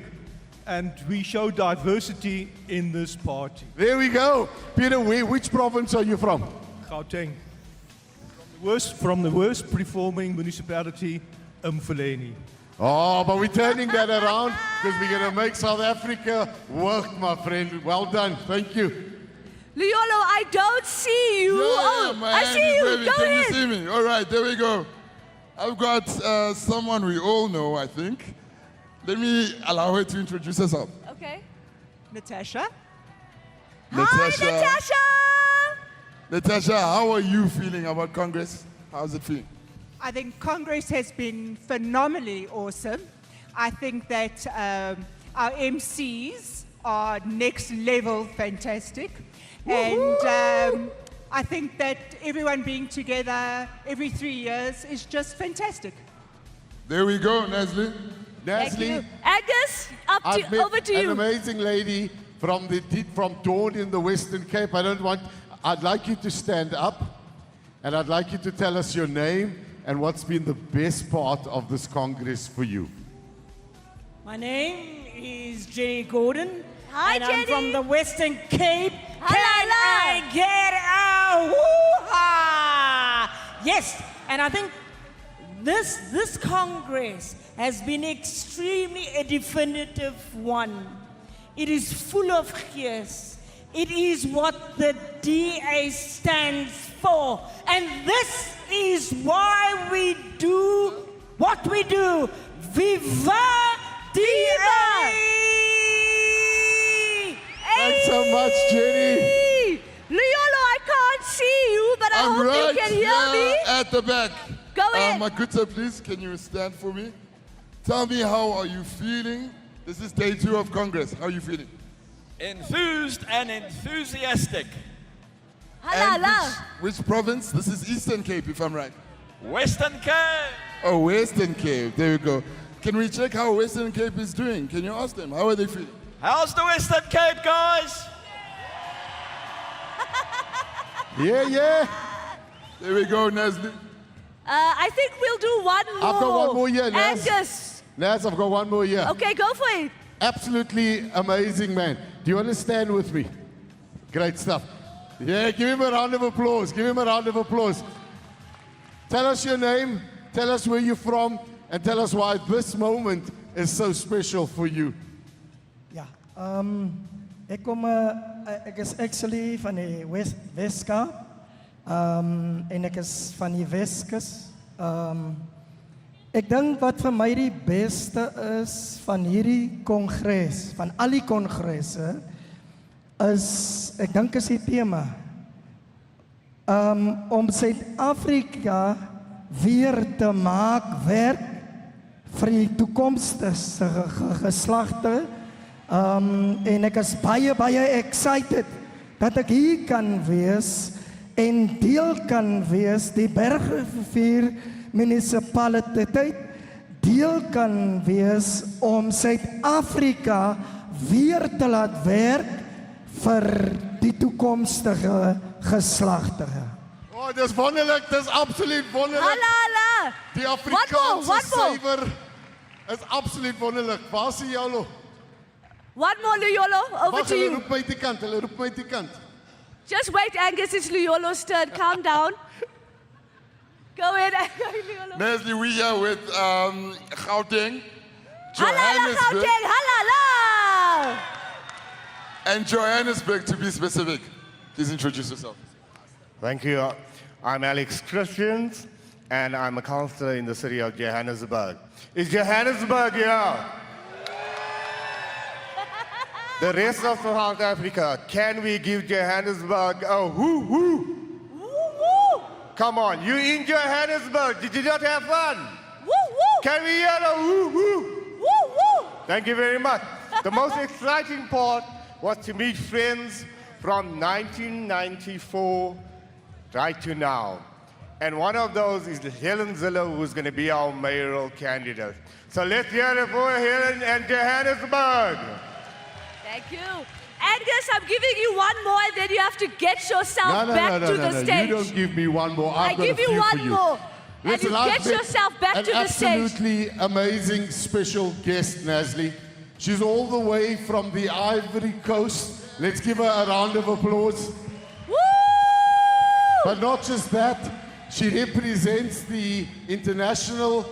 and we show diversity in this party. There we go. Peter, which province are you from? Gauteng. From the worst performing municipality, Ekurhuleni. Oh, but we're turning that around because we're going to make South Africa work, my friend. Well done. Thank you. Luyolo, I don't see you. My I hand see is you. waving. Go Can ahead. you see me? All right, there we go. I've got someone we all know, I think. Let me allow her to introduce herself. Okay. Natasha. Natasha. Hi, Natasha. Natasha, how are you feeling about Congress? How's it feeling? I think Congress has been phenomenally awesome. I think that our MCs are next level fantastic. And I think that everyone being together every 3 years is just fantastic. There we go, Nasli. Nasli. Angus, I've met over to an you. amazing lady from Dawn in the Western Cape. I'd like you to stand up, and I'd like you to tell us your name and what's been the best part of this Congress for you. My name is Jenny Gordon. Hi, and Jenny. I'm from the Western Cape. Hello. Can I get a woo-ha? Yes, and I think this Congress has been extremely a definitive one. It is full of gears. It is what the DA stands for. And this is why we do what we do. Viva DA! Thanks so much, Jenny. Leolo, I can't see you, but I I'm hope right you can hear me. here at the back. Go ahead. Makuta, please, can you stand for me? Tell me, how are you feeling? This is day 2 of Congress. How are you feeling? Enthused and enthusiastic. And which province? This is Eastern Cape, if I'm right. Western Cape. Oh, Western Cape. There we go. Can we check how Western Cape is doing? Can you ask them? How are they feeling? How's the Western Cape, guys? Yeah. There we go, Nasli. I think we'll do one more. I've got one more here, Naz. Angus. Naz, I've got one more here. Okay, go for it. Absolutely amazing, man. Do you want to stand with me? Great stuff. Yeah, give him a round of applause. Give him a round of applause. Tell us your name, tell us where you're from, and tell us why this moment is so special for you. Ja, ek is actually van die Weskaap. En ek is van die Weskus. Ek dink wat vir my die beste is van hierdie kongres, van al die kongresse, is ek dink is die tema. Om Suid-Afrika weer te maak werk vir die toekomstige geslagte. En ek is baie excited dat ek hier kan wees en deel kan wees die Bergrivier munisipaliteit deel kan wees om Suid-Afrika weer te laat werk vir die toekomstige geslagte. Oh, dis wonderlik, dis absoluut wonderlik. Halala. Die Afrikaanse One more. suiwer is absoluut wonderlik. Waar is Jalo? One more, Luyolo, over Wag, to hulle you. roep my die kant, hulle roep my die kant. Just wait, Angus, it's Luyolo's turn. Calm down. Go ahead, Luyolo. Nasli, we here with Gauteng, Halala, Johannesburg, Gauteng, halala. and Johannesburg to be specific. Please introduce yourself. Thank you. I'm Alex Christians, and I'm a councillor in the city of Johannesburg. Is Johannesburg here? The rest of South Africa, can we give Johannesburg a woo-woo? Woo-woo. Come on, you in Johannesburg, did you not have fun? Woo-woo. Can we hear a woo-woo? Woo-woo. Thank you very much. The most exciting part was to meet friends from 1994 right to now. And one of those is Helen Ziller, who's going to be our mayoral candidate. So let's hear it for Helen and Johannesburg. Thank you. Angus, I'm giving you one more, and then you have to get yourself back to the stage. You don't give me one more. I've I got give a you few one for you. more. And Listen, you I've get met yourself back to the stage. An absolutely amazing special guest, Nasli. She's all the way from the Ivory Coast. Let's give her a round of applause. Woo! But not just that, she represents the International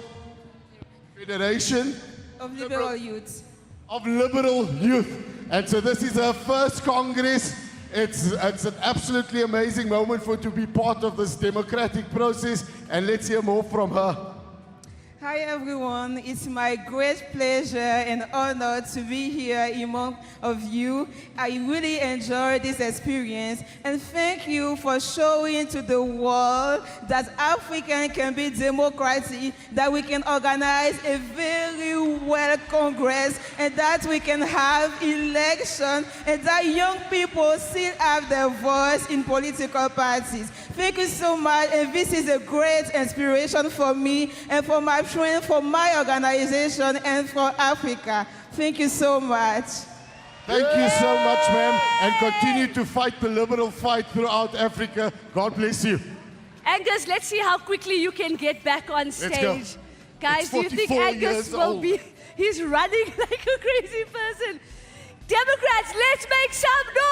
Federation Of Liberal Youths. of Liberal Youth. And so this is her first Congress. It's an absolutely amazing moment for her to be part of this democratic process. And let's hear more from her. Hi everyone, it's my great pleasure and honor to be here among of you. I really enjoyed this experience and thank you for showing to the world that African can be democratic, that we can organize a very well Congress and that we can have election and that young people still have their voice in political parties. Thank you so much, and this is a great inspiration for me and for my friends, for my organization, and for Africa. Thank you so much. Thank you so much, ma'am, and continue to fight the liberal fight throughout Africa. God bless you. Angus, let's see how quickly you can get back on Let's go. stage. Guys, do you think 44 Angus years will old. be... He's running like a crazy person. Democrats, let's make some noise!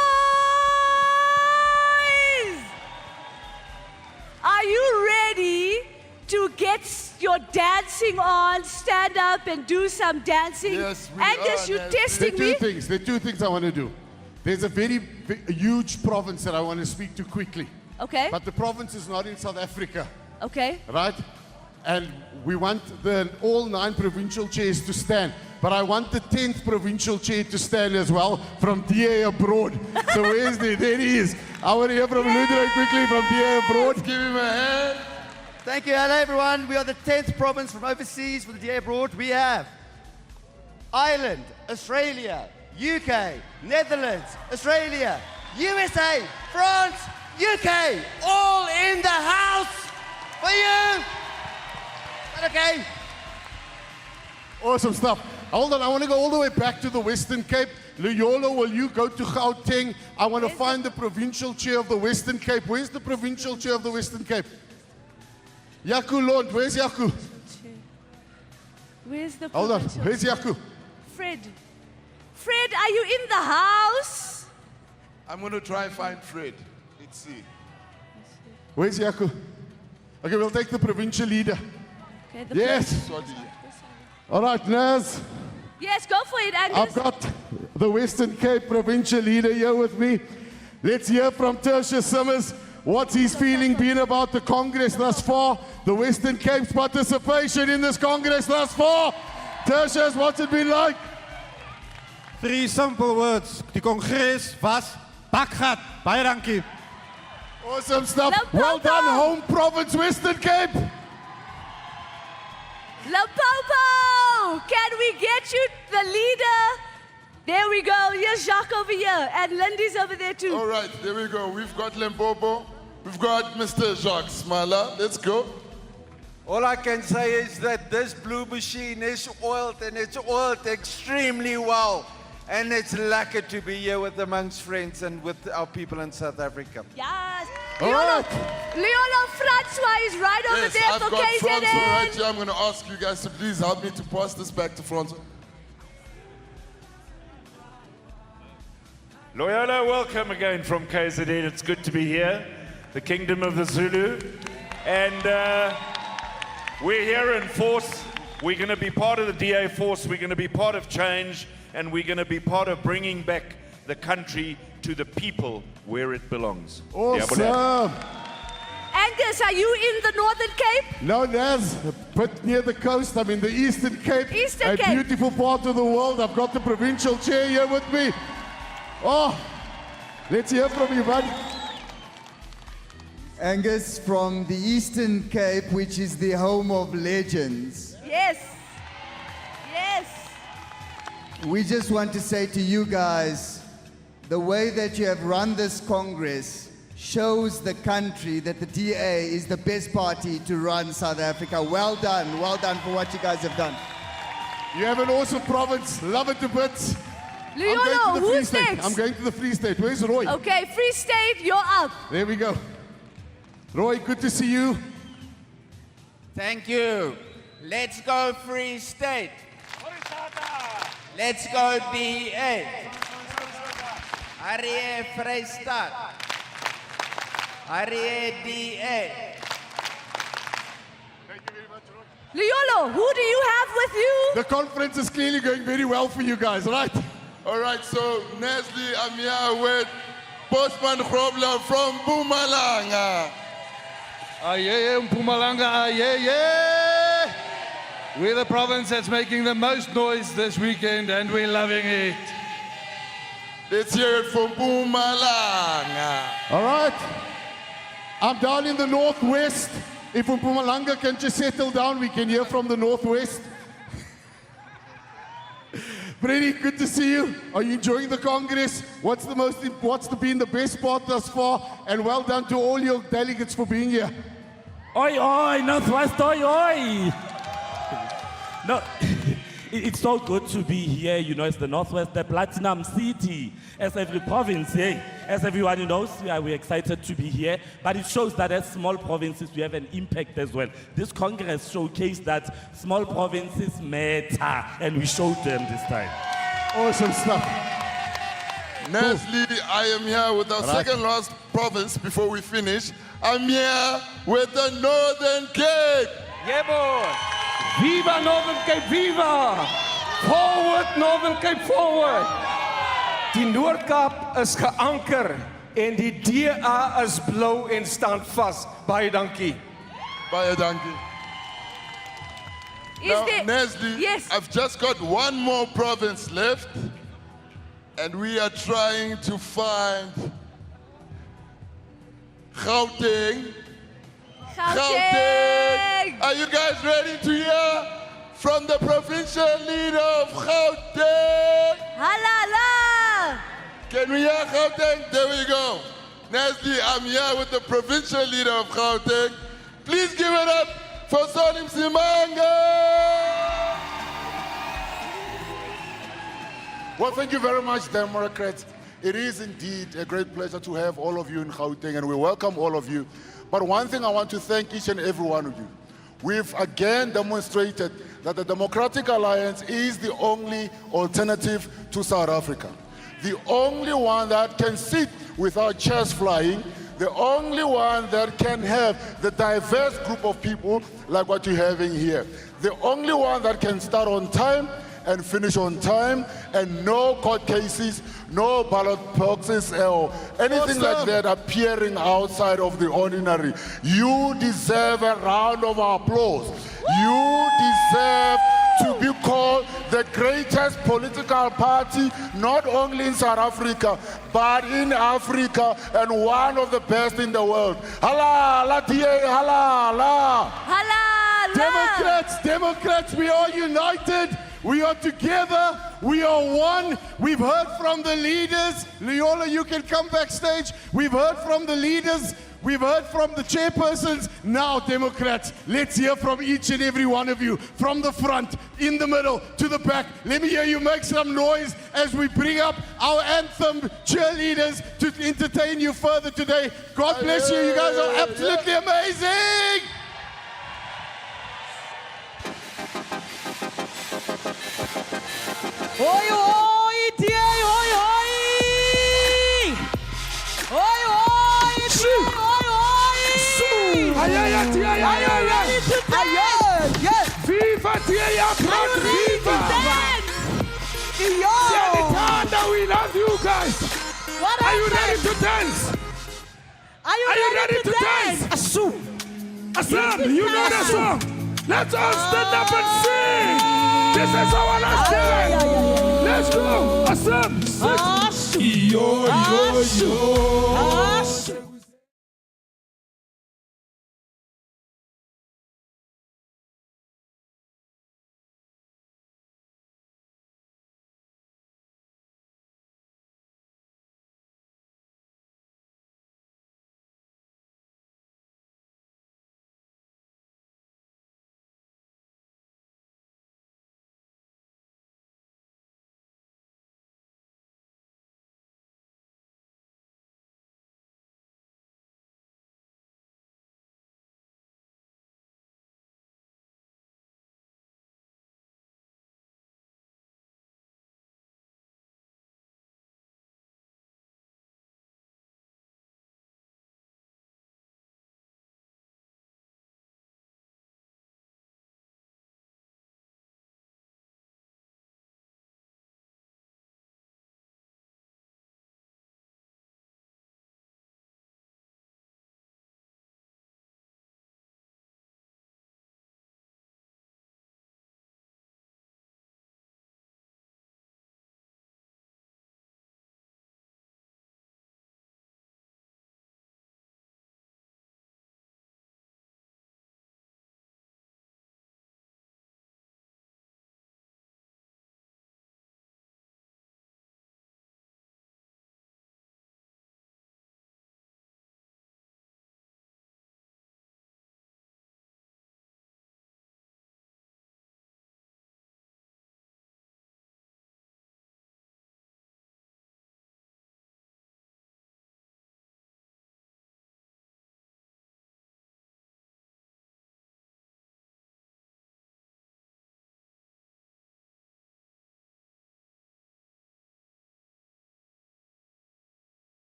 Are you ready to get your dancing on, stand up and do some dancing? Yes, we Angus, are. you testing me? There are two things I want to do. There's a very huge province that I want to speak to quickly. Okay. But the province is not in South Africa, Okay. right? And we want all 9 provincial chairs to stand. But I want the 10th provincial chair to stand as well from DA Abroad. So where's the? There he is. I want to hear from Midrand quickly from DA Abroad. Give him a hand. Thank you. Hello, everyone. We are the 10th province from overseas for the DA Abroad. We have Ireland, Australia, UK, Netherlands, Australia, USA, France, UK, all in the house for you. Is that okay? Awesome stuff. Hold on, I want to go all the way back to the Western Cape. Luyolo, will you go to Gauteng? I want to find the provincial chair of the Western Cape. Where's the provincial chair of the Western Cape? Yaku Lord, where's Yaku? Where's the Hold on, provincial where's chair? Yaku? Fred. Fred, are you in the house? I'm going to try and find Fred. Let's see. Where's Yaku? Okay, we'll take the provincial leader. Okay, the Yes. Sorry. All right, Naz. Yes, go for it, Angus. I've got the Western Cape provincial leader here with me. Let's hear from Tertius Simmers. What's his feeling been about the Congress thus far? The Western Cape's participation in this Congress thus far? Tertius, what's it been like? 3 simple words. Die congres was bakgat. Baie dankie. Awesome stuff. Limpopo. Well done, home province, Western Cape. Limpopo! Can we get you the leader? There we go. Here's Jacques over here. And Lindy's over there too. All right, there we go. We've got Limpopo. We've got Mr. Jacques Smala. Let's go. All I can say is that this blue machine is oiled, and it's oiled extremely well. And it's lucky to be here with amongst friends and with our people in South Africa. Yes. All Leolo, right. Leolo Francois is right over Yes, there I've for got Francois right KZN. here. I'm going to ask you guys to please help me to pass this back to Francois. Loyola, welcome again from KZN. It's good to be here, the Kingdom of the Zulu. And we're here in force. We're going to be part of the DA force. We're going to be part of change. And we're going to be part of bringing back the country to the people where it belongs. Awesome. Angus, are you in the Northern Cape? No, Naz, but near the coast. I'm in the Eastern Cape. Eastern a Cape. beautiful part of the world. I've got the provincial chair here with me. Oh, let's hear from you, bud. Angus from the Eastern Cape, which is the home of legends. Yes. Yes. We just want to say to you guys, the way that you have run this Congress shows the country that the DA is the best party to run South Africa. Well done for what you guys have done. You have an awesome province. Love it to bits. Leolo, who's State. next? I'm going to the Free State. Where's Roy? Okay, Free State, you're up. There we go. Roy, good to see you. Thank you. Let's go Free State. Let's go DA. Arie Vrystaat. Arie DA. Leolo, who do you have with you? The conference is clearly going very well for you guys, right? All right, so Nestle, I'm here with Postman Grobler from Mpumalanga. Mpumalanga, We're the province that's making the most noise this weekend, and we're loving it. Let's hear it from Mpumalanga. All right. I'm down in the northwest. If Mpumalanga can just settle down, we can hear from the northwest. Brady, good to see you. Are you enjoying the Congress? What's been the best part thus far? And well done to all your delegates for being here. Oi, oi, Northwest, oi, oi. No, it's so good to be here. You know, it's the Northwest, the Platinum City. As every province, as everyone knows, we're excited to be here. But it shows that as small provinces, we have an impact as well. This Congress showcased that small provinces matter, and we showed them this time. Awesome stuff. Nestle, I am here with our second last province before we finish. I'm here with the Northern Cape. Yeah, boy. Viva Northern Cape, viva! Forward, Northern Cape, forward! Die Noord-Kaap is geanker en die DA is blou en staan vas. Baie dankie. Baie dankie. Now, Nestle, yes. I've just got one more province left, and we are trying to find Gauteng. Gauteng! Are you guys ready to hear from the provincial leader of Gauteng? Halala! Can we hear Gauteng? There we go. Nestle, I'm here with the provincial leader of Gauteng. Please give it up for Sonny Msimanga! Well, thank you very much, Democrats. It is indeed a great pleasure to have all of you in Gauteng, and we welcome all of you. But one thing I want to thank each and every one of you. We've again demonstrated that the Democratic Alliance is the only alternative to South Africa. The only one that can sit without chairs flying, the only one that can have the diverse group of people like what you're having here. The only one that can start on time and finish on time, and no court cases, no ballot boxes or anything like that appearing outside of the ordinary. You deserve a round of applause. You deserve to be called the greatest political party, not only in South Africa, but in Africa, and one of the best in the world. Halala, DA, halala. Halala. Democrats, we are united. We are together, we are one. We've heard from the leaders. Leola, you can come backstage. We've heard from the leaders. We've heard from the chairpersons. Now, Democrats, let's hear from each and every one of you. From the front, in the middle, to the back. Let me hear you make some noise as we bring up our anthem cheerleaders to entertain you further today. God bless you. You guys are absolutely amazing. Hoi, hoi, DA, hoi, hoi! Hoi, hoi, DA, hoi, hoi! Are you ready to dance? Yes! Viva DA, proud viva! Senatanda, we love you guys! What are you ready to dance? Are you ready to dance? Asam, you know the song! Let's all stand up and sing! This is our last dance! Let's go! Asam! Yo, yo, yo!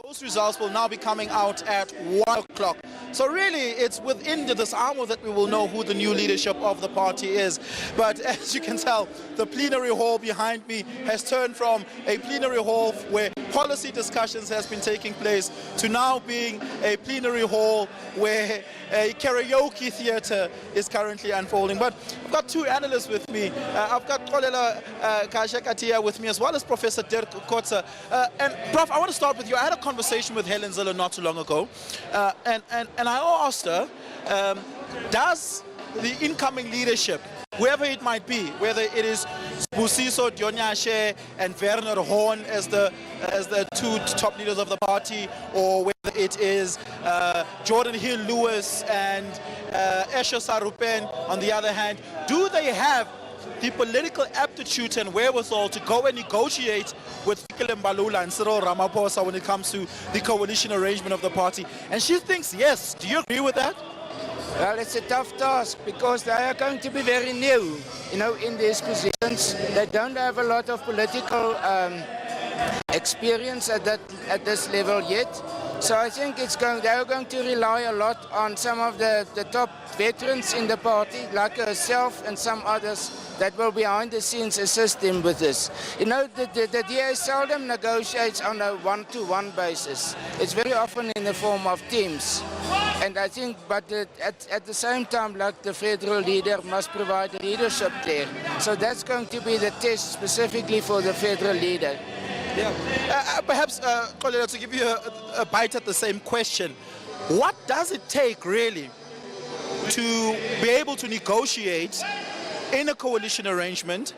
Those results will now be coming out at 1 o'clock. So really, it's within this hour that we will know who the new leadership of the party is. But as you can tell, the plenary hall behind me has turned from a plenary hall where policy discussions has been taking place to now being a plenary hall where a karaoke theater is currently unfolding. But I've got two analysts with me. I've got Kolela Kashakatia with me, as well as Professor Dirk Kotze. And Prof, I want to start with you. I had a conversation with Helen Zille not too long ago, and I asked her, does the incoming leadership, whoever it might be, whether it is Busiso Dionyashe and Werner Horn as the two top leaders of the party, or whether it is Jordan Hill Lewis and Esho Sarupen on the other hand, do they have the political aptitude and wherewithal to go and negotiate with Fikile Mbalula and Cyril Ramaphosa when it comes to the coalition arrangement of the party? And she thinks yes. Do you agree with that? Well, it's a tough task because they are going to be very new, in these positions. They don't have a lot of political experience at this level yet. So I think they're going to rely a lot on some of the top veterans in the party, like herself and some others that will behind the scenes assist them with this. The DA seldom negotiates on a one-to-one basis. It's very often in the form of teams. And I think, but at the same time, like the federal leader must provide leadership there. So that's going to be the test specifically for the federal leader. Yeah. Perhaps, Kolela, to give you a bite at the same question, what does it take really to be able to negotiate in a coalition arrangement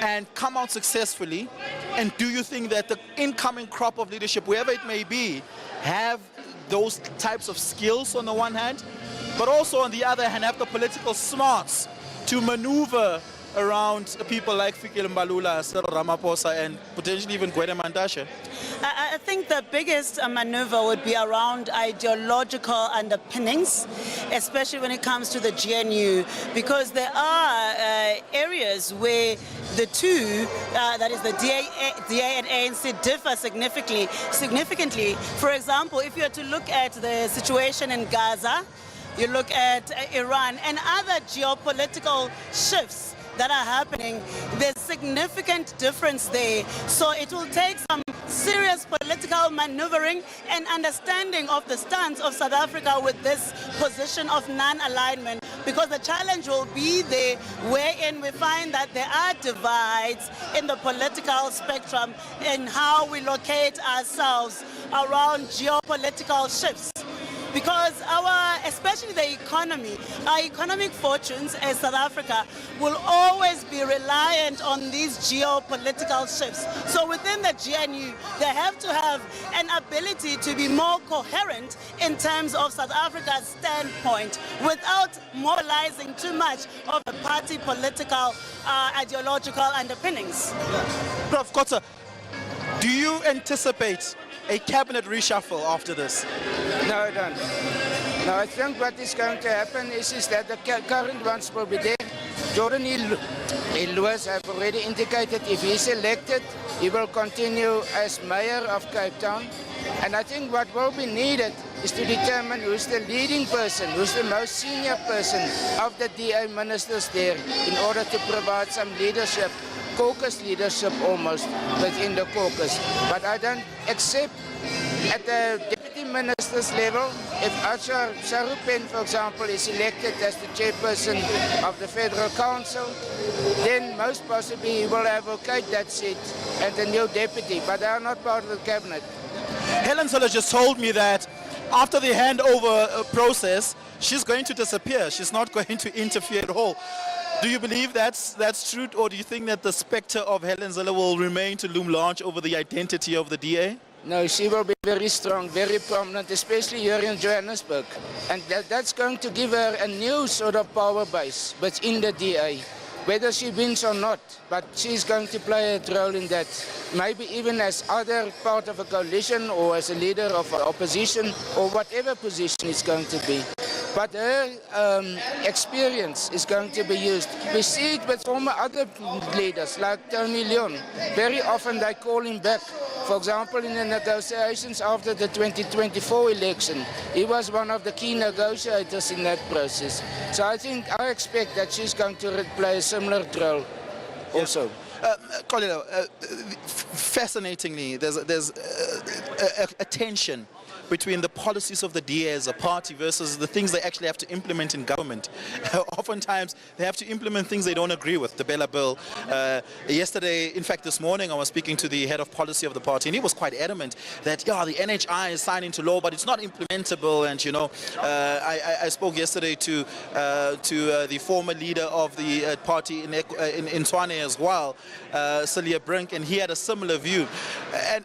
and come out successfully? And do you think that the incoming crop of leadership, wherever it may be, have those types of skills on the one hand, but also on the other hand have the political smarts to maneuver around people like Fikile Mbalula, Cyril Ramaphosa, and potentially even Gwede Mantashe? I think the biggest maneuver would be around ideological underpinnings, especially when it comes to the GNU, because there are areas where the two, that is the DA and ANC, differ significantly. For example, if you are to look at the situation in Gaza, you look at Iran and other geopolitical shifts that are happening, there's significant difference there. So it will take some serious political maneuvering and understanding of the stance of South Africa with this position of non-alignment, because the challenge will be there wherein we find that there are divides in the political spectrum in how we locate ourselves around geopolitical shifts. Because especially the economy, our economic fortunes as South Africa will always be reliant on these geopolitical shifts. So within the GNU, they have to have an ability to be more coherent in terms of South Africa's standpoint without moralizing too much of the party political, ideological underpinnings. Prof. Kotze, do you anticipate a cabinet reshuffle after this? No, I don't. No, I think what is going to happen is that the current ones will be there. Jordan Hill Lewis have already indicated if he's elected, he will continue as mayor of Cape Town. And I think what will be needed is to determine who's the leading person, who's the most senior person of the DA ministers there, in order to provide some leadership, caucus leadership almost, within the caucus. But I don't accept at the deputy minister's level, if Asha Sarupen, for example, is elected as the chairperson of the Federal Council, then most possibly he will advocate that seat and the new deputy, but they are not part of the cabinet. Helen Zille just told me that after the handover process, she's going to disappear. She's not going to interfere at all. Do you believe that's true, or do you think that the specter of Helen Zille will remain to loom large over the identity of the DA? No, she will be very strong, very prominent, especially here in Johannesburg. And that's going to give her a new sort of power base within the DA, whether she wins or not. But she's going to play a role in that, maybe even as either part of a coalition or as a leader of opposition or whatever position it's going to be. But her experience is going to be used. We see it with former other leaders like Tony Leon. Very often they call him back For example, in the negotiations after the 2024 election, he was one of the key negotiators in that process. So I expect that she's going to play a similar role also. Kolelo, fascinatingly, there's a tension between the policies of the DA as a party versus the things they actually have to implement in government. Oftentimes, they have to implement things they don't agree with, the Bella Bill. Yesterday, in fact, this morning, I was speaking to the head of policy of the party, and he was quite adamant that, yeah, the NHI is signed into law, but it's not implementable. And, you know, I spoke yesterday to the former leader of the party in Tshwane as well, Celia Brink, and he had a similar view.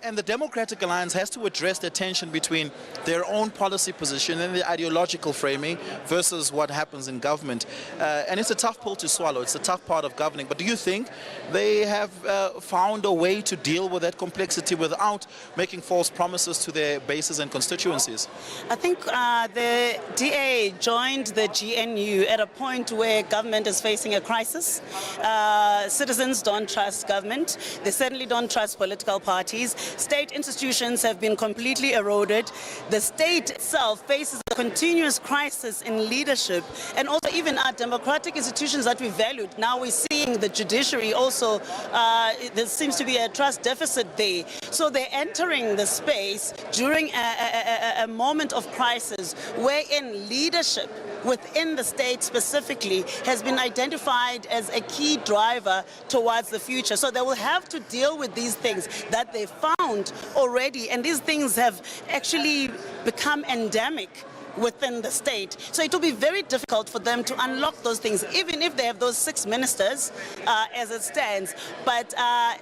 And the Democratic Alliance has to address the tension between their own policy position and the ideological framing versus what happens in government. And it's a tough pill to swallow. It's a tough part of governing. But do you think they have found a way to deal with that complexity without making false promises to their bases and constituencies? I think the DA joined the GNU at a point where government is facing a crisis. Citizens don't trust government. They certainly don't trust political parties. State institutions have been completely eroded. The state itself faces a continuous crisis in leadership, and also even our democratic institutions that we valued. Now we're seeing the judiciary also, there seems to be a trust deficit there. So they're entering the space during a moment of crisis wherein leadership within the state specifically has been identified as a key driver towards the future. So they will have to deal with these things that they found already, and these things have actually become endemic within the state. So it will be very difficult for them to unlock those things, even if they have those 6 ministers as it stands. But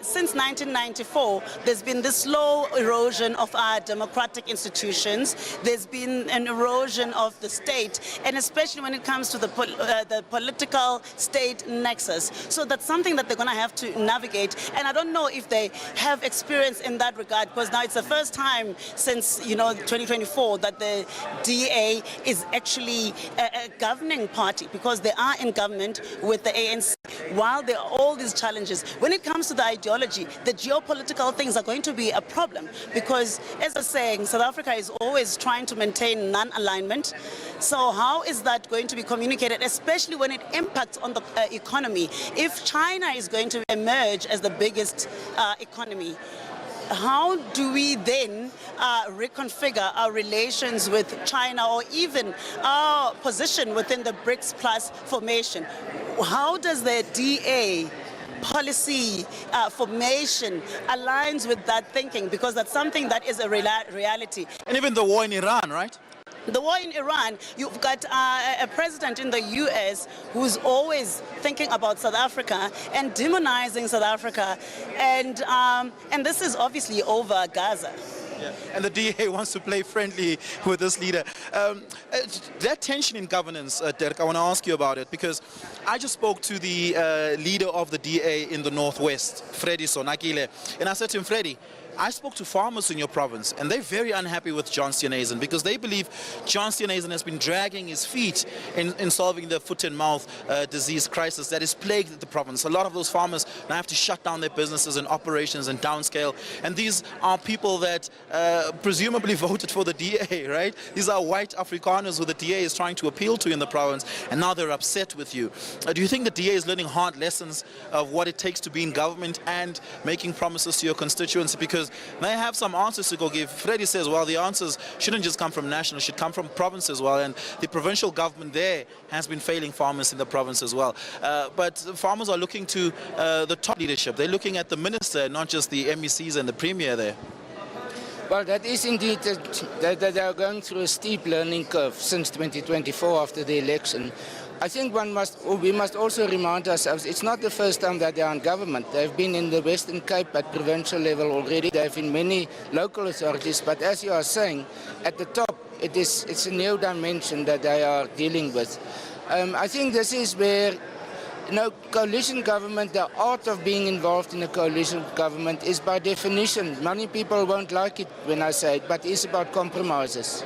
since 1994, there's been this slow erosion of our democratic institutions. There's been an erosion of the state, and especially when it comes to the political state nexus. So that's something that they're going to have to navigate. And I don't know if they have experience in that regard, because now it's the first time since 2024 that the DA is actually a governing party, because they are in government with the ANC. While there are all these challenges, when it comes to the ideology, the geopolitical things are going to be a problem, because, as I was saying, South Africa is always trying to maintain non-alignment. So how is that going to be communicated, especially when it impacts on the economy? If China is going to emerge as the biggest economy, how do we then reconfigure our relations with China, or even our position within the BRICS Plus formation? How does the DA policy formation aligns with that thinking? Because that's something that is a reality. And even the war in Iran, right? The war in Iran, you've got a president in the US who's always thinking about South Africa and demonizing South Africa, and this is obviously over Gaza. Yeah. And the DA wants to play friendly with this leader. That tension in governance, Dirk, I want to ask you about it, because I just spoke to the leader of the DA in the Northwest, Freddie Sonakile, and I said to him, Freddie, I spoke to farmers in your province, and they're very unhappy with John Steenhuisen, because they believe John Steenhuisen has been dragging his feet in solving the foot and mouth disease crisis that has plagued the province. A lot of those farmers now have to shut down their businesses and operations and downscale, and these are people that presumably voted for the DA, right? These are white Afrikaners who the DA is trying to appeal to in the province, and now they're upset with you. Do you think the DA is learning hard lessons of what it takes to be in government and making promises to your constituents? Because they have some answers to go give. Freddie says, well, the answers shouldn't just come from national, should come from province as well, and the provincial government there has been failing farmers in the province as well. But farmers are looking to the top leadership. They're looking at the minister, not just the MECs and the premier there. Well, that is indeed that they are going through a steep learning curve since 2024 after the election. I think we must also remind ourselves, it's not the first time that they are in government. They've been in the Western Cape at provincial level already. They've in many local authorities. But as you are saying, at the top, it's a new dimension that they are dealing with. I think this is where, coalition government, the art of being involved in a coalition government is by definition, many people won't like it when I say it, but it's about compromises.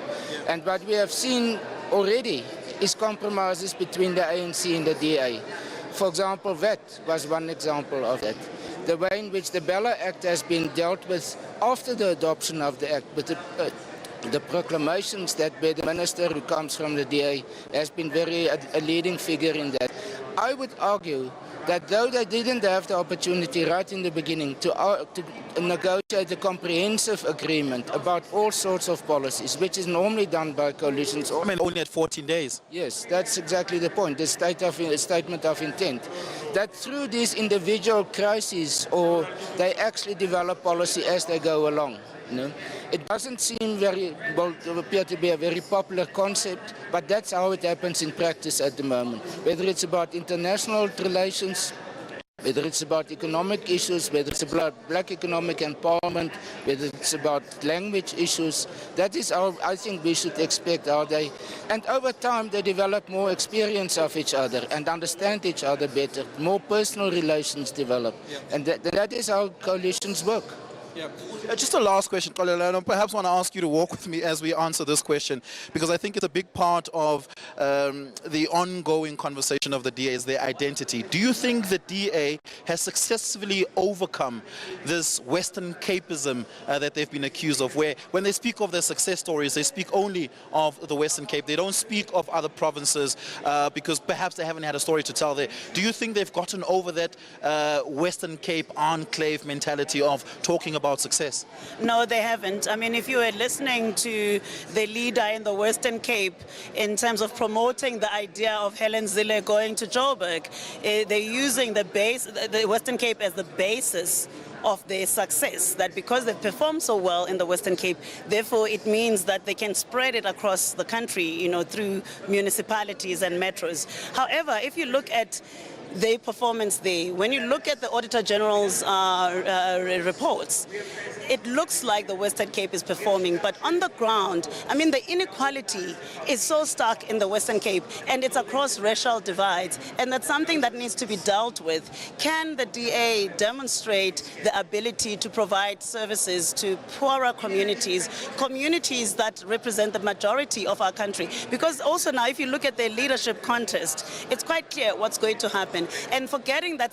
And what we have seen already is compromises between the ANC and the DA. For example, that was one example of that. the way in which the Bella Act has been dealt with after the adoption of the Act, with the proclamations that where the minister who comes from the DA has been a leading figure in that. I would argue that though they didn't have the opportunity right in the beginning to negotiate a comprehensive agreement about all sorts of policies, which is normally done by coalitions. I mean, only at 14 days. Yes, that's exactly the point, the statement of intent. That through these individual crises, or they actually develop policy as they go along. You know? It doesn't seem to appear to be a very popular concept, but that's how it happens in practice at the moment. Whether it's about international relations, whether it's about economic issues, whether it's about black economic empowerment, whether it's about language issues, that is how I think we should expect how they, and over time they develop more experience of each other and understand each other better, more personal relations develop, and that is how coalitions work. Yeah. Just a last question, Kolelo. I perhaps want to ask you to walk with me as we answer this question, because I think it's a big part of the ongoing conversation of the DA is their identity. Do you think the DA has successfully overcome this Western Capeism that they've been accused of, where when they speak of their success stories, they speak only of the Western Cape. They don't speak of other provinces because perhaps they haven't had a story to tell there. Do you think they've gotten over that Western Cape enclave mentality of talking about success? No, they haven't. I mean, if you were listening to the leader in the Western Cape in terms of promoting the idea of Helen Zille going to Joburg, they're using the Western Cape as the basis of their success, that because they've performed so well in the Western Cape, therefore it means that they can spread it across the country, you know, through municipalities and metros. However, if you look at their performance there, when you look at the Auditor General's reports, it looks like the Western Cape is performing, but on the ground, I mean, the inequality is so stark in the Western Cape, and it's across racial divides, and that's something that needs to be dealt with. Can the DA demonstrate the ability to provide services to poorer communities, communities that represent the majority of our country? Because also now, if you look at their leadership contest, it's quite clear what's going to happen. And forgetting that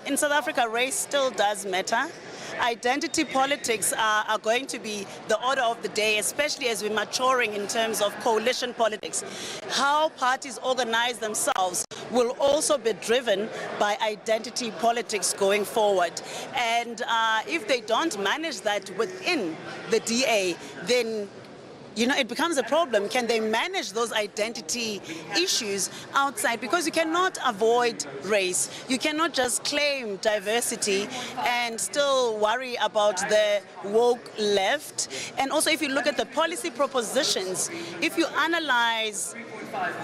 in South Africa, race still does matter. Identity politics are going to be the order of the day, especially as we're maturing in terms of coalition politics. How parties organize themselves will also be driven by identity politics going forward. And if they don't manage that within the DA, then it becomes a problem. Can they manage those identity issues outside? Because you cannot avoid race. You cannot just claim diversity and still worry about the woke left. And also, if you look at the policy propositions, if you analyze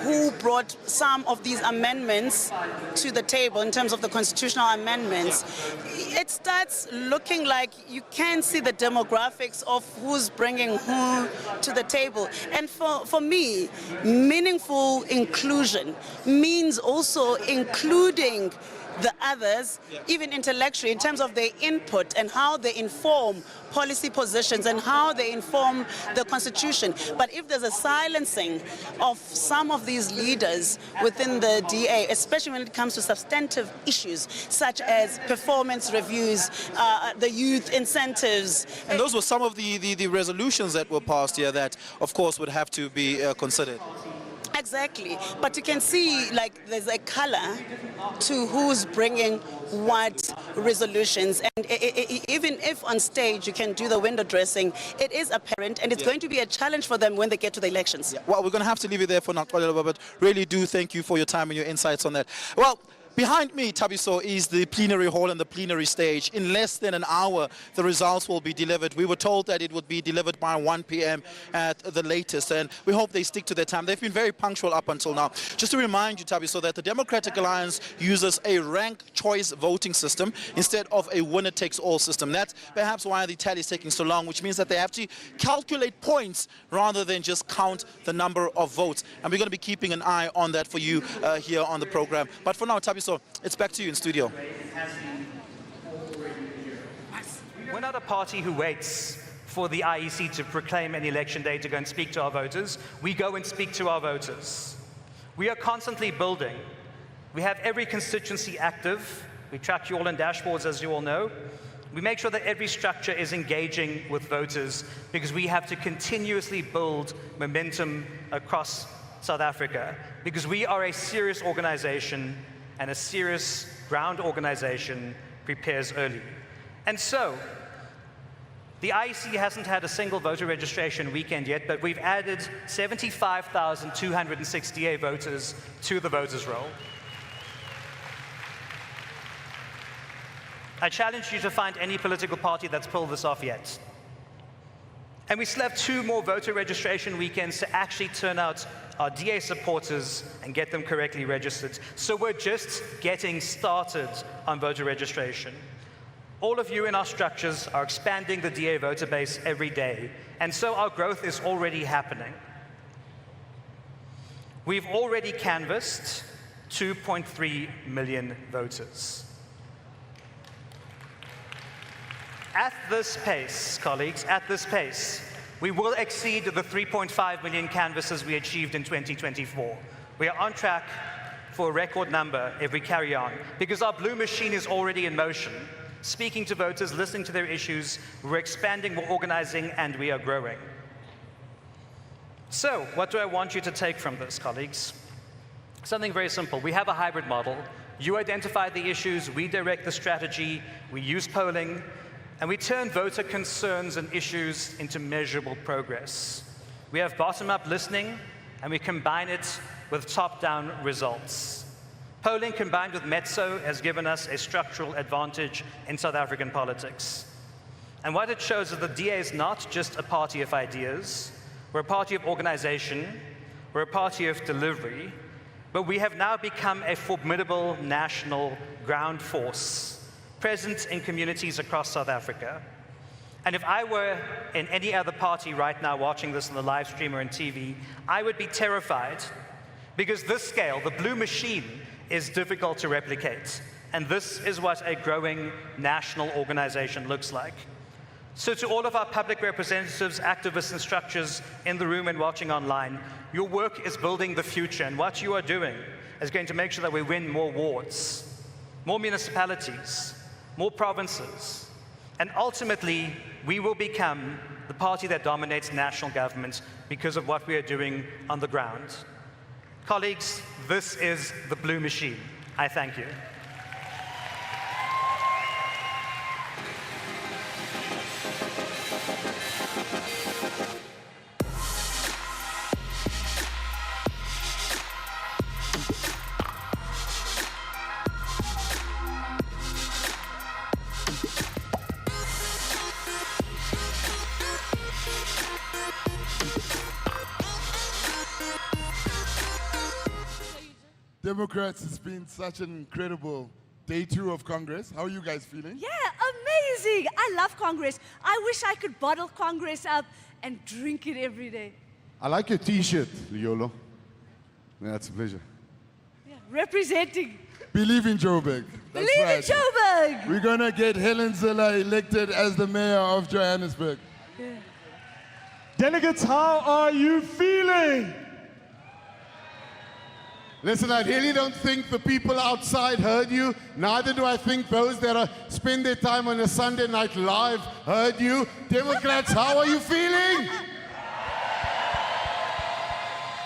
who brought some of these amendments to the table in terms of the constitutional amendments, it starts looking like you can see the demographics of who's bringing who to the table. And for me, meaningful inclusion means also including the others, even intellectually, in terms of their input and how they inform policy positions and how they inform the Constitution. But if there's a silencing of some of these leaders within the DA, especially when it comes to substantive issues such as performance reviews, the youth incentives. And those were some of the resolutions that were passed here that, of course, would have to be considered. Exactly, but you can see like there's a color to who's bringing what resolutions, and even if on stage you can do the window dressing, it is apparent, and it's going to be a challenge for them when they get to the elections. Yeah. Well, we're going to have to leave it there for now, but really do thank you for your time and your insights on that. Well, behind me, Thabiso, is the plenary hall and the plenary stage. In less than an hour, the results will be delivered. We were told that it would be delivered by 1 p.m. at the latest, and we hope they stick to their time. They've been very punctual up until now. Just to remind you, Thabiso, that the Democratic Alliance uses a rank choice voting system instead of a winner-takes-all system. That's perhaps why the tally is taking so long, which means that they have to calculate points rather than just count the number of votes. And we're going to be keeping an eye on that for you here on the program. But for now, Thabiso, it's back to you in studio. We're not a party who waits for the IEC to proclaim an election day to go and speak to our voters. We go and speak to our voters. We are constantly building. We have every constituency active. We track you all in dashboards, as you all know. We make sure that every structure is engaging with voters because we have to continuously build momentum across South Africa because we are a serious organization, and a serious ground organization prepares early. And so, the IEC hasn't had a single voter registration weekend yet, but we've added 75,268 voters to the voters' roll. I challenge you to find any political party that's pulled this off yet. And we still have 2 more voter registration weekends to actually turn out our DA supporters and get them correctly registered. So we're just getting started on voter registration. All of you in our structures are expanding the DA voter base every day, and so our growth is already happening. We've already canvassed 2.3 million voters. At this pace, colleagues, at this pace, we will exceed the 3.5 million canvassers we achieved in 2024. We are on track for a record number if we carry on, because our blue machine is already in motion. Speaking to voters, listening to their issues, we're expanding, we're organizing, and we are growing. So, what do I want you to take from this, colleagues? Something very simple. We have a hybrid model. You identify the issues, we direct the strategy, we use polling, and we turn voter concerns and issues into measurable progress. We have bottom-up listening, and we combine it with top-down results. Polling combined with Metso has given us a structural advantage in South African politics. And what it shows is the DA is not just a party of ideas. We're a party of organization. We're a party of delivery. But we have now become a formidable national ground force, present in communities across South Africa. And if I were in any other party right now watching this on the live stream or on TV, I would be terrified, because this scale, the blue machine, is difficult to replicate. And this is what a growing national organization looks like. So to all of our public representatives, activists, and structures in the room and watching online, your work is building the future, and what you are doing is going to make sure that we win more wards, more municipalities, more provinces, and ultimately, we will become the party that dominates national government because of what we are doing on the ground. Colleagues, this is the blue machine. I thank you. Democrats, it's been such an incredible day 2 of Congress. How are you guys feeling? Yeah, amazing. I love Congress. I wish I could bottle Congress up and drink it every day. I like your t-shirt, Liolo. Yeah, it's a pleasure. Yeah, representing. Believe in Joburg. That's Believe right. in Joburg. We're going to get Helen Zille elected as the mayor of Johannesburg. Yeah. Delegates, how are you feeling? Listen, I really don't think the people outside heard you. Neither do I think those that spend their time on a Sunday Night Live heard you. Democrats, how are you feeling?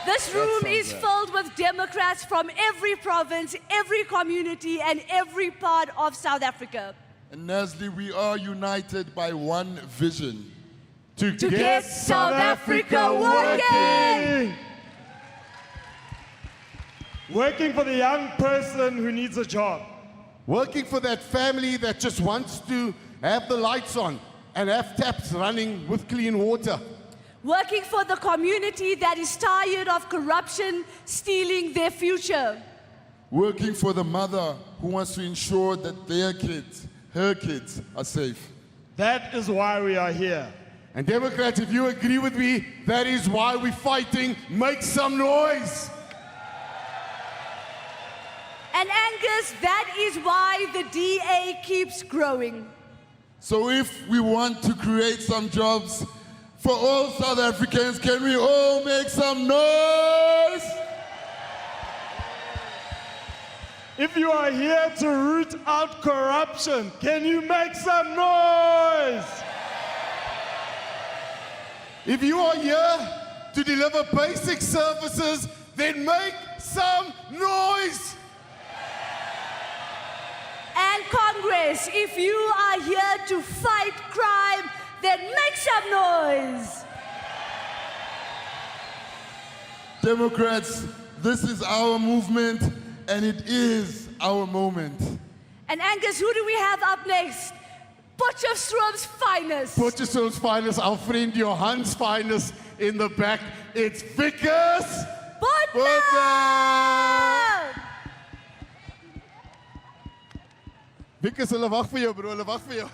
This room is filled with Democrats from every province, every community, and every part of South Africa. And Nasli, we are united by one vision. To get South Africa working! Working for the young person who needs a job. Working for that family that just wants to have the lights on and have taps running with clean water. Working for the community that is tired of corruption stealing their future. Working for the mother who wants to ensure that their kids, her kids, are safe. That is why we are here. And Democrats, if you agree with me, that is why we're fighting. Make some noise. And Angus, that is why the DA keeps growing. So if we want to create some jobs for all South Africans, can we all make some noise? If you are here to root out corruption, can you make some noise? If you are here to deliver basic services, then make some noise. And Congress, if you are here to fight crime, then make some noise. Democrats, this is our movement and it is our moment. And Angus, who do we have up next? Potchefstroom's finest. Potchefstroom's finest, our friend Johan's finest in the back. It's Vickers Botman! Vickers, hulle wag vir jou bro, hulle wag vir jou.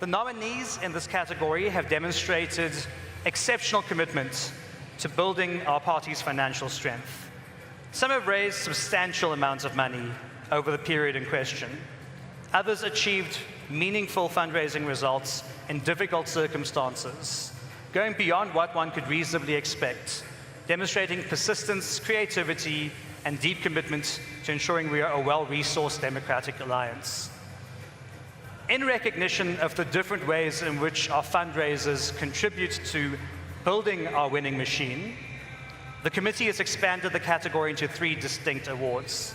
The nominees in this category have demonstrated exceptional commitment to building our party's financial strength. Some have raised substantial amounts of money over the period in question. Others achieved meaningful fundraising results in difficult circumstances, going beyond what one could reasonably expect, demonstrating persistence, creativity, and deep commitment to ensuring we are a well-resourced democratic alliance. In recognition of the different ways in which our fundraisers contribute to building our winning machine, the committee has expanded the category into 3 distinct awards.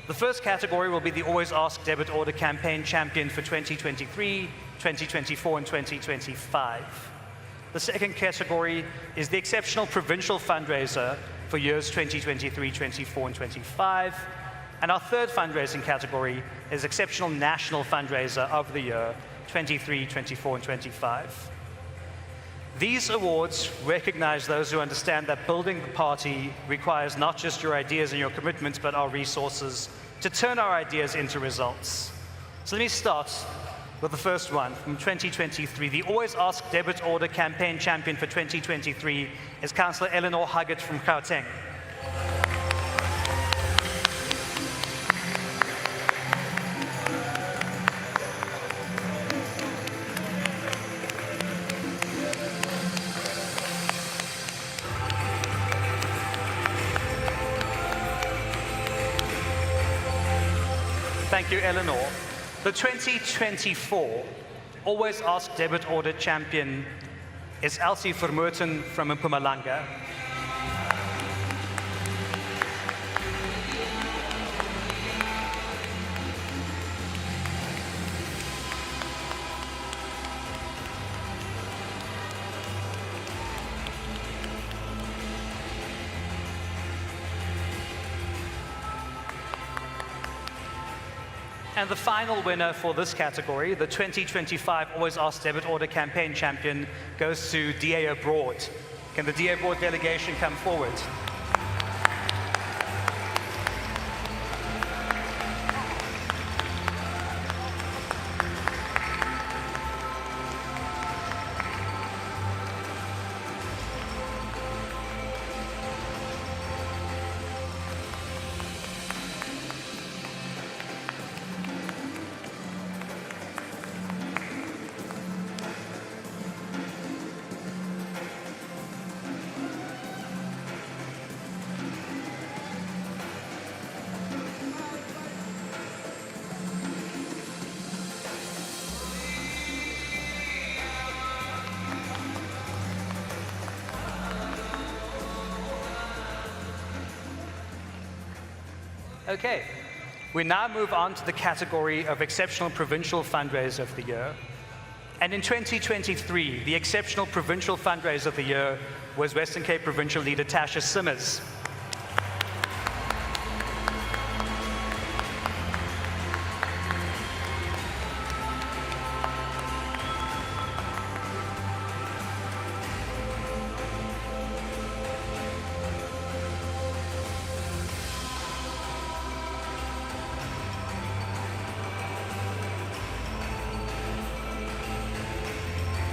The first category will be the Always Ask Debit Order Campaign Champion for 2023, 2024, and 2025. The second category is the Exceptional Provincial Fundraiser for years 2023, 24, and 25. And our third fundraising category is Exceptional National Fundraiser of the Year, 23, 24, and 25. These awards recognize those who understand that building the party requires not just your ideas and your commitments, but our resources to turn our ideas into results. So let me start with the first one from 2023. The Always Ask Debit Order Campaign Champion for 2023 is Councillor Eleanor Huggett from Gauteng. Thank you, Eleanor. The 2024 Always Ask Debit Order Champion is Elsie Vermoeten from Mpumalanga. And the final winner for this category, the 2025 Always Ask Debit Order Campaign Champion, goes to DA Abroad. Can the DA Abroad delegation come forward? Okay, we now move on to the category of Exceptional Provincial Fundraiser of the Year. And in 2023, the Exceptional Provincial Fundraiser of the Year was Western Cape Provincial Leader Tasha Simmers.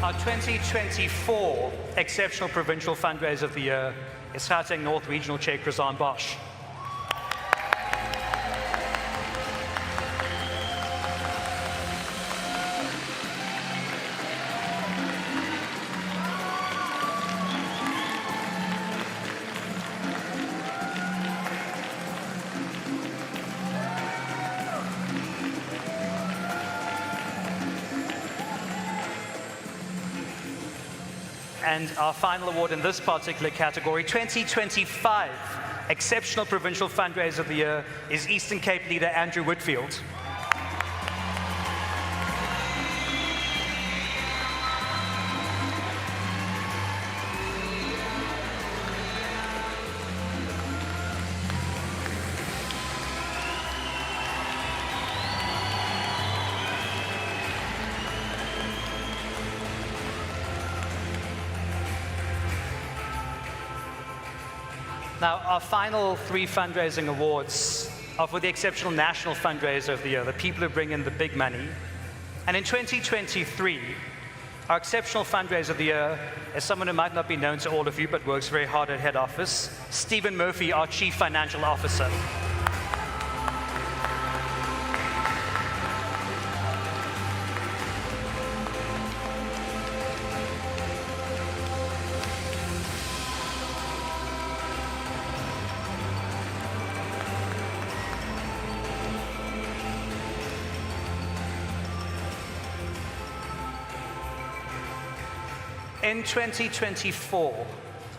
Our 2024 Exceptional Provincial Fundraiser of the Year is Gauteng North Regional Chairperson Bosch. And our final award in this particular category, 2025 Exceptional Provincial Fundraiser of the Year, is Eastern Cape Leader Andrew Whitfield. Now, our final 3 fundraising awards are for the Exceptional National Fundraiser of the Year, the people who bring in the big money. And in 2023, our exceptional fundraiser of the year is someone who might not be known to all of you, but works very hard at head office, Stephen Murphy, our Chief Financial Officer. In 2024,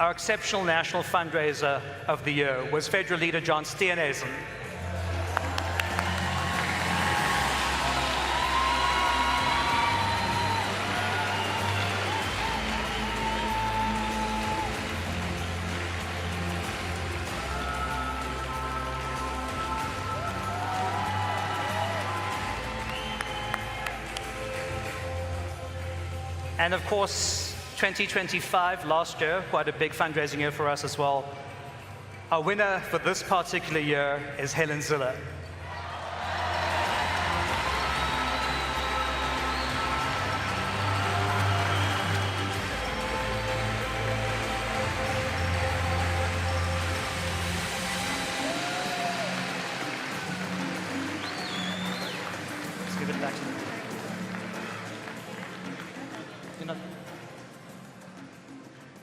our exceptional national fundraiser of the year was Federal Leader John Steenhuisen. And of course, 2025, last year, quite a big fundraising year for us as well. Our winner for this particular year is Helen Zille. Let's give it back to you.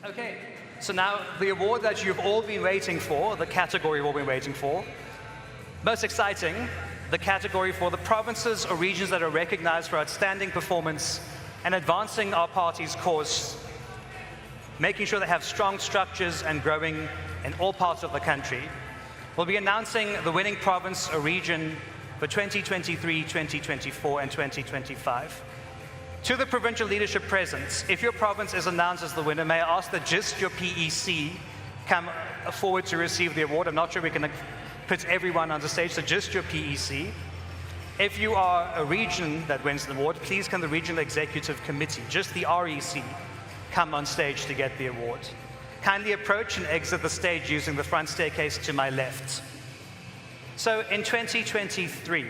Okay, so now the award that you've all been waiting for, the category you've all been waiting for. Most exciting, the category for the provinces or regions that are recognized for outstanding performance and advancing our party's cause, making sure they have strong structures and growing in all parts of the country. We'll be announcing the winning province or region for 2023, 2024, and 2025. To the provincial leadership present, if your province is announced as the winner, may I ask that just your PEC come forward to receive the award. I'm not sure we can put everyone on the stage, so just your PEC. If you are a region that wins the award, please can the Regional Executive Committee, just the REC, come on stage to get the award. Kindly approach and exit the stage using the front staircase to my left. So in 2023,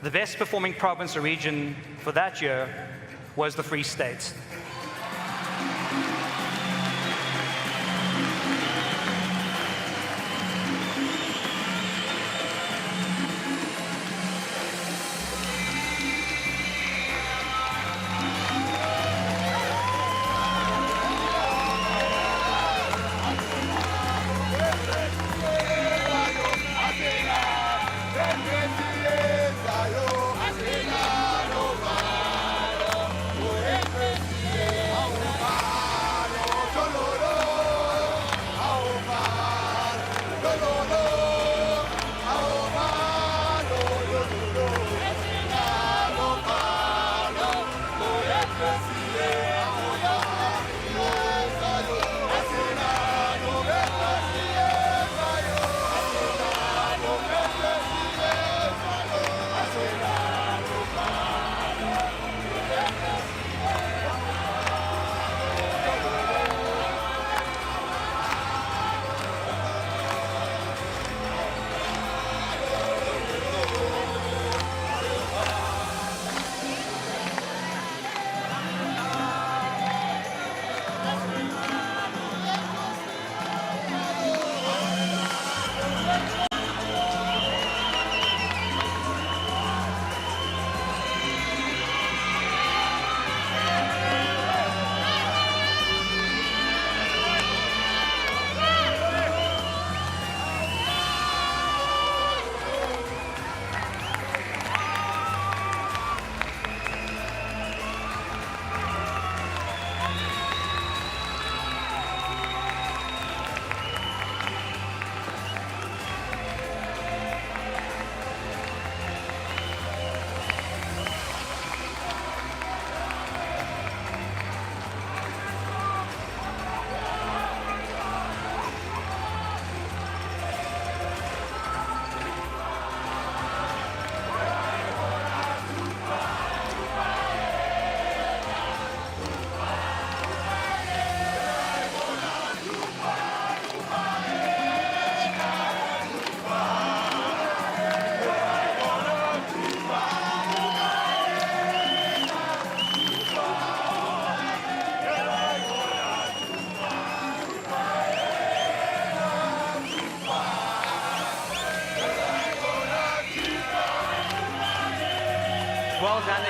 the best performing province or region for that year was the Free State.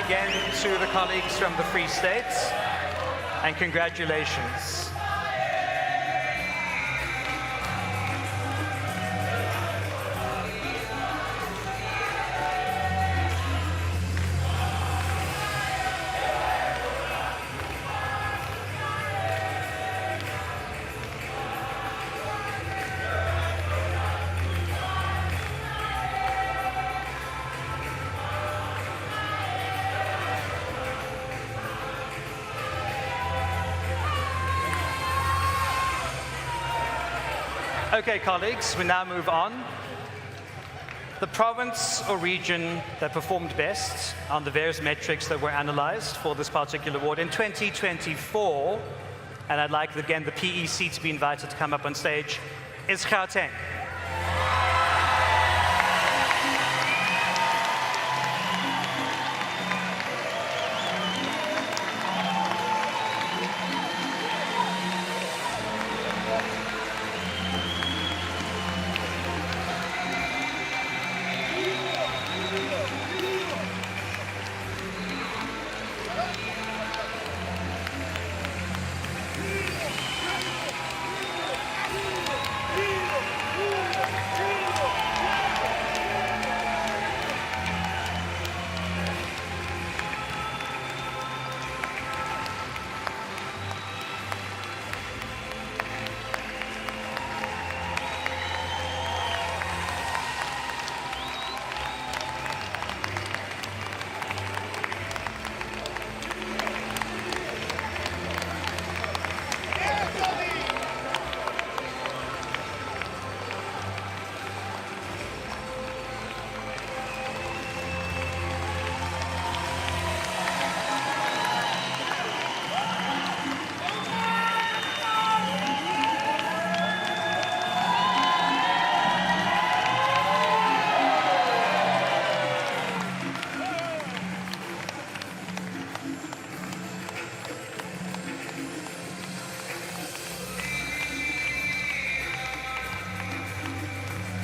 again to the colleagues from the Free State, and congratulations. Okay, colleagues, we now move on. The province or region that performed best on the various metrics that were analyzed for this particular award in 2024, and I'd like, again, the PEC to be invited to come up on stage, is Gauteng.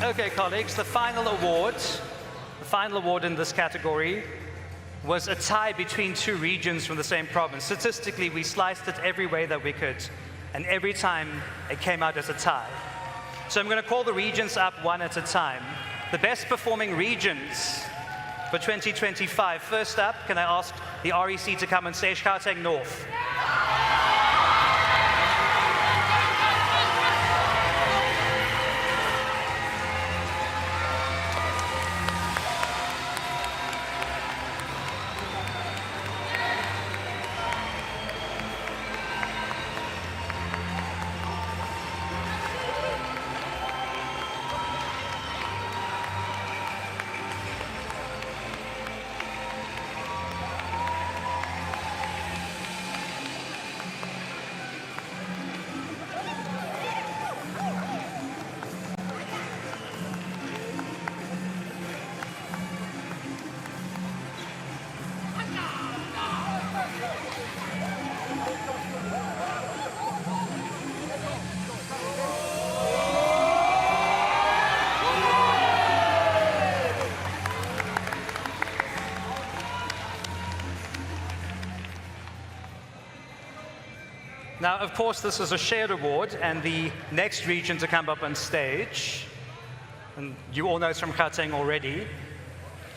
Okay, colleagues, the final award in this category was a tie between two regions from the same province. Statistically, we sliced it every way that we could, and every time it came out as a tie. So I'm going to call the regions up one at a time. The best performing regions for 2025. First up, can I ask the REC to come on stage? Gauteng North. Now, of course, this is a shared award, and the next region to come up on stage, and you all know it's from Gauteng already,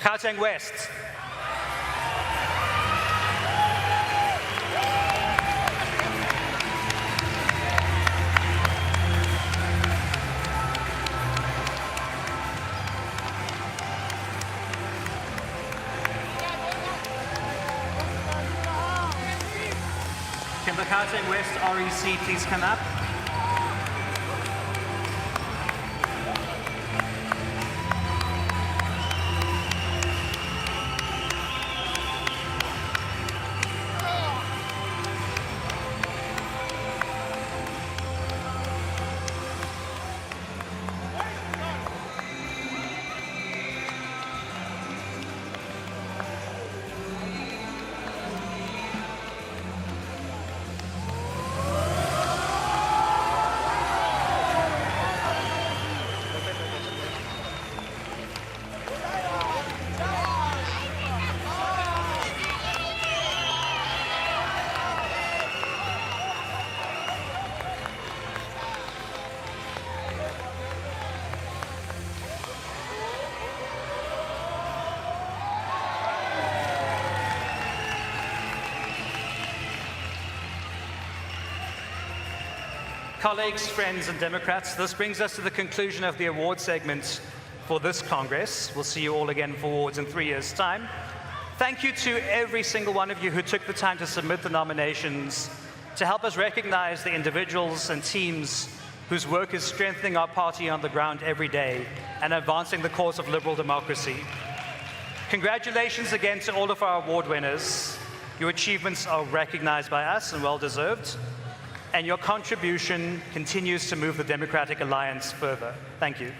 Gauteng West. Can the Gauteng West REC please come up? Colleagues, friends, and Democrats, this brings us to the conclusion of the award segment for this Congress. We'll see you all again for awards in 3 years' time. Thank you to every single one of you who took the time to submit the nominations to help us recognize the individuals and teams whose work is strengthening our party on the ground every day and advancing the cause of liberal democracy. Congratulations again to all of our award winners. Your achievements are recognized by us and well-deserved, and your contribution continues to move the Democratic Alliance further. Thank you.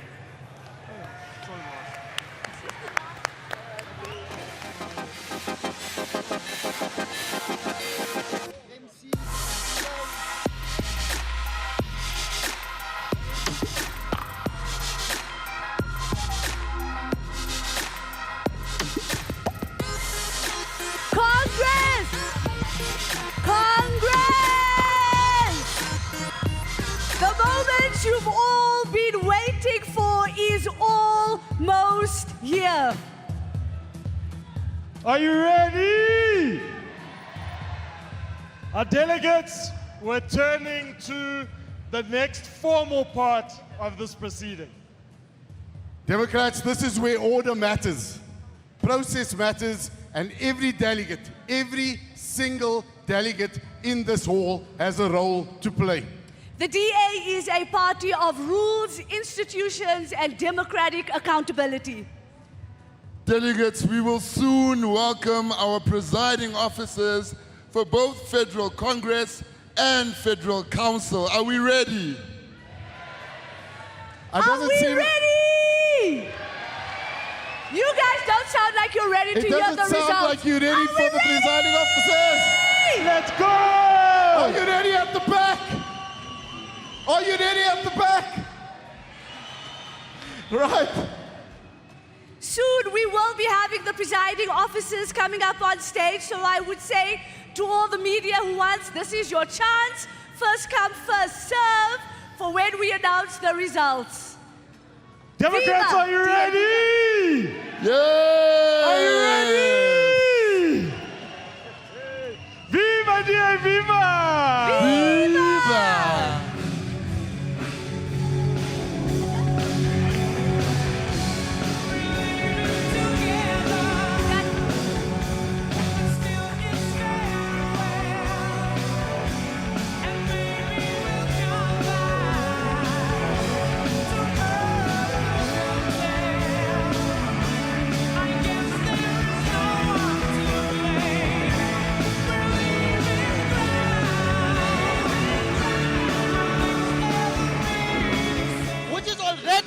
You've all been waiting for is almost here. Are you ready? Our delegates, we're turning to the next formal part of this proceeding. Democrats, this is where order matters, process matters, and every delegate, every single delegate in this hall has a role to play. The DA is a party of rules, institutions, and democratic accountability. Delegates, we will soon welcome our presiding officers for both Federal Congress and Federal Council. Are we ready? Are we ready? You guys don't sound like you're ready to hear the results. It doesn't sound like you're ready for the presiding officers. Let's go! Are you ready at the back? Are you ready at the back? Right. Soon we will be having the presiding officers coming up on stage, so I would say to all the media who wants, this is your chance. First come, first serve for when we announce the results. Democrats, Viva! are you ready? Yeah! Are you ready? Viva, DA, viva! Viva!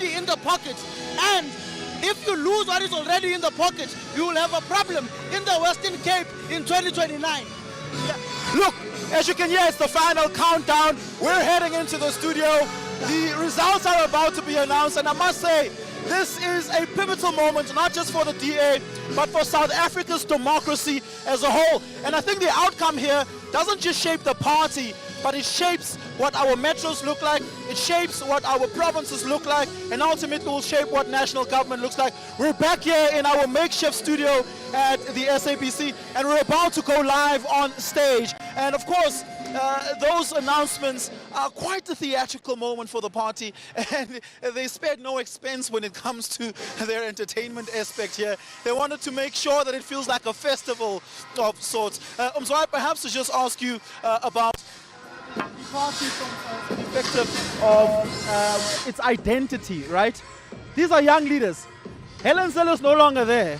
In the pocket, and if you lose what is already in the pocket, you will have a problem in the Western Cape in 2029. Yeah. Look, as you can hear, it's the final countdown. We're heading into the studio. The results are about to be announced, and I must say, this is a pivotal moment, not just for the DA, but for South Africa's democracy as a whole. And I think the outcome here doesn't just shape the party, but it shapes what our metros look like, it shapes what our provinces look like, and ultimately will shape what national government looks like. We're back here in our makeshift studio at the SABC, and we're about to go live on stage. And of course, those announcements are quite a theatrical moment for the party, and they spared no expense when it comes to their entertainment aspect here. They wanted to make sure that it feels like a festival of sorts. So perhaps to just ask you about the party from the perspective of its identity, right? These are young leaders. Helen Zille is no longer there,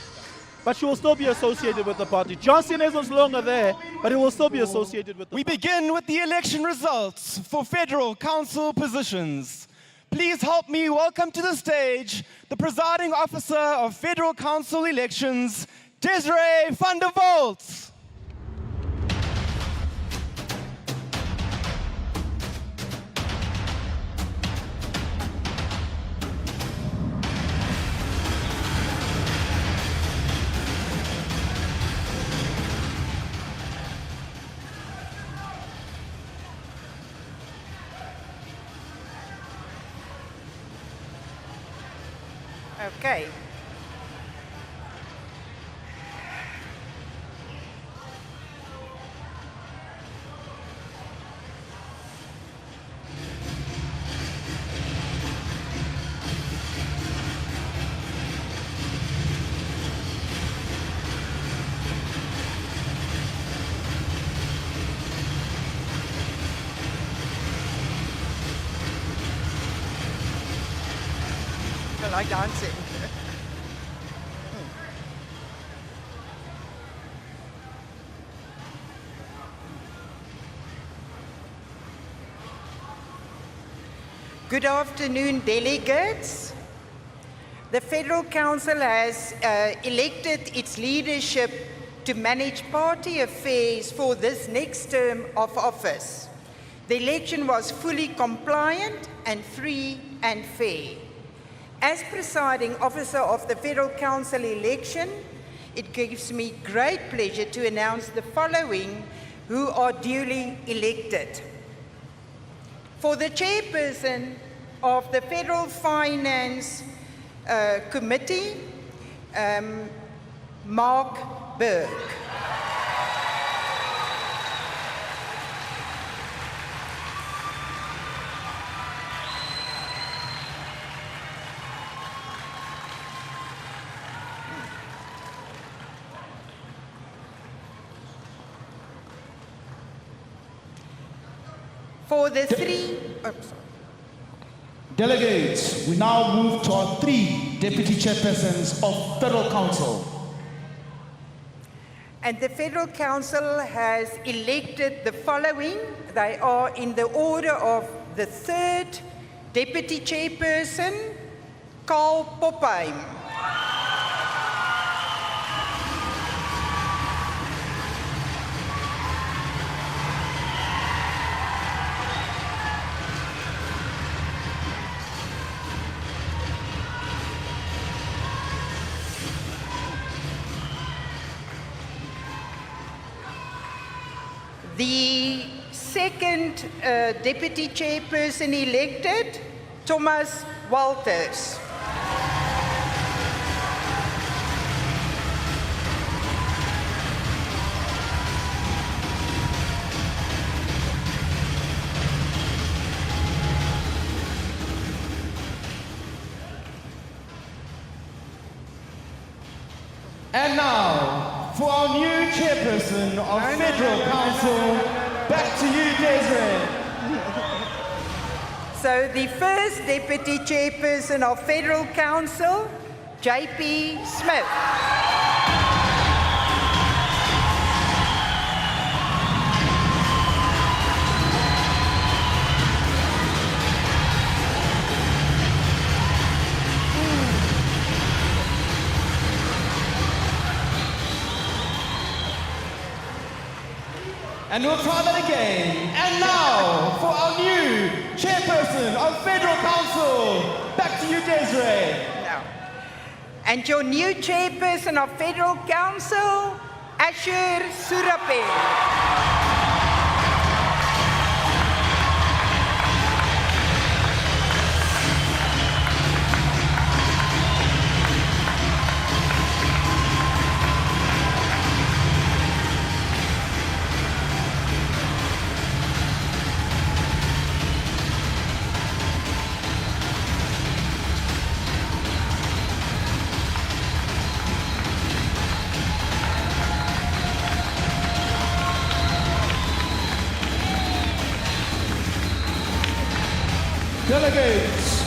but she will still be associated with the party. John Steenhuisen is no longer there, but he will still be associated with the party. We begin with the election results for Federal Council positions. Please help me welcome to the stage the presiding officer of Federal Council elections, Desiree van der Walt. Okay. like dancing. Good afternoon, delegates. The Federal Council has elected its leadership to manage party affairs for this next term of office. The election was fully compliant and free and fair. As presiding officer of the Federal Council election, it gives me great pleasure to announce the following who are duly elected. For the chairperson of the Federal Finance Committee, Mark Burke. For the Delegates, we now move to our 3 deputy chairpersons of Federal Council. And the Federal Council has elected the following. They are in the order of the 3rd Deputy Chairperson, Carl Popheim. The 2nd Deputy Chairperson elected, Thomas Walters. And now, for our new chairperson of Federal Council, back to you, Desiree. So the 1st Deputy Chairperson of Federal Council, J.P. Smith. And we'll try that again. And now, for our new chairperson of Federal Council, back to you, Desiree. And your new Chairperson of Federal Council, Asher Surapel. Delegates,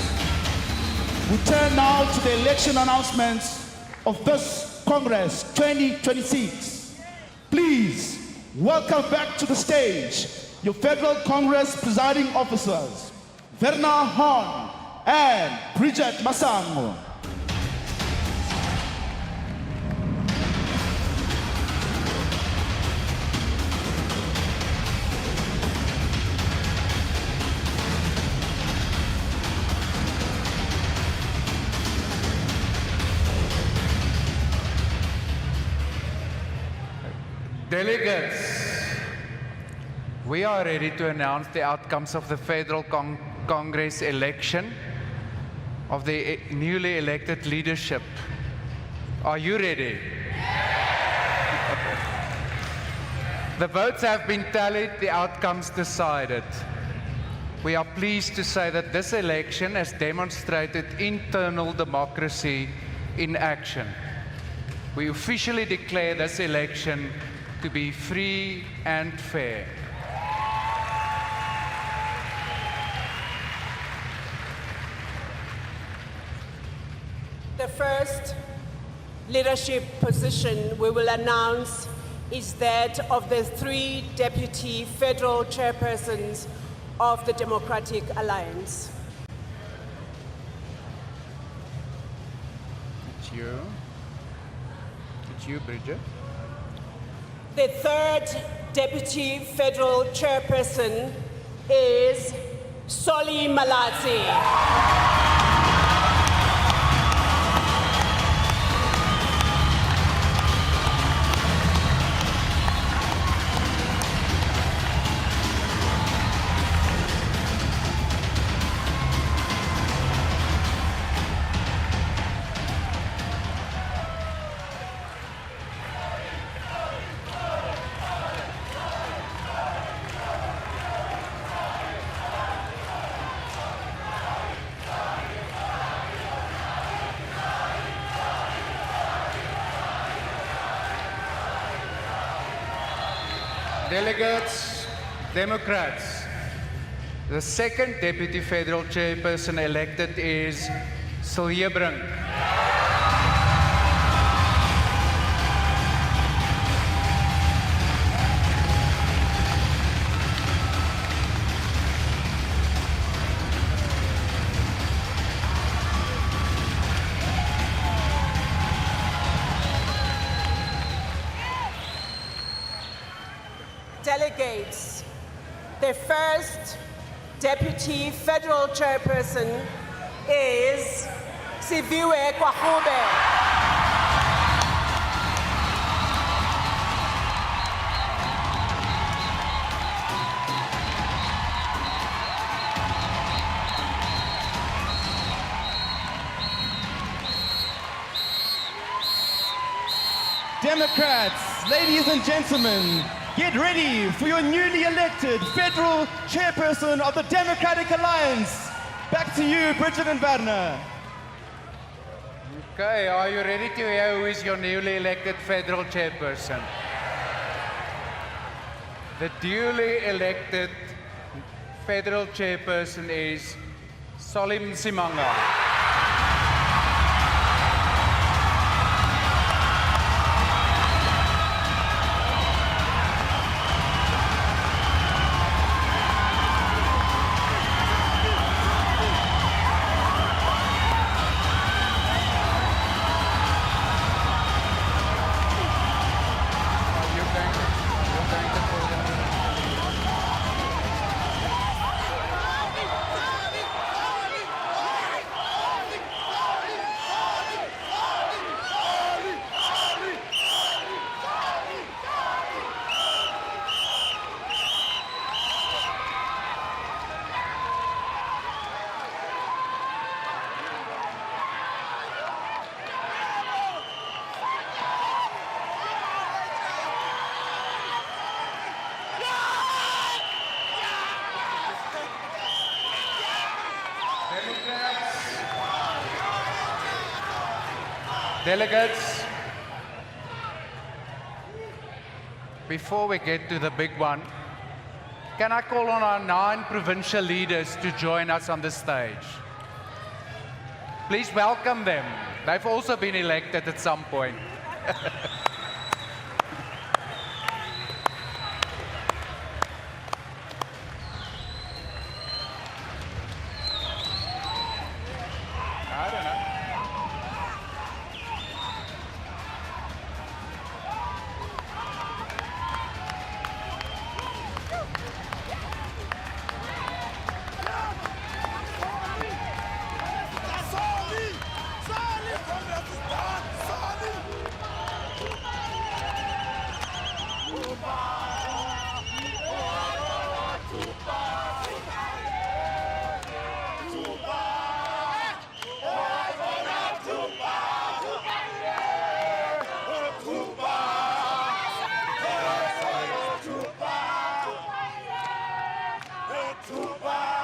we turn now to the election announcements of this Congress 2026. Please welcome back to the stage your Federal Congress presiding officers, Werner Horn and Bridget Masango. Delegates, we are ready to announce the outcomes of the Federal Congress election of the newly elected leadership. Are you ready? The votes have been tallied, the outcomes decided. We are pleased to say that this election has demonstrated internal democracy in action. We officially declare this election to be free and fair. first leadership position we will announce is that of the 3 Deputy Federal Chairpersons of the Democratic Alliance. It's you, Bridget. The 3rd Deputy Federal Chairperson is Solly Malatsi. Delegates, Democrats. The 2nd Deputy Federal Chairperson elected is Siljebrink. Delegates, the 1st Deputy Federal Chairperson is Siviwe Kwahube. Democrats, ladies and gentlemen, get ready for your newly elected Federal Chairperson of the Democratic Alliance. Back to you, Bridget and Werner. Okay, are you ready to hear who is your newly elected Federal Chairperson? The duly elected Federal Chairperson is Solim Simanga. Delegates, before we get to the big one, can I call on our 9 provincial leaders to join us on the stage? Please welcome them. They've also been elected at some point. I don't know.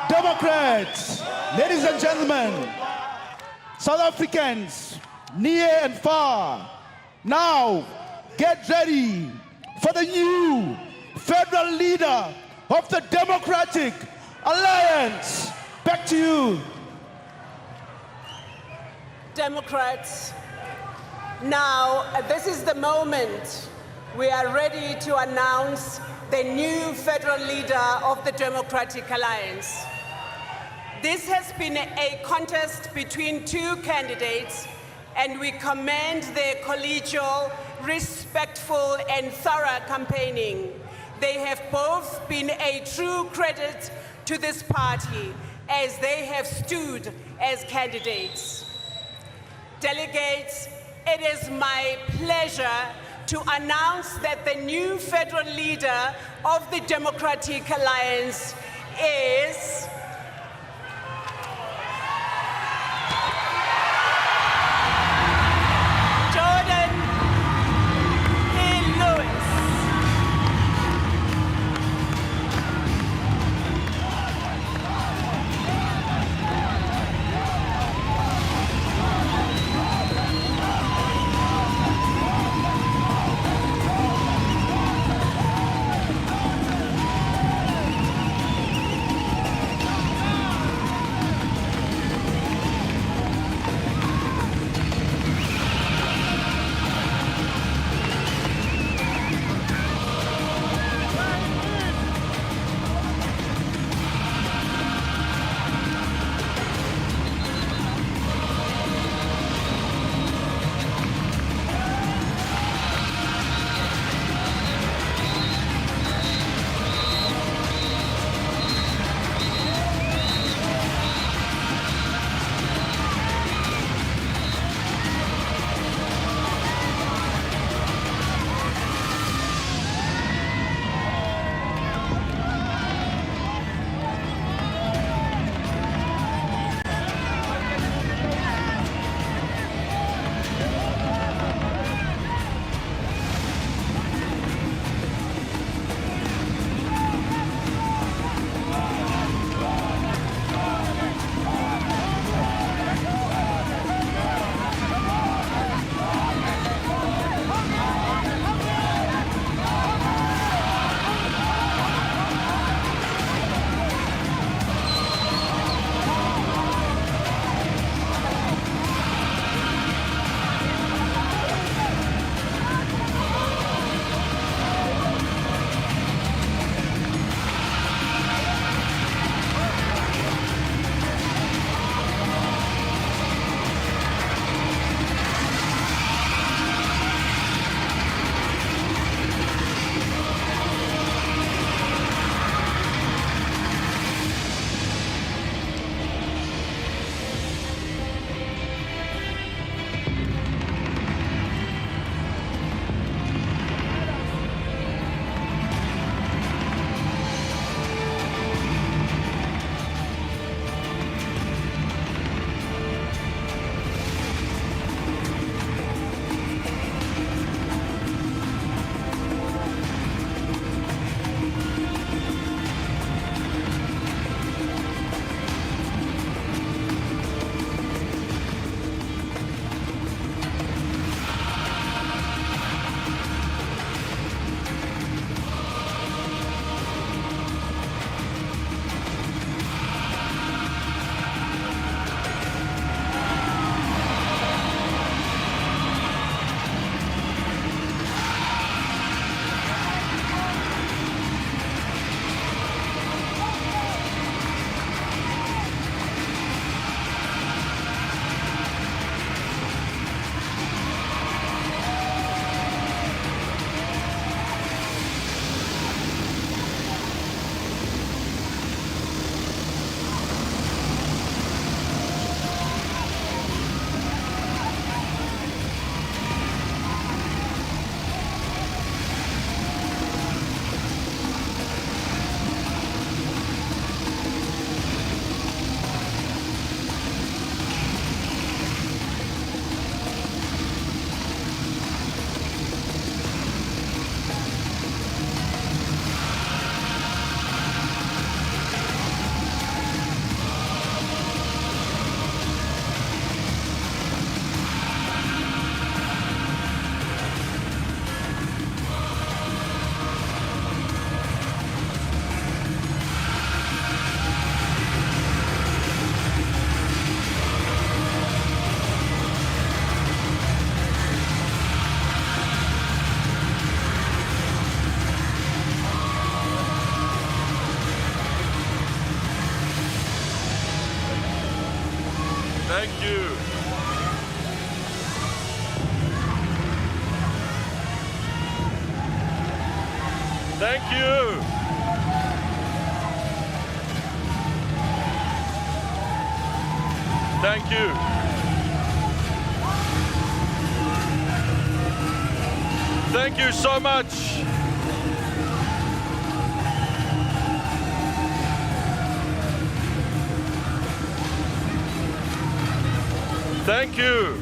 Democrats, ladies and gentlemen, South Africans, near and far, now get ready for the new federal leader of the Democratic Alliance. Back to you. Democrats, now this is the moment we are ready to announce the new federal leader of the Democratic Alliance. This has been a contest between two candidates, and we commend their collegial, respectful, and thorough campaigning. They have both been a true credit to this party as they have stood as candidates. Delegates, it is my pleasure to announce that the new federal leader of the Democratic Alliance is Thank you. Thank you. Thank you. Thank you so much. Thank you.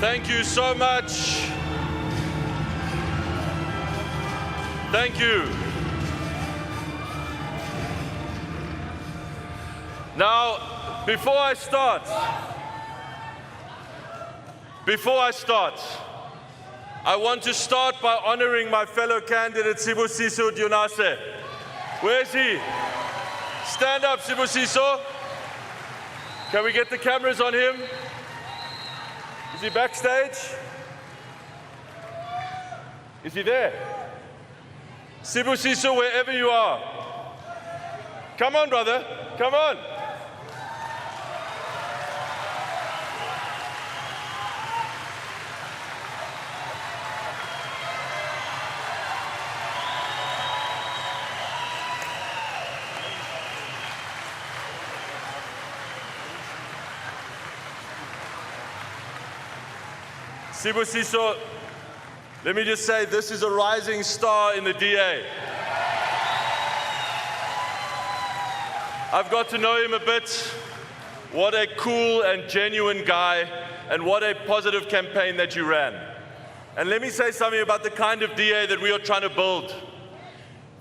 Thank you so much. Thank you. Now, before I start, I want to start by honoring my fellow candidate, Sibusiso Dionase. Where is he? Stand up, Sibusiso. Can we get the cameras on him? Is he backstage? Is he there? Sibusiso, wherever you are. Come on, brother. Come on. Sibusiso, let me just say, this is a rising star in the DA. I've got to know him a bit. What a cool and genuine guy, and what a positive campaign that you ran. And let me say something about the kind of DA that we are trying to build.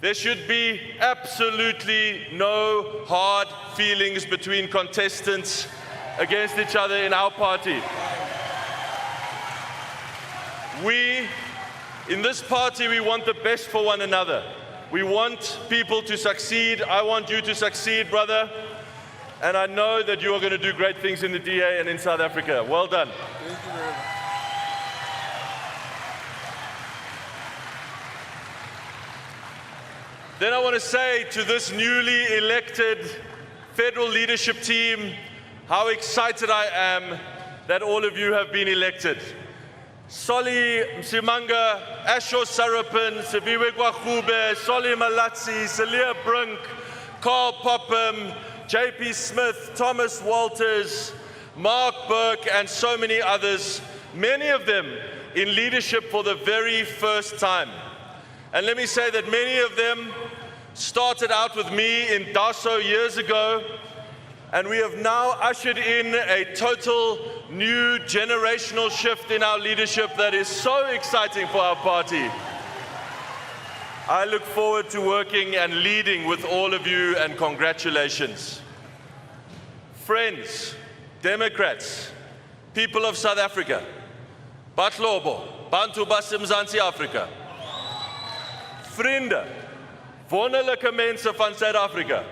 There should be absolutely no hard feelings between contestants against each other in our party. In this party, we want the best for one another. We want people to succeed. I want you to succeed, brother. And I know that you are going to do great things in the DA and in South Africa. Well done. Thank you very much. Then I want to say to this newly elected federal leadership team, how excited I am that all of you have been elected. Solly Msimanga, Asho Sarapin, Sibiwe Gwachube, Solly Malatsi, Celia Brink, Carl Popham, JP Smith, Thomas Walters, Mark Burke, and so many others, many of them in leadership for the very first time. And let me say that many of them started out with me in Daso years ago, and we have now ushered in a total new generational shift in our leadership that is so exciting for our party. I look forward to working and leading with all of you, and congratulations. Friends, Democrats, people of South Africa, Batlobo, Bantu Basimzansi Africa, Vriende, wonderlike mense van Suid-Afrika.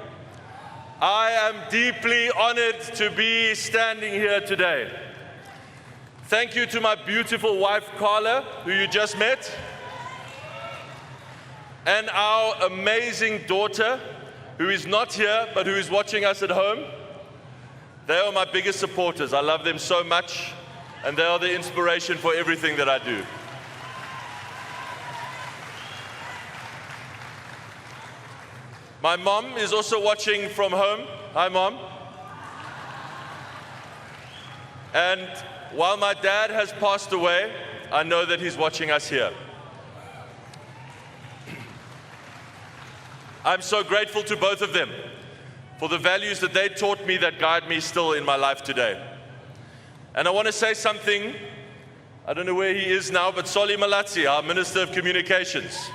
I am deeply honored to be standing here today. Thank you to my beautiful wife, Carla, who you just met, and our amazing daughter, who is not here, but who is watching us at home. They are my biggest supporters. I love them so much, and they are the inspiration for everything that I do. My mom is also watching from home. Hi, Mom. And while my dad has passed away, I know that he's watching us here. I'm so grateful to both of them for the values that they taught me that guide me still in my life today. And I want to say something I don't know where he is now, but Solly Malatsi, our Minister of Communications.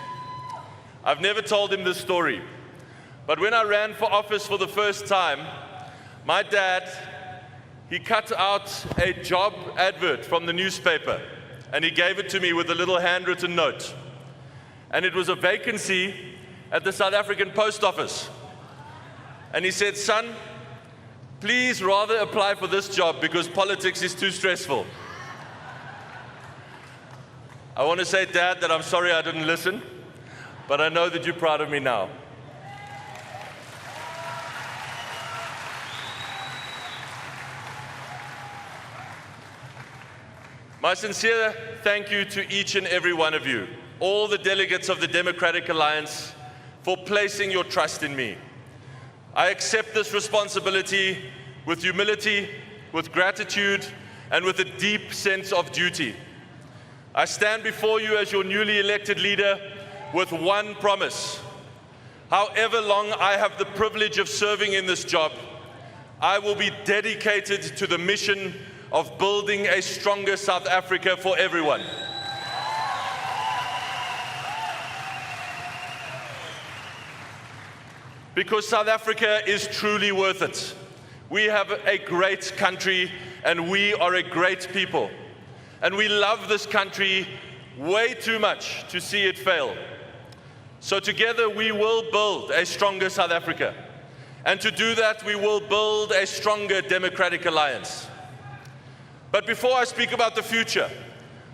I've never told him this story, but when I ran for office for the first time, my dad, he cut out a job advert from the newspaper and he gave it to me with a little handwritten note. And it was a vacancy at the South African Post Office. And he said, "Son, please rather apply for this job because politics is too stressful." I want to say, Dad, that I'm sorry I didn't listen, but I know that you're proud of me now. My sincere thank you to each and every one of you, all the delegates of the Democratic Alliance, for placing your trust in me. I accept this responsibility with humility, with gratitude, and with a deep sense of duty. I stand before you as your newly elected leader with one promise. However long I have the privilege of serving in this job, I will be dedicated to the mission of building a stronger South Africa for everyone. Because South Africa is truly worth it. We have a great country and we are a great people. And we love this country way too much to see it fail. So together we will build a stronger South Africa. And to do that, we will build a stronger democratic alliance. But before I speak about the future,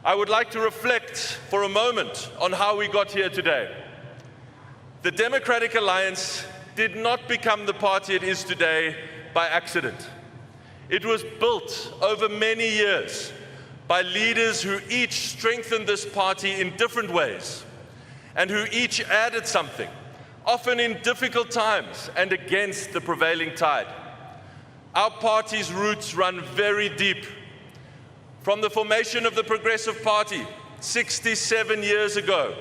I would like to reflect for a moment on how we got here today. The Democratic Alliance did not become the party it is today by accident. It was built over many years by leaders who each strengthened this party in different ways and who each added something, often in difficult times and against the prevailing tide. Our party's roots run very deep. From the formation of the Progressive Party 67 years ago,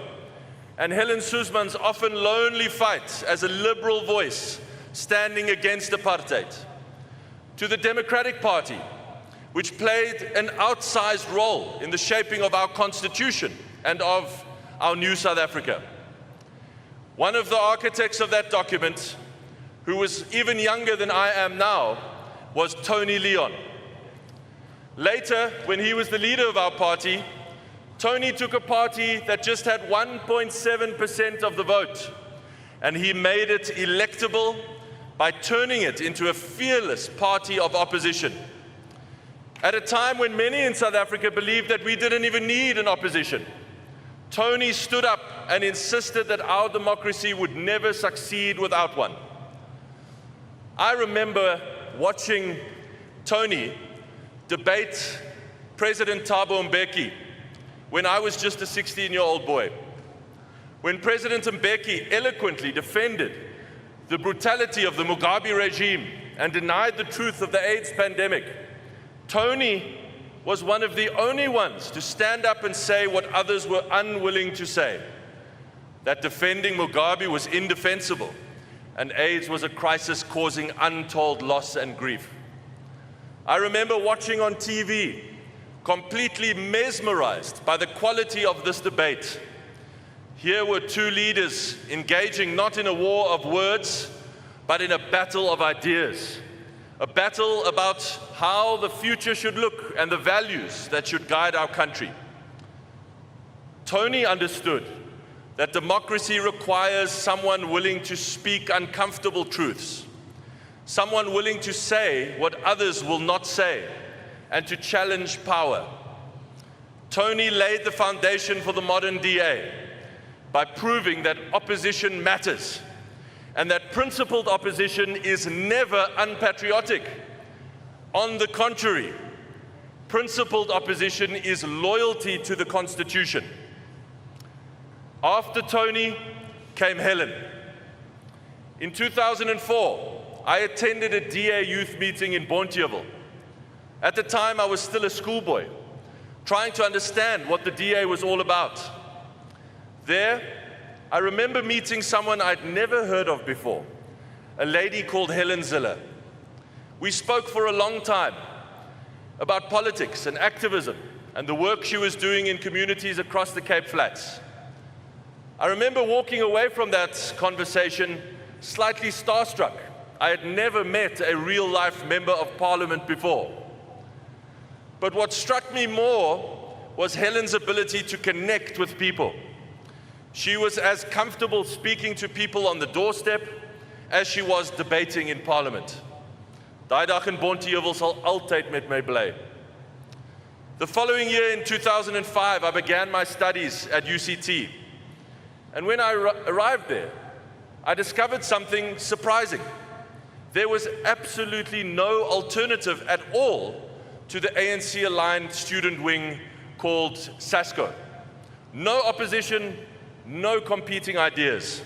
and Helen Suzman's often lonely fight as a liberal voice standing against apartheid, to the Democratic Party, which played an outsized role in the shaping of our Constitution and of our new South Africa. One of the architects of that document, who was even younger than I am now, was Tony Leon. Later, when he was the leader of our party, Tony took a party that just had 1.7% of the vote, and he made it electable by turning it into a fearless party of opposition. At a time when many in South Africa believed that we didn't even need an opposition, Tony stood up and insisted that our democracy would never succeed without one. I remember watching Tony debate President Thabo Mbeki when I was just a 16-year-old boy. When President Mbeki eloquently defended the brutality of the Mugabe regime and denied the truth of the AIDS pandemic, Tony was one of the only ones to stand up and say what others were unwilling to say, that defending Mugabe was indefensible and AIDS was a crisis causing untold loss and grief. I remember watching on TV, completely mesmerized by the quality of this debate. Here were two leaders engaging not in a war of words, but in a battle of ideas. A battle about how the future should look and the values that should guide our country. Tony understood that democracy requires someone willing to speak uncomfortable truths, someone willing to say what others will not say, and to challenge power. Tony laid the foundation for the modern DA by proving that opposition matters, and that principled opposition is never unpatriotic. On the contrary, principled opposition is loyalty to the Constitution. After Tony came Helen. In 2004, I attended a DA youth meeting in Bonteheuwel. At the time, I was still a schoolboy, trying to understand what the DA was all about. There, I remember meeting someone I'd never heard of before, a lady called Helen Zille. We spoke for a long time about politics and activism, and the work she was doing in communities across the Cape Flats. I remember walking away from that conversation slightly starstruck. I had never met a real-life member of parliament before. But what struck me more was Helen's ability to connect with people. She was as comfortable speaking to people on the doorstep as she was debating in parliament. Daai dag in Bonteheuwel sal altyd met my bly. The following year, in 2005, I began my studies at UCT. And when I arrived there, I discovered something surprising. There was absolutely no alternative at all to the ANC-aligned student wing called SASCO. No opposition, no competing ideas.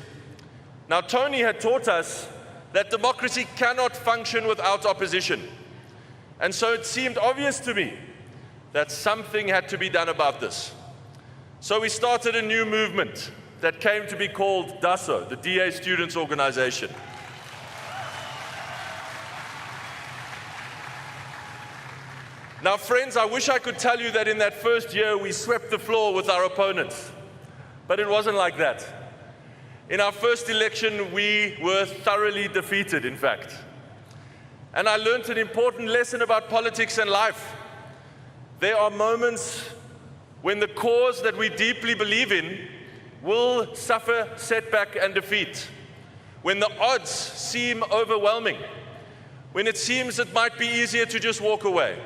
Now, Tony had taught us that democracy cannot function without opposition. And so it seemed obvious to me that something had to be done about this. So we started a new movement that came to be called DASO, the DA Students Organization. Now, friends, I wish I could tell you that in that first year we swept the floor with our opponents, but it wasn't like that. In our first election, we were thoroughly defeated, in fact. And I learned an important lesson about politics and life. There are moments when the cause that we deeply believe in will suffer setback and defeat. When the odds seem overwhelming. When it seems it might be easier to just walk away.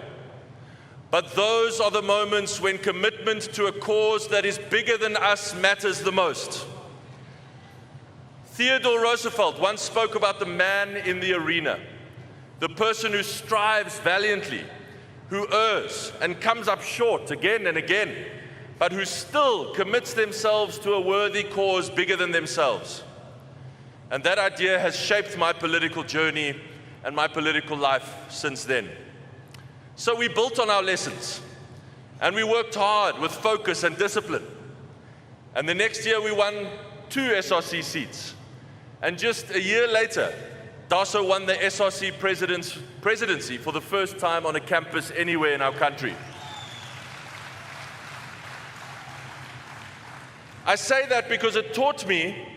But those are the moments when commitment to a cause that is bigger than us matters the most. Theodore Roosevelt once spoke about the man in the arena, the person who strives valiantly, who errs and comes up short again and again, but who still commits themselves to a worthy cause bigger than themselves. And that idea has shaped my political journey and my political life since then. So we built on our lessons, and we worked hard with focus and discipline. And the next year we won 2 SRC seats. And just a year later, DASO won the SRC presidency for the first time on a campus anywhere in our country. I say that because it taught me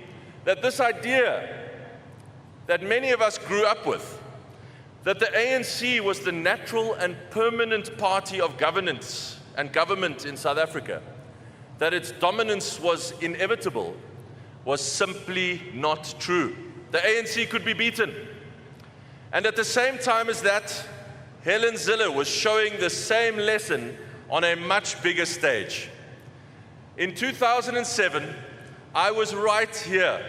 that this idea that many of us grew up with, that the ANC was the natural and permanent party of governance and government in South Africa, that its dominance was inevitable, was simply not true. The ANC could be beaten. And at the same time as that, Helen Zille was showing the same lesson on a much bigger stage. In 2007, I was right here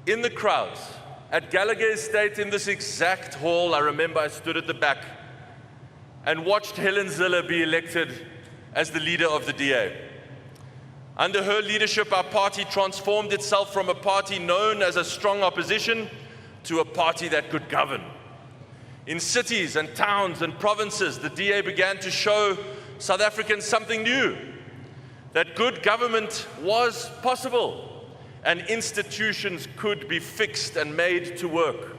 in the crowds at Gallagher Estate in this exact hall. I remember I stood at the back and watched Helen Zille be elected as the leader of the DA. Under her leadership, our party transformed itself from a party known as a strong opposition to a party that could govern. In cities and towns and provinces, the DA began to show South Africans something new, that good government was possible and institutions could be fixed and made to work,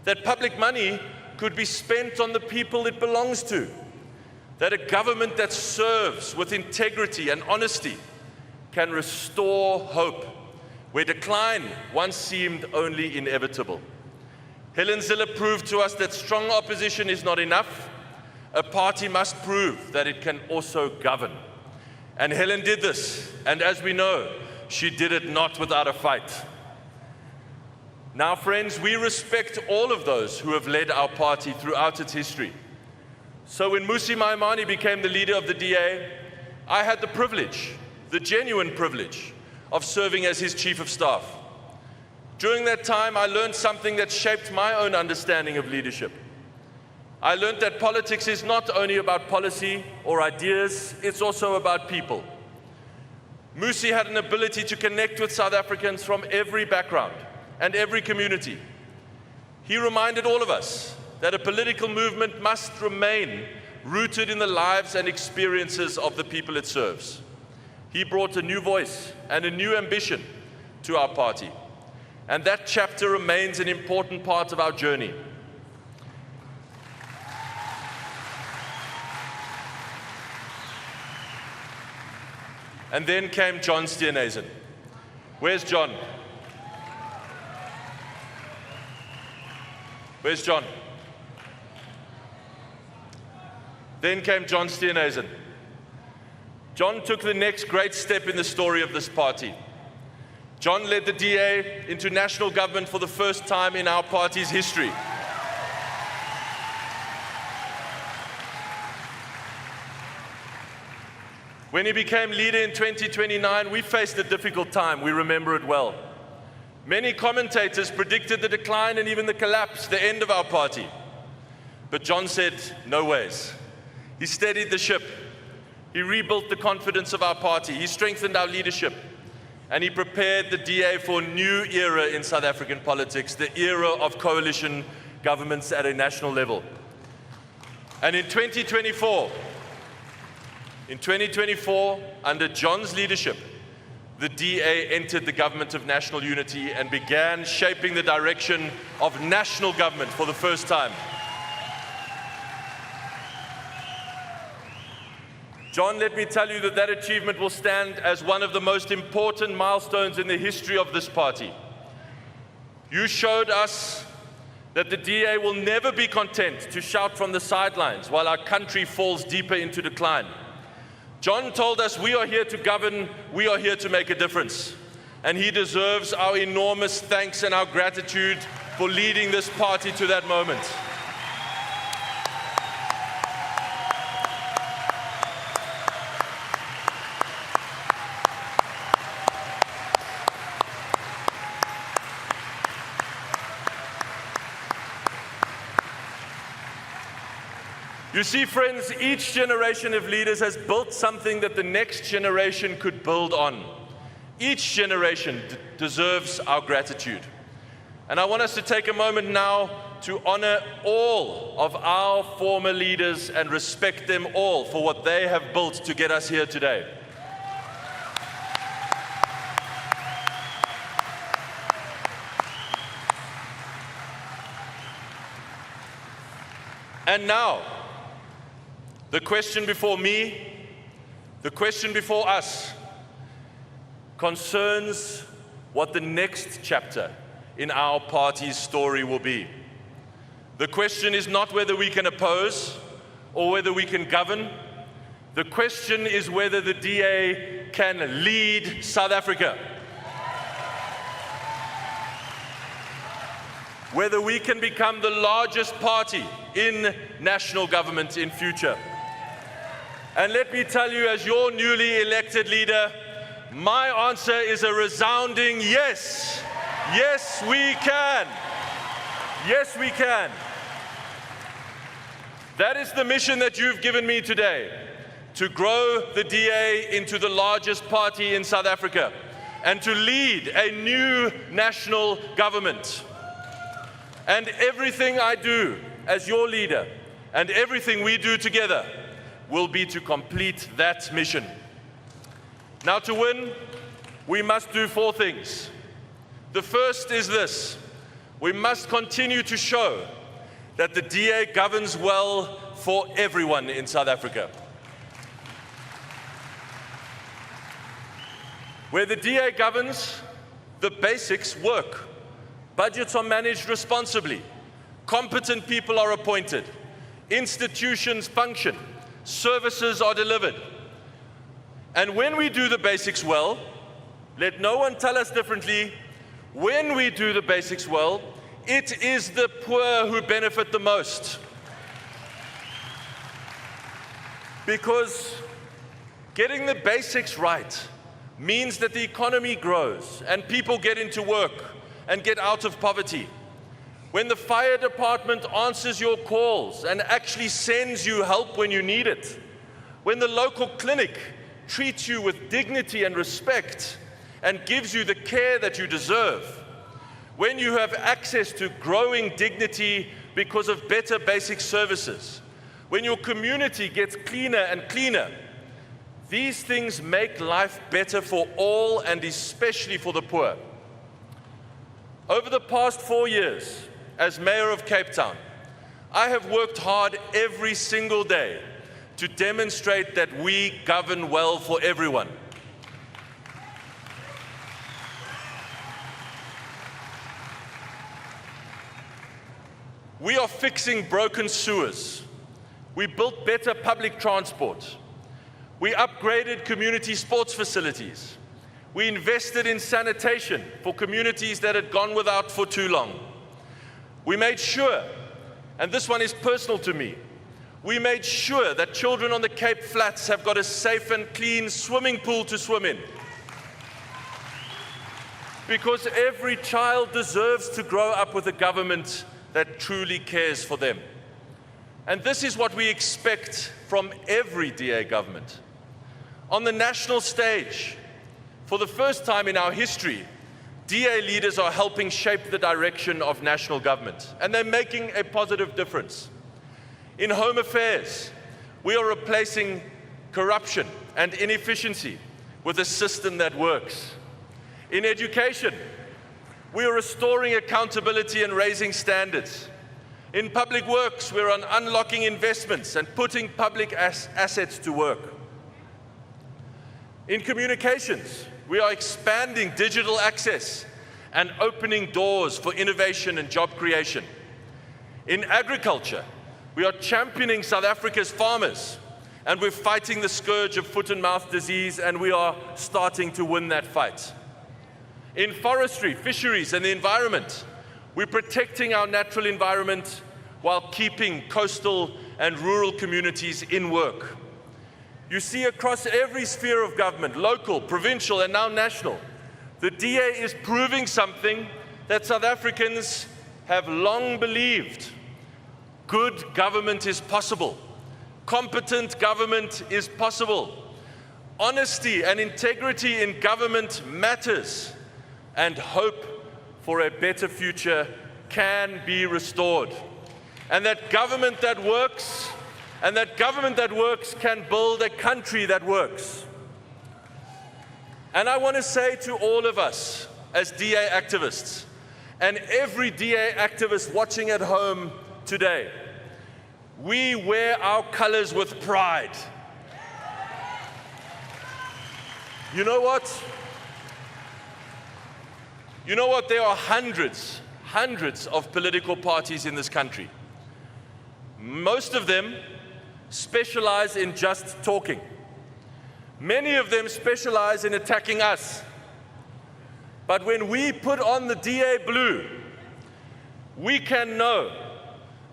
that public money could be spent on the people it belongs to, that a government that serves with integrity and honesty can restore hope, where decline once seemed only inevitable. Helen Zille proved to us that strong opposition is not enough. A party must prove that it can also govern. And Helen did this, and as we know, she did it not without a fight. Now, friends, we respect all of those who have led our party throughout its history. So when Mmusi Maimane became the leader of the DA, I had the privilege, the genuine privilege, of serving as his chief of staff. During that time, I learned something that shaped my own understanding of leadership. I learned that politics is not only about policy or ideas, it's also about people. Mmusi had an ability to connect with South Africans from every background and every community. He reminded all of us that a political movement must remain rooted in the lives and experiences of the people it serves. He brought a new voice and a new ambition to our party. And that chapter remains an important part of our journey. And then came John Steenhuisen. Where's John? Where's John? Then came John Steenhuisen. John took the next great step in the story of this party. John led the DA into national government for the first time in our party's history. When he became leader in 2029, we faced a difficult time. We remember it well. Many commentators predicted the decline and even the collapse, the end of our party. But John said, no ways. He steadied the ship. He rebuilt the confidence of our party. He strengthened our leadership. And he prepared the DA for a new era in South African politics, the era of coalition governments at a national level. And in 2024, under John's leadership, the DA entered the government of national unity and began shaping the direction of national government for the first time. John, let me tell you that that achievement will stand as one of the most important milestones in the history of this party. You showed us that the DA will never be content to shout from the sidelines while our country falls deeper into decline. John told us we are here to govern, we are here to make a difference. And he deserves our enormous thanks and our gratitude for leading this party to that moment. You see, friends, each generation of leaders has built something that the next generation could build on. Each generation deserves our gratitude. And I want us to take a moment now to honor all of our former leaders and respect them all for what they have built to get us here today. And now, the question before me, the question before us, concerns what the next chapter in our party's story will be. The question is not whether we can oppose or whether we can govern. The question is whether the DA can lead South Africa. Whether we can become the largest party in national government in future. And let me tell you, as your newly elected leader, my answer is a resounding yes. Yes, we can. Yes, we can. That is the mission that you've given me today, to grow the DA into the largest party in South Africa and to lead a new national government. And everything I do as your leader and everything we do together will be to complete that mission. Now, to win, we must do 4 things. The first is this: we must continue to show that the DA governs well for everyone in South Africa. Where the DA governs, the basics work. Budgets are managed responsibly. Competent people are appointed. Institutions function. Services are delivered. And when we do the basics well, let no one tell us differently, when we do the basics well, it is the poor who benefit the most. Because getting the basics right means that the economy grows and people get into work and get out of poverty. When the fire department answers your calls and actually sends you help when you need it. When the local clinic treats you with dignity and respect and gives you the care that you deserve. When you have access to growing dignity because of better basic services. When your community gets cleaner and cleaner. These things make life better for all and especially for the poor. Over the past 4 years, as Mayor of Cape Town, I have worked hard every single day to demonstrate that we govern well for everyone. We are fixing broken sewers. We built better public transport. We upgraded community sports facilities. We invested in sanitation for communities that had gone without for too long. We made sure, and this one is personal to me, we made sure that children on the Cape Flats have got a safe and clean swimming pool to swim in. Because every child deserves to grow up with a government that truly cares for them. And this is what we expect from every DA government. On the national stage, for the first time in our history, DA leaders are helping shape the direction of national government, and they're making a positive difference. In home affairs, we are replacing corruption and inefficiency with a system that works. In education, we are restoring accountability and raising standards. In public works, we're on unlocking investments and putting public assets to work. In communications, we are expanding digital access and opening doors for innovation and job creation. In agriculture, we are championing South Africa's farmers, and we're fighting the scourge of foot and mouth disease, and we are starting to win that fight. In forestry, fisheries, and the environment, we're protecting our natural environment while keeping coastal and rural communities in work. You see, across every sphere of government, local, provincial, and now national, the DA is proving something that South Africans have long believed. Good government is possible. Competent government is possible. Honesty and integrity in government matters. And hope for a better future can be restored. And that government that works, can build a country that works. And I want to say to all of us as DA activists, and every DA activist watching at home today, we wear our colors with pride. You know what? You know what? There are hundreds of political parties in this country. Most of them specialize in just talking. Many of them specialize in attacking us. But when we put on the DA blue, we can know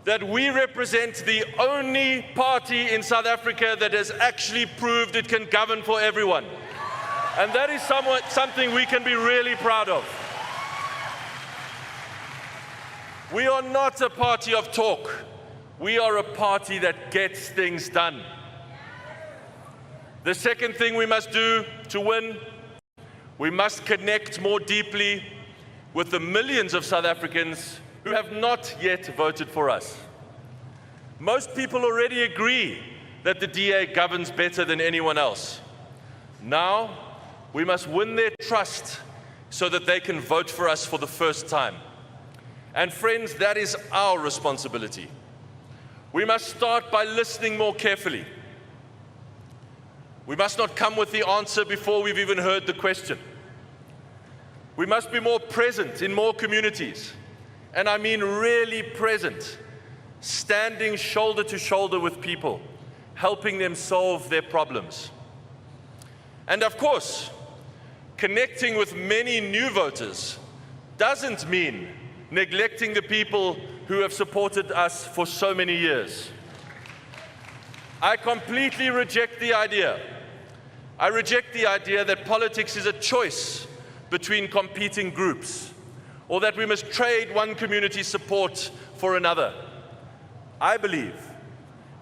that we represent the only party in South Africa that has actually proved it can govern for everyone. And that is something we can be really proud of. We are not a party of talk. We are a party that gets things done. The second thing we must do to win, we must connect more deeply with the millions of South Africans who have not yet voted for us. Most people already agree that the DA governs better than anyone else. Now, we must win their trust so that they can vote for us for the first time. And friends, that is our responsibility. We must start by listening more carefully. We must not come with the answer before we've even heard the question. We must be more present in more communities. And I mean really present, standing shoulder to shoulder with people, helping them solve their problems. And of course, connecting with many new voters doesn't mean neglecting the people who have supported us for so many years. I completely reject the idea. I reject the idea that politics is a choice between competing groups, or that we must trade one community's support for another. I believe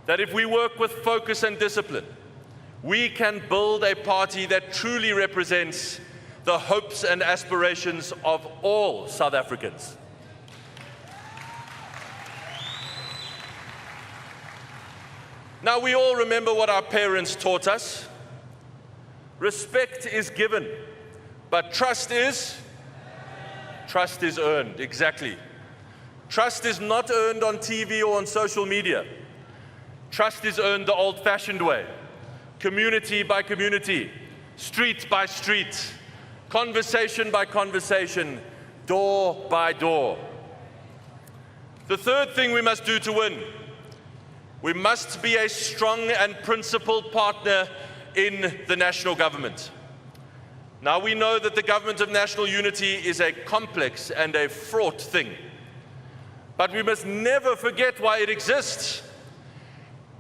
that if we work with focus and discipline, we can build a party that truly represents the hopes and aspirations of all South Africans. Now, we all remember what our parents taught us. Respect is given, but trust is earned, exactly. Trust is not earned on TV or on social media. Trust is earned the old-fashioned way, community by community, street by street, conversation by conversation, door by door. The third thing we must do to win, we must be a strong and principled partner in the national government. Now, we know that the government of national unity is a complex and a fraught thing, but we must never forget why it exists.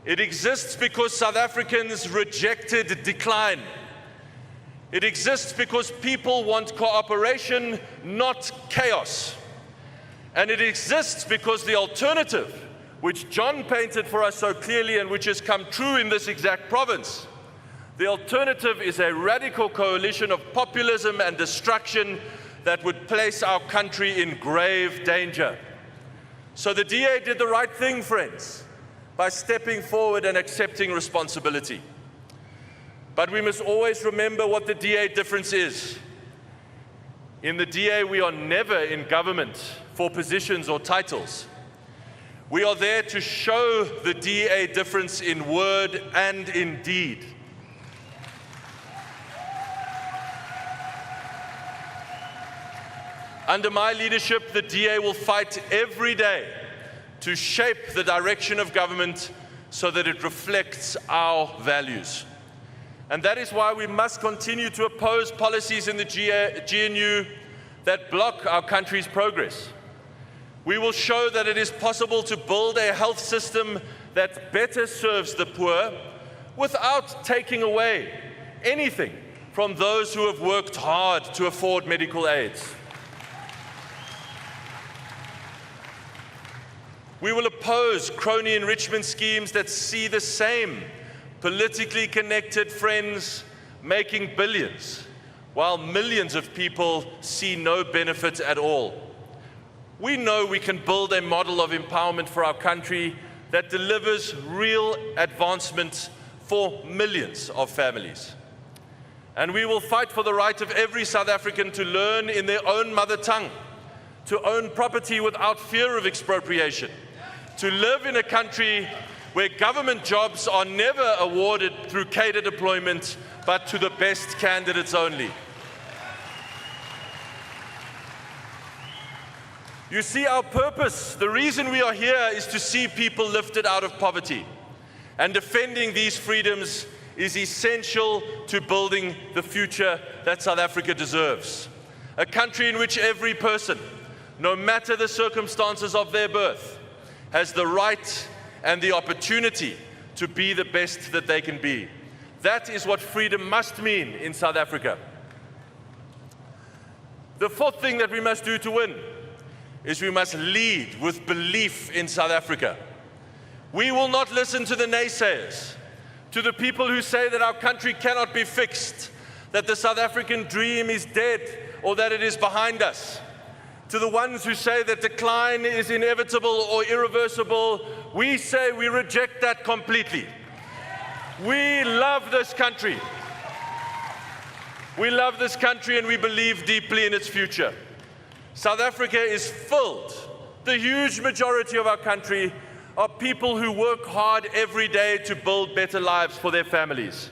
It exists because South Africans rejected decline. It exists because people want cooperation, not chaos. And it exists because the alternative, which John painted for us so clearly and which has come true in this exact province, the alternative is a radical coalition of populism and destruction that would place our country in grave danger. So the DA did the right thing, friends, by stepping forward and accepting responsibility. But we must always remember what the DA difference is. In the DA, we are never in government for positions or titles. We are there to show the DA difference in word and in deed. Under my leadership, the DA will fight every day to shape the direction of government so that it reflects our values. And that is why we must continue to oppose policies in the GNU that block our country's progress. We will show that it is possible to build a health system that better serves the poor without taking away anything from those who have worked hard to afford medical aids. We will oppose crony enrichment schemes that see the same politically connected friends making billions, while millions of people see no benefit at all. We know we can build a model of empowerment for our country that delivers real advancement for millions of families. And we will fight for the right of every South African to learn in their own mother tongue, to own property without fear of expropriation, to live in a country where government jobs are never awarded through cadre deployment, but to the best candidates only. You see, our purpose, the reason we are here, is to see people lifted out of poverty. And defending these freedoms is essential to building the future that South Africa deserves. A country in which every person, no matter the circumstances of their birth, has the right and the opportunity to be the best that they can be. That is what freedom must mean in South Africa. The fourth thing that we must do to win is we must lead with belief in South Africa. We will not listen to the naysayers, to the people who say that our country cannot be fixed, that the South African dream is dead or that it is behind us. To the ones who say that decline is inevitable or irreversible, we say we reject that completely. We love this country. We love this country and we believe deeply in its future. South Africa is filled, the huge majority of our country are people who work hard every day to build better lives for their families.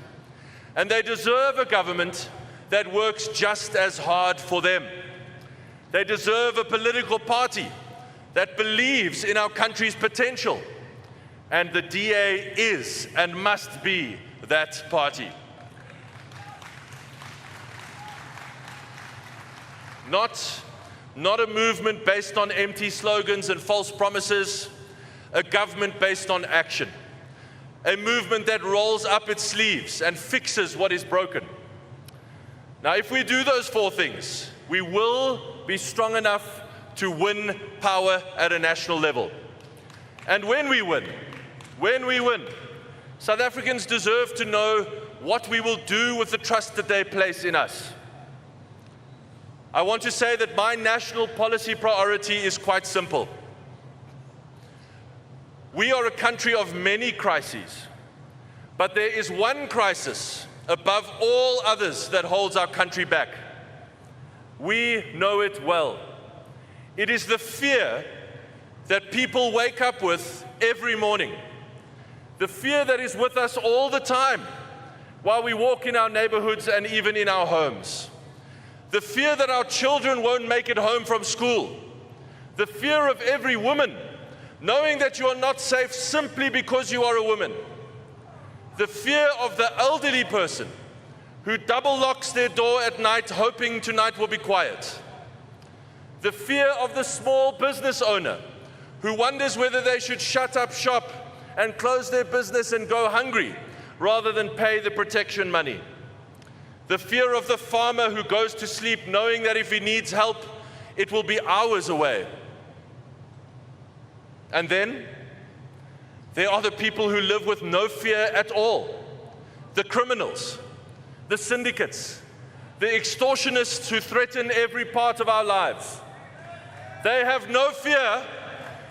And they deserve a government that works just as hard for them. They deserve a political party that believes in our country's potential. And the DA is and must be that party. Not a movement based on empty slogans and false promises, a government based on action. A movement that rolls up its sleeves and fixes what is broken. Now, if we do those four things, we will be strong enough to win power at a national level. And when we win, South Africans deserve to know what we will do with the trust that they place in us. I want to say that my national policy priority is quite simple. We are a country of many crises, but there is one crisis above all others that holds our country back. We know it well. It is the fear that people wake up with every morning. The fear that is with us all the time while we walk in our neighborhoods and even in our homes. The fear that our children won't make it home from school. The fear of every woman knowing that you are not safe simply because you are a woman. The fear of the elderly person who double locks their door at night hoping tonight will be quiet. The fear of the small business owner who wonders whether they should shut up shop and close their business and go hungry rather than pay the protection money. The fear of the farmer who goes to sleep knowing that if he needs help, it will be hours away. And then there are the people who live with no fear at all. The criminals, the syndicates, the extortionists who threaten every part of our lives. They have no fear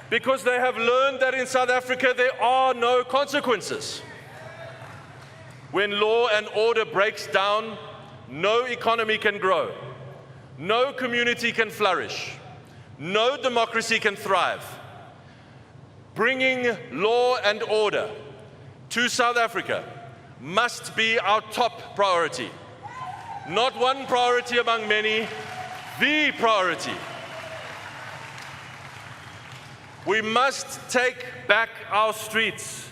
because they have learned that in South Africa there are no consequences. When law and order breaks down, no economy can grow, no community can flourish, no democracy can thrive. Bringing law and order to South Africa must be our top priority. Not one priority among many, the priority. We must take back our streets.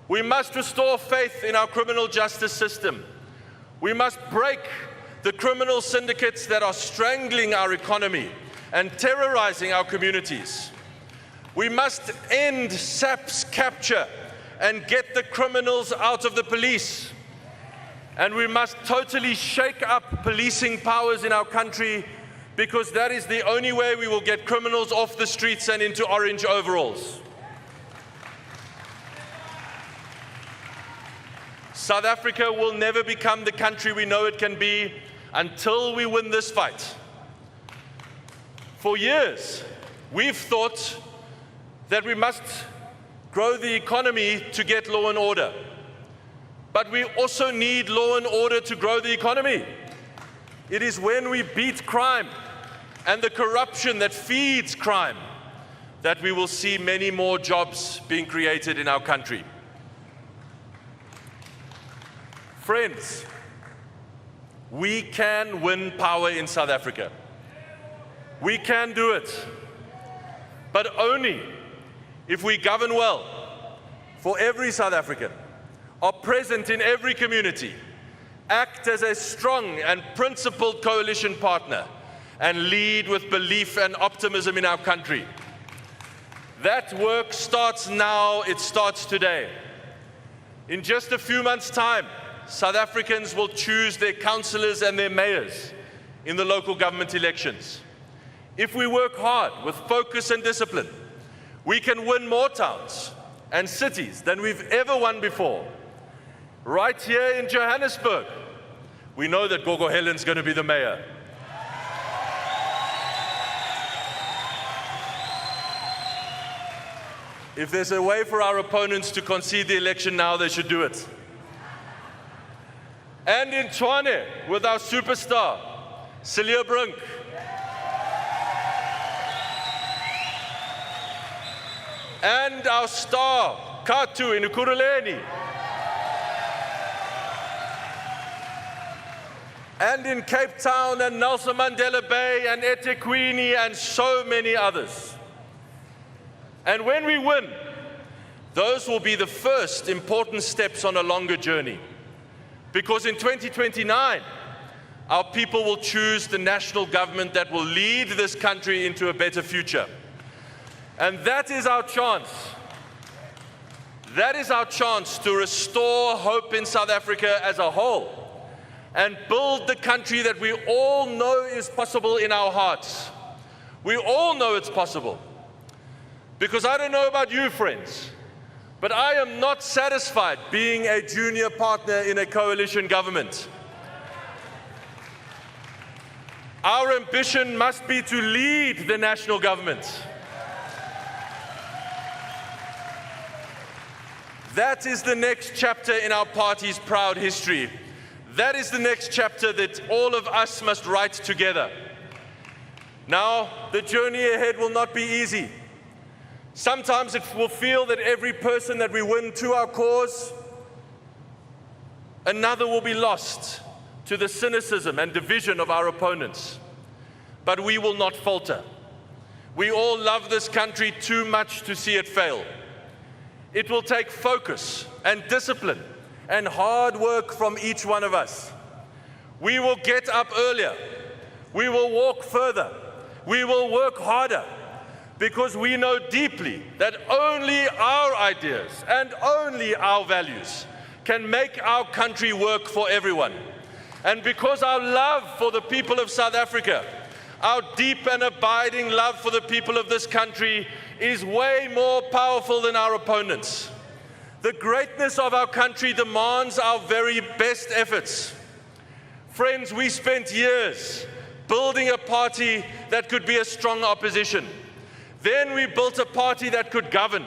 We must restore faith in our criminal justice system. We must break the criminal syndicates that are strangling our economy and terrorizing our communities. We must end SAP's capture and get the criminals out of the police. And we must totally shake up policing powers in our country, because that is the only way we will get criminals off the streets and into orange overalls. South Africa will never become the country we know it can be until we win this fight. For years, we've thought that we must grow the economy to get law and order. But we also need law and order to grow the economy. It is when we beat crime and the corruption that feeds crime that we will see many more jobs being created in our country. Friends, we can win power in South Africa. We can do it, but only if we govern well for every South African, are present in every community, act as a strong and principled coalition partner, and lead with belief and optimism in our country. That work starts now, it starts today. In just a few months' time, South Africans will choose their councillors and their mayors in the local government elections. If we work hard with focus and discipline, we can win more towns and cities than we've ever won before. Right here in Johannesburg, we know that Gogo Helen's going to be the mayor. If there's a way for our opponents to concede the election now, they should do it. And in Tshwane, with our superstar, Celia Brink. And our star, Katu in Ekurhuleni. And in Cape Town and Nelson Mandela Bay and eThekwini and so many others. And when we win, those will be the first important steps on a longer journey. Because in 2029, our people will choose the national government that will lead this country into a better future. And that is our chance. That is our chance to restore hope in South Africa as a whole and build the country that we all know is possible in our hearts. We all know it's possible. Because I don't know about you, friends, but I am not satisfied being a junior partner in a coalition government. Our ambition must be to lead the national government. That is the next chapter in our party's proud history. That is the next chapter that all of us must write together. Now, the journey ahead will not be easy. Sometimes it will feel that every person that we win to our cause, another will be lost to the cynicism and division of our opponents. But we will not falter. We all love this country too much to see it fail. It will take focus and discipline and hard work from each one of us. We will get up earlier. We will walk further. We will work harder, because we know deeply that only our ideas and only our values can make our country work for everyone. And because our love for the people of South Africa, our deep and abiding love for the people of this country, is way more powerful than our opponents. The greatness of our country demands our very best efforts. Friends, we spent years building a party that could be a strong opposition. Then we built a party that could govern.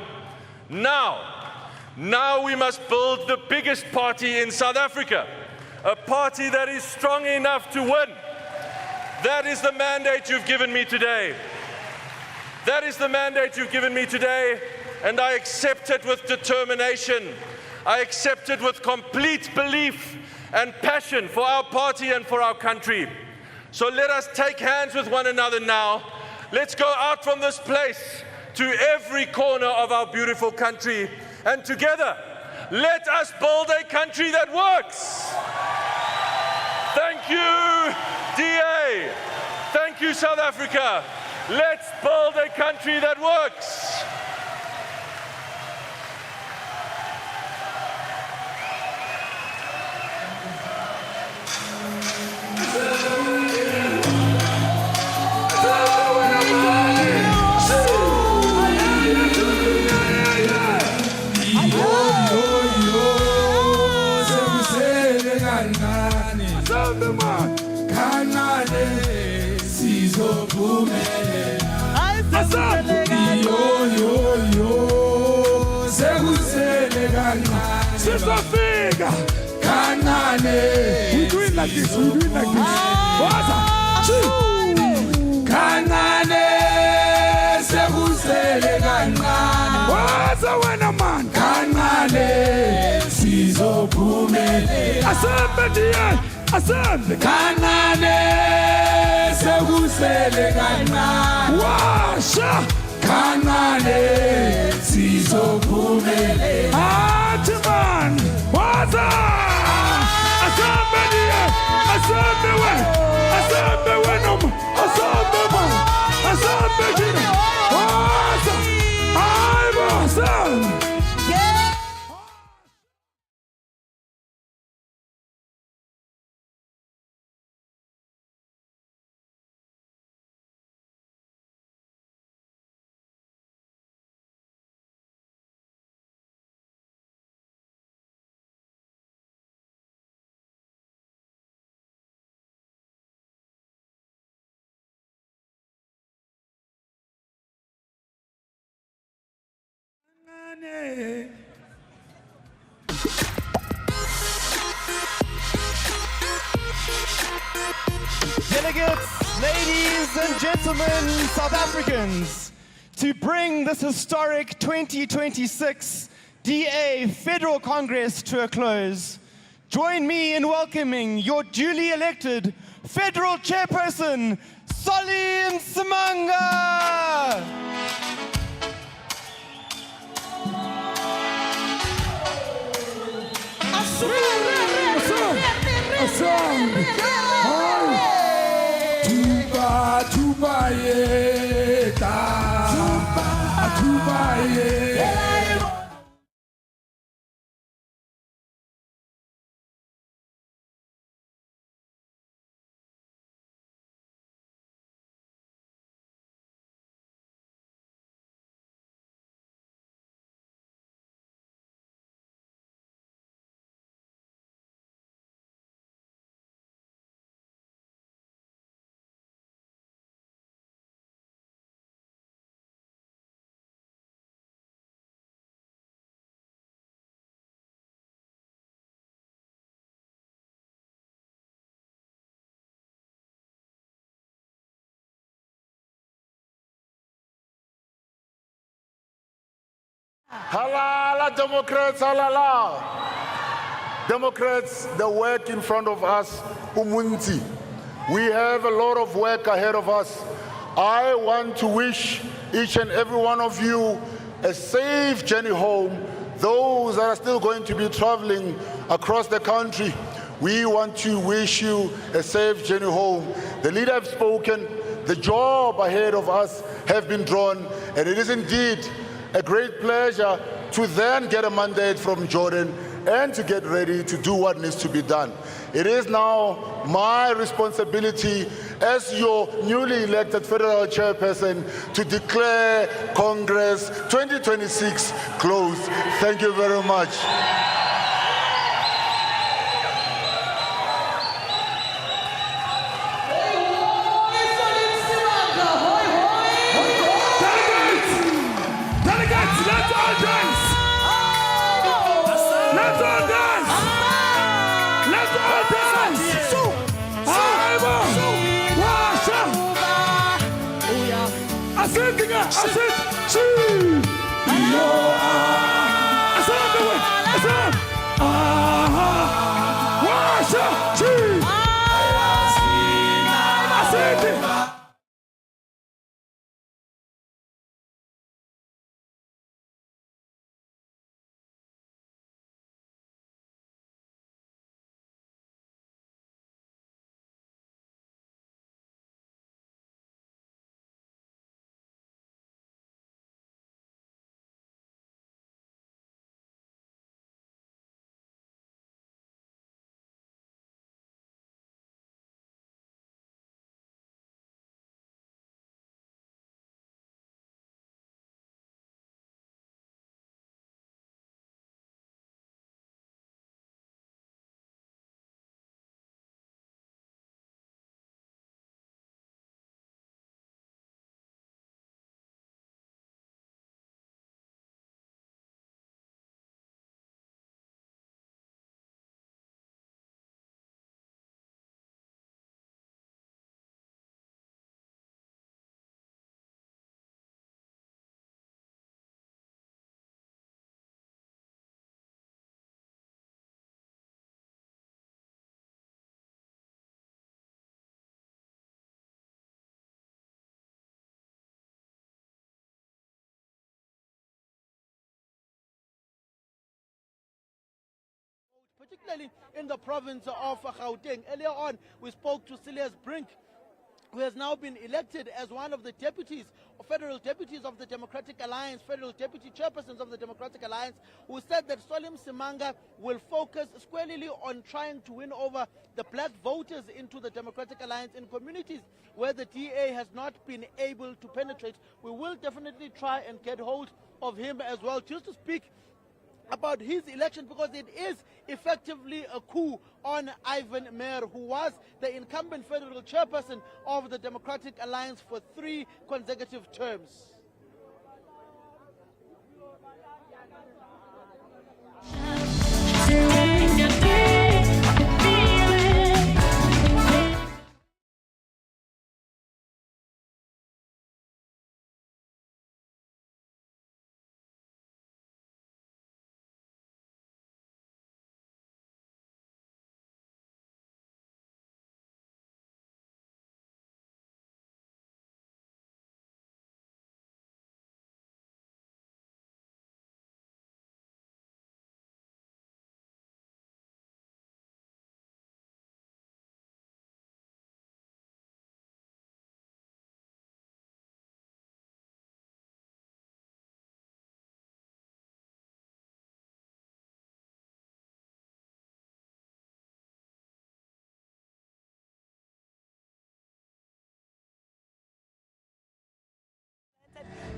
Now we must build the biggest party in South Africa, a party that is strong enough to win. That is the mandate you've given me today. That is the mandate you've given me today, and I accept it with determination. I accept it with complete belief and passion for our party and for our country. So let us take hands with one another now. Let's go out from this place to every corner of our beautiful country, and together, let us build a country that works. Thank you, DA. Thank you, South Africa. Let's build a country that works. We do it like this, we do it like this. Kanane, segusele kanane. Waza wena man. Kanane, sizophumelela. Asembe ndiye, asembe. Kanane, segusele kanane. Washa. Kanane, sizophumelela. Athi man, waza. Asembe ndiye, asembe wena. Asembe wena man. Asembe man. Asembe ndiye. Waza. Aibo, asembe. Delegates, ladies and gentlemen, South Africans, to bring this historic 2026 DA Federal Congress to a close, join me in welcoming your duly elected Federal Chairperson, Solly Nsimanga. Tuba ye ta tuba ye. Halala, Democrats, halala. Democrats, the work in front of us, umunti. We have a lot of work ahead of us. I want to wish each and every one of you a safe journey home. Those that are still going to be traveling across the country, we want to wish you a safe journey home. The leader have spoken, the job ahead of us have been drawn, and it is indeed a great pleasure to then get a mandate from Jordan and to get ready to do what needs to be done. It is now my responsibility as your newly elected Federal Chairperson to declare Congress 2026 closed. Thank you very much. Delegates, let's all dance! Let's all dance! Let's all dance! Aibo! Washa! Asit dinga! Asit! Chee! Yo! Asit the way! Asit! Washa! Chee! Asit! Particularly in the province of Gauteng. Earlier on, we spoke to Silas Brink, who has now been elected as one of the deputies, federal deputies of the Democratic Alliance, federal deputy chairpersons of the Democratic Alliance, who said that Solim Simanga will focus squarely on trying to win over the black voters into the Democratic Alliance in communities where the DA has not been able to penetrate. We will definitely try and get hold of him as well, just to speak about his election, because it is effectively a coup on Ivan Meyer, who was the incumbent federal chairperson of the Democratic Alliance for 3 consecutive terms.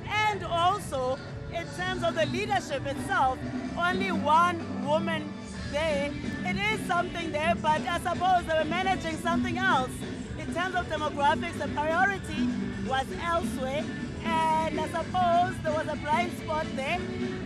And also, in terms of the leadership itself, only one woman there. It is something there, but I suppose they were managing something else. In terms of demographics, the priority was elsewhere, and I suppose there was a blind spot there.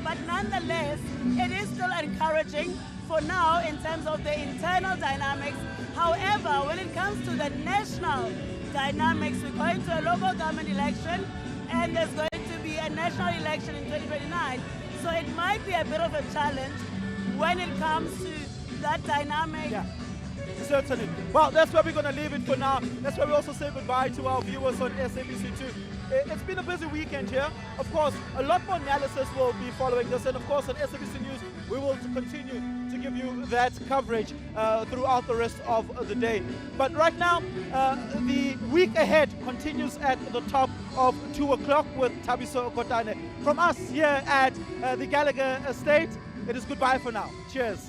But nonetheless, it is still encouraging for now in terms of the internal dynamics. However, when it comes to the national dynamics, we're going to a local government election, and there's going to be a national election in 2029. So it might be a bit of a challenge when it comes to that dynamic Certainly. Well, that's where we're going to leave it for now. That's where we also say goodbye to our viewers on SABC2. It's been a busy weekend here. Of course, a lot more analysis will be following this. And of course, on SABC News, we will continue to give you that coverage throughout the rest of the day. But right now, the week ahead continues at the top of 2 o'clock with Thabiso Kotane. From us here at the Gallagher Estate, it is goodbye for now. Cheers.